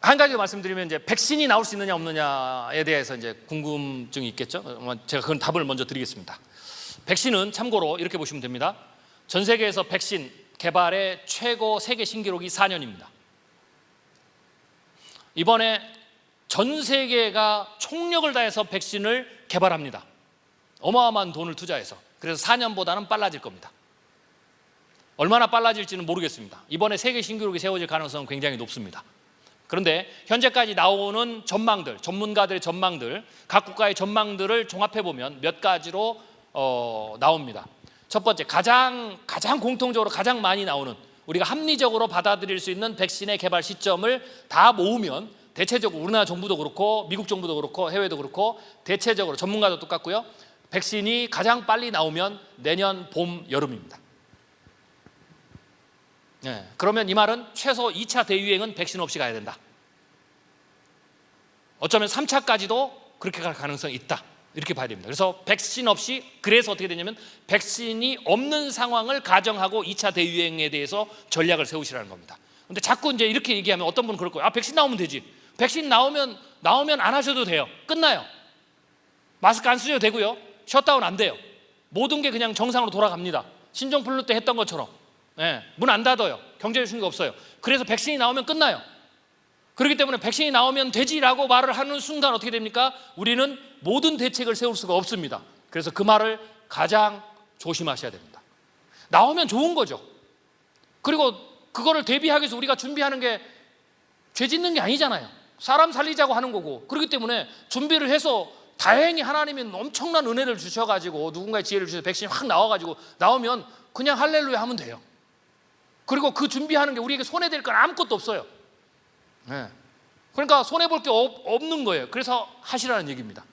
한 가지 말씀드리면, 이제 백신이 나올 수 있느냐 없느냐에 대해서 이제 궁금증이 있겠죠. 제가 그건 답을 먼저 드리겠습니다. 백신은 참고로 이렇게 보시면 됩니다. 전 세계에서 백신 개발의 최고 세계 신기록이 4년입니다. 이번에 전 세계가 총력을 다해서 백신을 개발합니다. 어마어마한 돈을 투자해서. 그래서 4년보다는 빨라질 겁니다. 얼마나 빨라질지는 모르겠습니다. 이번에 세계 신기록이 세워질 가능성은 굉장히 높습니다. 그런데 현재까지 나오는 전망들, 전문가들의 전망들, 각 국가의 전망들을 종합해보면 몇 가지로 나옵니다. 첫 번째, 가장 공통적으로 가장 많이 나오는, 우리가 합리적으로 받아들일 수 있는 백신의 개발 시점을 다 모으면 대체적으로 우리나라 정부도 그렇고 미국 정부도 그렇고 해외도 그렇고 대체적으로 전문가도 똑같고요, 백신이 가장 빨리 나오면 내년 봄, 여름입니다. 네, 그러면 이 말은 최소 2차 대유행은 백신 없이 가야 된다. 어쩌면 3차까지도 그렇게 갈 가능성이 있다, 이렇게 봐야 됩니다. 그래서 백신 없이, 그래서 어떻게 되냐면 백신이 없는 상황을 가정하고 2차 대유행에 대해서 전략을 세우시라는 겁니다. 근데 자꾸 이제 이렇게 얘기하면 어떤 분은 그럴 거예요. 아, 백신 나오면 되지. 백신 나오면 안 하셔도 돼요. 끝나요. 마스크 안 쓰셔도 되고요. 셧다운 안 돼요. 모든 게 그냥 정상으로 돌아갑니다. 신종플루 때 했던 것처럼. 네, 문 안 닫아요. 경제적 충격 없어요. 그래서 백신이 나오면 끝나요. 그렇기 때문에 백신이 나오면 되지라고 말을 하는 순간 어떻게 됩니까? 우리는 모든 대책을 세울 수가 없습니다. 그래서 그 말을 가장 조심하셔야 됩니다. 나오면 좋은 거죠. 그리고 그거를 대비하기 위해서 우리가 준비하는 게 죄 짓는 게 아니잖아요. 사람 살리자고 하는 거고. 그렇기 때문에 준비를 해서 다행히 하나님이 엄청난 은혜를 주셔가지고 누군가의 지혜를 주셔서 백신이 확 나와가지고 나오면 그냥 할렐루야 하면 돼요. 그리고 그 준비하는 게 우리에게 손해될 건 아무것도 없어요. 네. 그러니까 손해볼 게 없는 거예요. 그래서 하시라는 얘기입니다.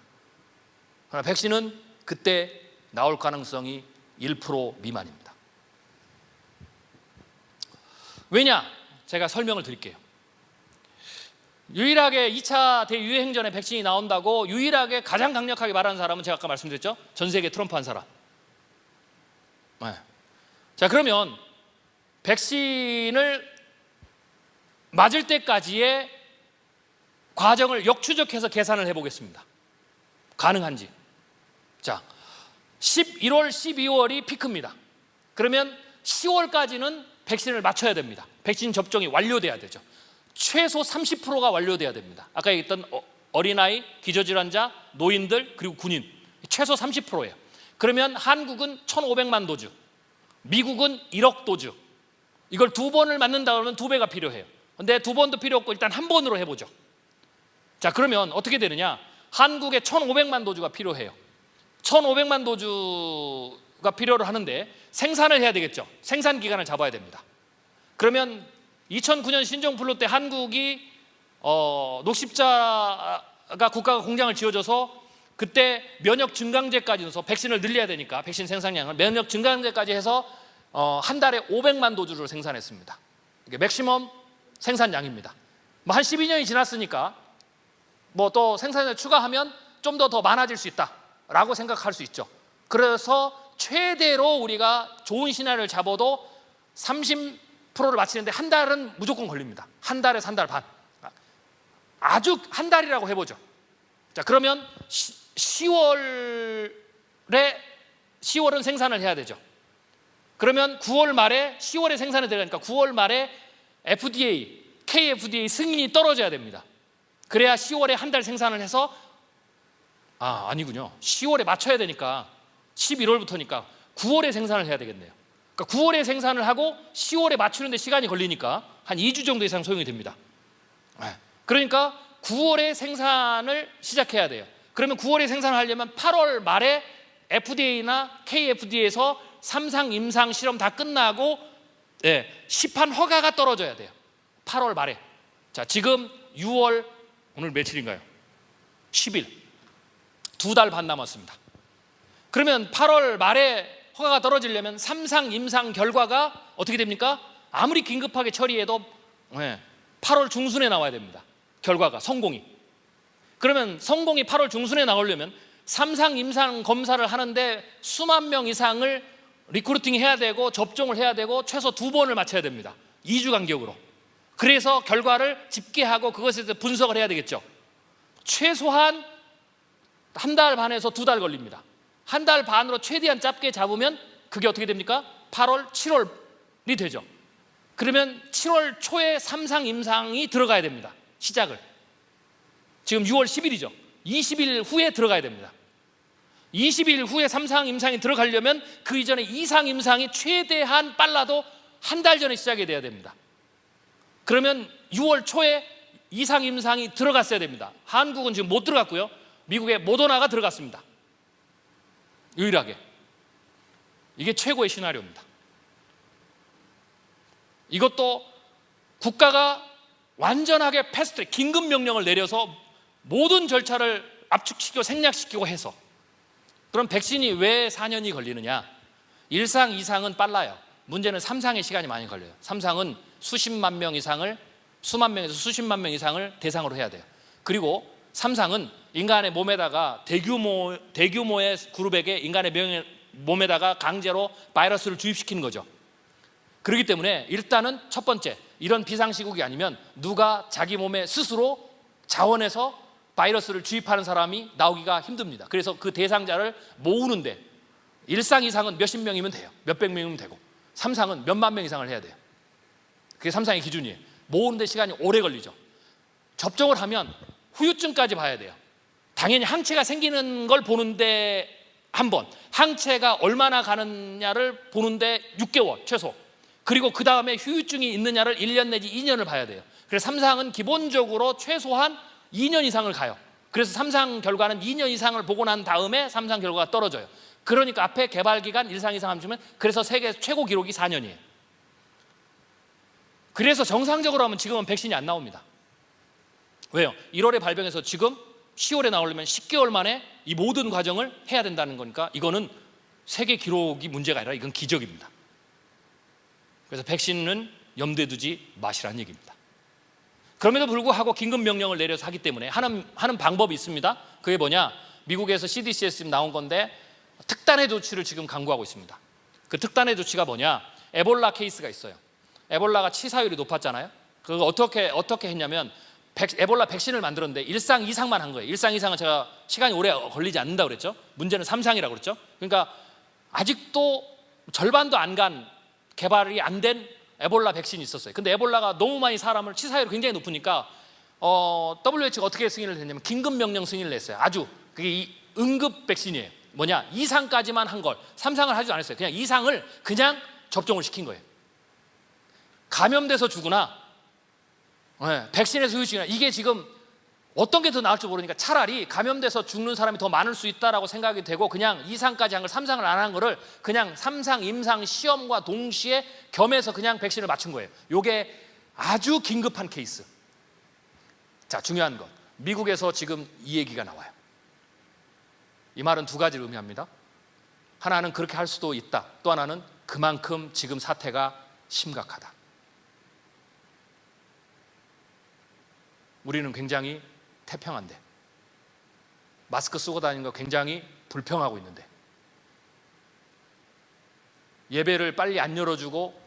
그러나 백신은 그때 나올 가능성이 1% 미만입니다. 왜냐? 제가 설명을 드릴게요. 유일하게 2차 대유행 전에 백신이 나온다고 유일하게 가장 강력하게 말하는 사람은 제가 아까 말씀드렸죠? 전 세계 트럼프 한 사람. 네. 자, 그러면 백신을 맞을 때까지의 과정을 역추적해서 계산을 해보겠습니다. 가능한지. 자, 11월, 12월이 피크입니다. 그러면 10월까지는 백신을 맞춰야 됩니다. 백신 접종이 완료돼야 되죠. 최소 30%가 완료돼야 됩니다. 아까 얘기했던 어린아이, 기저질환자, 노인들, 그리고 군인, 최소 30%예요. 그러면 한국은 1,500만 도즈, 미국은 1억 도즈. 이걸 2번을 맞는다 그러면 2배가 필요해요. 근데 2번도 필요 없고 일단 한 번으로 해보죠. 자, 그러면 어떻게 되느냐? 한국에 1,500만 도즈가 필요해요. 1,500만 도즈가 필요를 하는데 생산을 해야 되겠죠. 생산 기간을 잡아야 됩니다. 그러면 2009년 신종플루 때 한국이 녹십자가 국가가 공장을 지어줘서 그때 면역 증강제까지 넣어서 백신을 늘려야 되니까 백신 생산량을 면역 증강제까지 해서 한 달에 500만 도즈를 생산했습니다. 이게 맥시멈 생산량입니다. 뭐 한 12년이 지났으니까 뭐 또 생산을 추가하면 좀 더 많아질 수 있다라고 생각할 수 있죠. 그래서 최대로 우리가 좋은 시나리오를 잡아도 30%를 맞추는데 한 달은 무조건 걸립니다. 한 달에서 한 달 반. 아주 한 달이라고 해보죠. 자, 그러면 10월은 생산을 해야 되죠. 그러면 9월 말에 10월에 생산이 들어가니까 9월 말에 FDA, KFDA 승인이 떨어져야 됩니다. 그래야 10월에 한 달 생산을 해서 아니군요. 10월에 맞춰야 되니까 11월부터니까 9월에 생산을 해야 되겠네요. 그러니까 9월에 생산을 하고 10월에 맞추는데 시간이 걸리니까 한 2주 정도 이상 소용이 됩니다. 그러니까 9월에 생산을 시작해야 돼요. 그러면 9월에 생산을 하려면 8월 말에 FDA나 KFDA에서 3상, 임상 실험 다 끝나고 시판 허가가 떨어져야 돼요. 8월 말에. 자, 지금 6월 오늘 며칠인가요? 10일. 2달 반 남았습니다. 그러면 8월 말에 허가가 떨어지려면 3상, 임상 결과가 어떻게 됩니까? 아무리 긴급하게 처리해도 8월 중순에 나와야 됩니다. 결과가, 성공이. 그러면 성공이 8월 중순에 나오려면 3상, 임상 검사를 하는데 수만 명 이상을 리크루팅 해야 되고 접종을 해야 되고 최소 2번을 맞춰야 됩니다. 2주 간격으로. 그래서 결과를 집계하고 그것에 대해서 분석을 해야 되겠죠. 최소한 한 달 반에서 2달 걸립니다. 한 달 반으로 최대한 짧게 잡으면 그게 어떻게 됩니까? 8월, 7월이 되죠. 그러면 7월 초에 삼상 임상이 들어가야 됩니다. 시작을. 지금 6월 10일이죠. 20일 후에 들어가야 됩니다. 20일 후에 삼상 임상이 들어가려면 그 이전에 이상 임상이 최대한 빨라도 한 달 전에 시작이 돼야 됩니다. 그러면 6월 초에 이상 임상이 들어갔어야 됩니다. 한국은 지금 못 들어갔고요. 미국의 모더나가 들어갔습니다. 유일하게. 이게 최고의 시나리오입니다. 이것도 국가가 완전하게 패스트트랙, 긴급 명령을 내려서 모든 절차를 압축시키고 생략시키고 해서. 그럼 백신이 왜 4년이 걸리느냐? 1상, 2상은 빨라요. 문제는 3상의 시간이 많이 걸려요. 3상은 수십만 명 이상을, 수만 명에서 수십만 명 이상을 대상으로 해야 돼요. 그리고 3상은 인간의 몸에다가 대규모의 그룹에게 인간의 몸에다가 강제로 바이러스를 주입시키는 거죠. 그렇기 때문에 일단은 첫 번째, 이런 비상시국이 아니면 누가 자기 몸에 스스로 자원해서 바이러스를 주입하는 사람이 나오기가 힘듭니다. 그래서 그 대상자를 모으는데 1상 이상은 몇십 명이면 돼요. 몇백 명이면 되고 3상은 몇만 명 이상을 해야 돼요. 그게 3상의 기준이에요. 모으는데 시간이 오래 걸리죠. 접종을 하면 후유증까지 봐야 돼요. 당연히 항체가 생기는 걸 보는데 한 번, 항체가 얼마나 가느냐를 보는데 6개월 최소, 그리고 그 다음에 후유증이 있느냐를 1년 내지 2년을 봐야 돼요. 그래서 3상은 기본적으로 최소한 2년 이상을 가요. 그래서 3상 결과는 2년 이상을 보고 난 다음에 3상 결과가 떨어져요. 그러니까 앞에 개발기간 1상 이상 하면, 그래서 세계 최고 기록이 4년이에요. 그래서 정상적으로 하면 지금은 백신이 안 나옵니다. 왜요? 1월에 발병해서 지금 10월에 나오려면 10개월 만에 이 모든 과정을 해야 된다는 거니까 이거는 세계 기록이 문제가 아니라 이건 기적입니다. 그래서 백신은 염두에 두지 마시라는 얘기입니다. 그럼에도 불구하고 긴급 명령을 내려서 하기 때문에 하는 방법이 있습니다. 그게 뭐냐? 미국에서 CDC에서 지금 나온 건데 특단의 조치를 지금 강구하고 있습니다. 그 특단의 조치가 뭐냐? 에볼라 케이스가 있어요. 에볼라가 치사율이 높았잖아요. 그거 어떻게 했냐면 에볼라 백신을 만들었는데 1상, 2상만 한 거예요. 1상, 2상은 제가 시간이 오래 걸리지 않는다고 그랬죠. 문제는 3상이라고 그랬죠. 그러니까 아직도 절반도 안 간, 개발이 안 된 에볼라 백신이 있었어요. 근데 에볼라가 너무 많이 사람을, 치사율이 굉장히 높으니까 WHO가 어떻게 승인을 했냐면 긴급 명령 승인을 냈어요. 아주 그게 이 응급 백신이에요. 뭐냐? 2상까지만 한 걸, 3상을 하지 않았어요. 그냥 2상을 그냥 접종을 시킨 거예요. 감염돼서 죽으나 백신에서 후유증이나, 이게 지금 어떤 게 더 나을지 모르니까 차라리 감염돼서 죽는 사람이 더 많을 수 있다라고 생각이 되고 그냥 2상까지 한 걸 3상을 안 한 거를 그냥 3상 임상 시험과 동시에 겸해서 그냥 백신을 맞춘 거예요. 이게 아주 긴급한 케이스. 자, 중요한 것, 미국에서 지금 이 얘기가 나와요. 이 말은 두 가지를 의미합니다. 하나는 그렇게 할 수도 있다. 또 하나는 그만큼 지금 사태가 심각하다. 우리는 굉장히 태평한데, 마스크 쓰고 다니는 거 굉장히 불평하고 있는데, 예배를 빨리 안 열어주고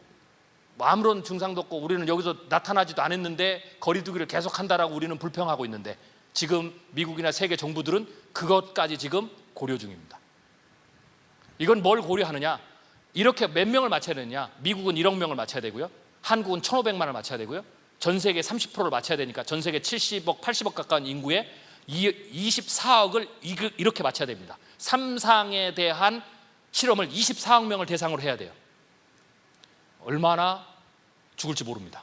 아무런 증상도 없고 우리는 여기서 나타나지도 않았는데 거리두기를 계속한다라고 우리는 불평하고 있는데, 지금 미국이나 세계 정부들은 그것까지 지금 고려 중입니다. 이건 뭘 고려하느냐? 이렇게 몇 명을 맞춰야 되느냐? 미국은 1억 명을 맞춰야 되고요, 한국은 1,500만을 맞춰야 되고요, 전 세계 30%를 맞춰야 되니까 전 세계 70억, 80억 가까운 인구에 24억을 이렇게 맞춰야 됩니다. 3상에 대한 실험을 24억 명을 대상으로 해야 돼요. 얼마나 죽을지 모릅니다.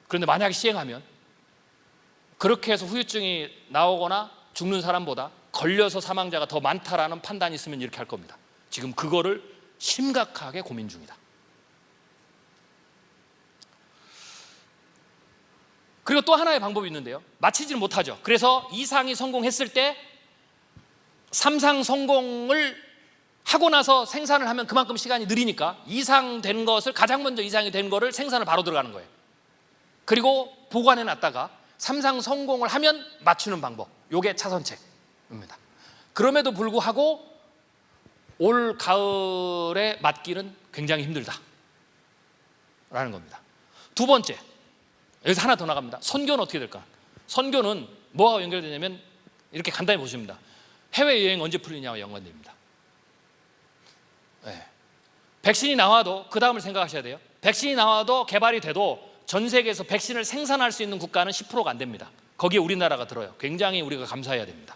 그런데 만약에 시행하면 그렇게 해서 후유증이 나오거나 죽는 사람보다 걸려서 사망자가 더 많다라는 판단이 있으면 이렇게 할 겁니다. 지금 그거를 심각하게 고민 중이다. 그리고 또 하나의 방법이 있는데요, 마치지는 못하죠. 그래서 2상이 성공했을 때 3상 성공을 하고 나서 생산을 하면 그만큼 시간이 느리니까 2상 된 것을, 가장 먼저 2상이 된 거를 생산을 바로 들어가는 거예요. 그리고 보관해 놨다가 3상 성공을 하면 맞추는 방법, 이게 차선책입니다. 그럼에도 불구하고 올 가을에 맞기는 굉장히 힘들다라는 겁니다. 두 번째, 여기서 하나 더 나갑니다. 선교는 어떻게 될까? 선교는 뭐와 연결되냐면 이렇게 간단히 보십니다. 해외여행 언제 풀리냐와 연관됩니다. 네. 백신이 나와도 그 다음을 생각하셔야 돼요. 백신이 나와도 개발이 돼도 전 세계에서 백신을 생산할 수 있는 국가는 10%가 안 됩니다. 거기에 우리나라가 들어요. 굉장히 우리가 감사해야 됩니다.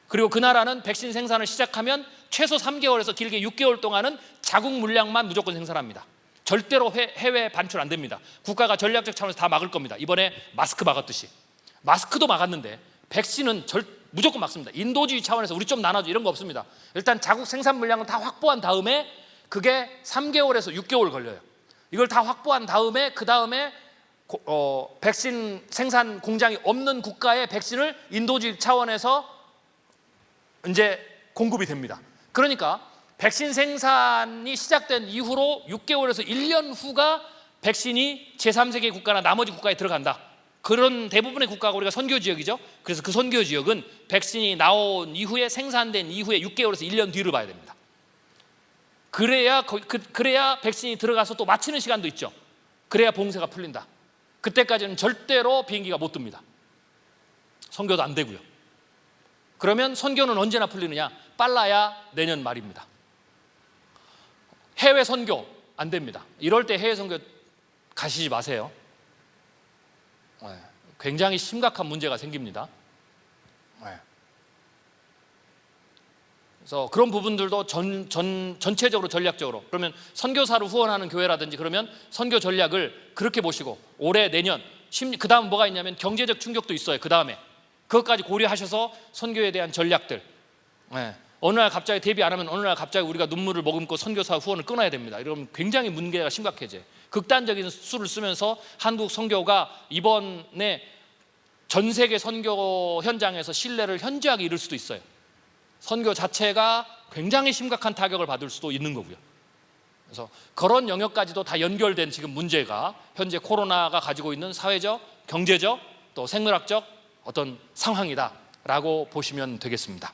그리고 그 나라는 백신 생산을 시작하면 최소 3개월에서 길게 6개월 동안은 자국 물량만 무조건 생산합니다. 절대로 해외 반출 안 됩니다. 국가가 전략적 차원에서 다 막을 겁니다. 이번에 마스크 막았듯이. 마스크도 막았는데 백신은 무조건 막습니다. 인도주의 차원에서 우리 좀 나눠줘 이런 거 없습니다. 일단 자국 생산 물량은 다 확보한 다음에 그게 3개월에서 6개월 걸려요. 이걸 다 확보한 다음에 그 다음에 백신 생산 공장이 없는 국가의 백신을 인도주의 차원에서 이제 공급이 됩니다. 그러니까 백신 생산이 시작된 이후로 6개월에서 1년 후가 백신이 제3세계 국가나 나머지 국가에 들어간다. 그런 대부분의 국가가 우리가 선교 지역이죠. 그래서 그 선교 지역은 백신이 나온 이후에 생산된 이후에 6개월에서 1년 뒤를 봐야 됩니다. 그래야 백신이 들어가서 또 맞히는 시간도 있죠. 그래야 봉쇄가 풀린다. 그때까지는 절대로 비행기가 못 뜹니다. 선교도 안 되고요. 그러면 선교는 언제나 풀리느냐? 빨라야 내년 말입니다. 해외 선교 안 됩니다. 이럴 때 해외 선교 가시지 마세요. 굉장히 심각한 문제가 생깁니다. 그래서 그런 부분들도 전체적으로 전략적으로 그러면 선교사로 후원하는 교회라든지 그러면 선교 전략을 그렇게 보시고 올해 내년 그 다음 뭐가 있냐면 경제적 충격도 있어요. 그 다음에 그것까지 고려하셔서 선교에 대한 전략들 어느 날 갑자기 대비 안 하면 어느 날 갑자기 우리가 눈물을 머금고 선교사 후원을 끊어야 됩니다. 이러면 굉장히 문제가 심각해져요. 극단적인 수를 쓰면서 한국 선교가 이번에 전 세계 선교 현장에서 신뢰를 현저하게 잃을 수도 있어요. 선교 자체가 굉장히 심각한 타격을 받을 수도 있는 거고요. 그래서 그런 영역까지도 다 연결된 지금 문제가 현재 코로나가 가지고 있는 사회적, 경제적, 또 생물학적 어떤 상황이다라고 보시면 되겠습니다.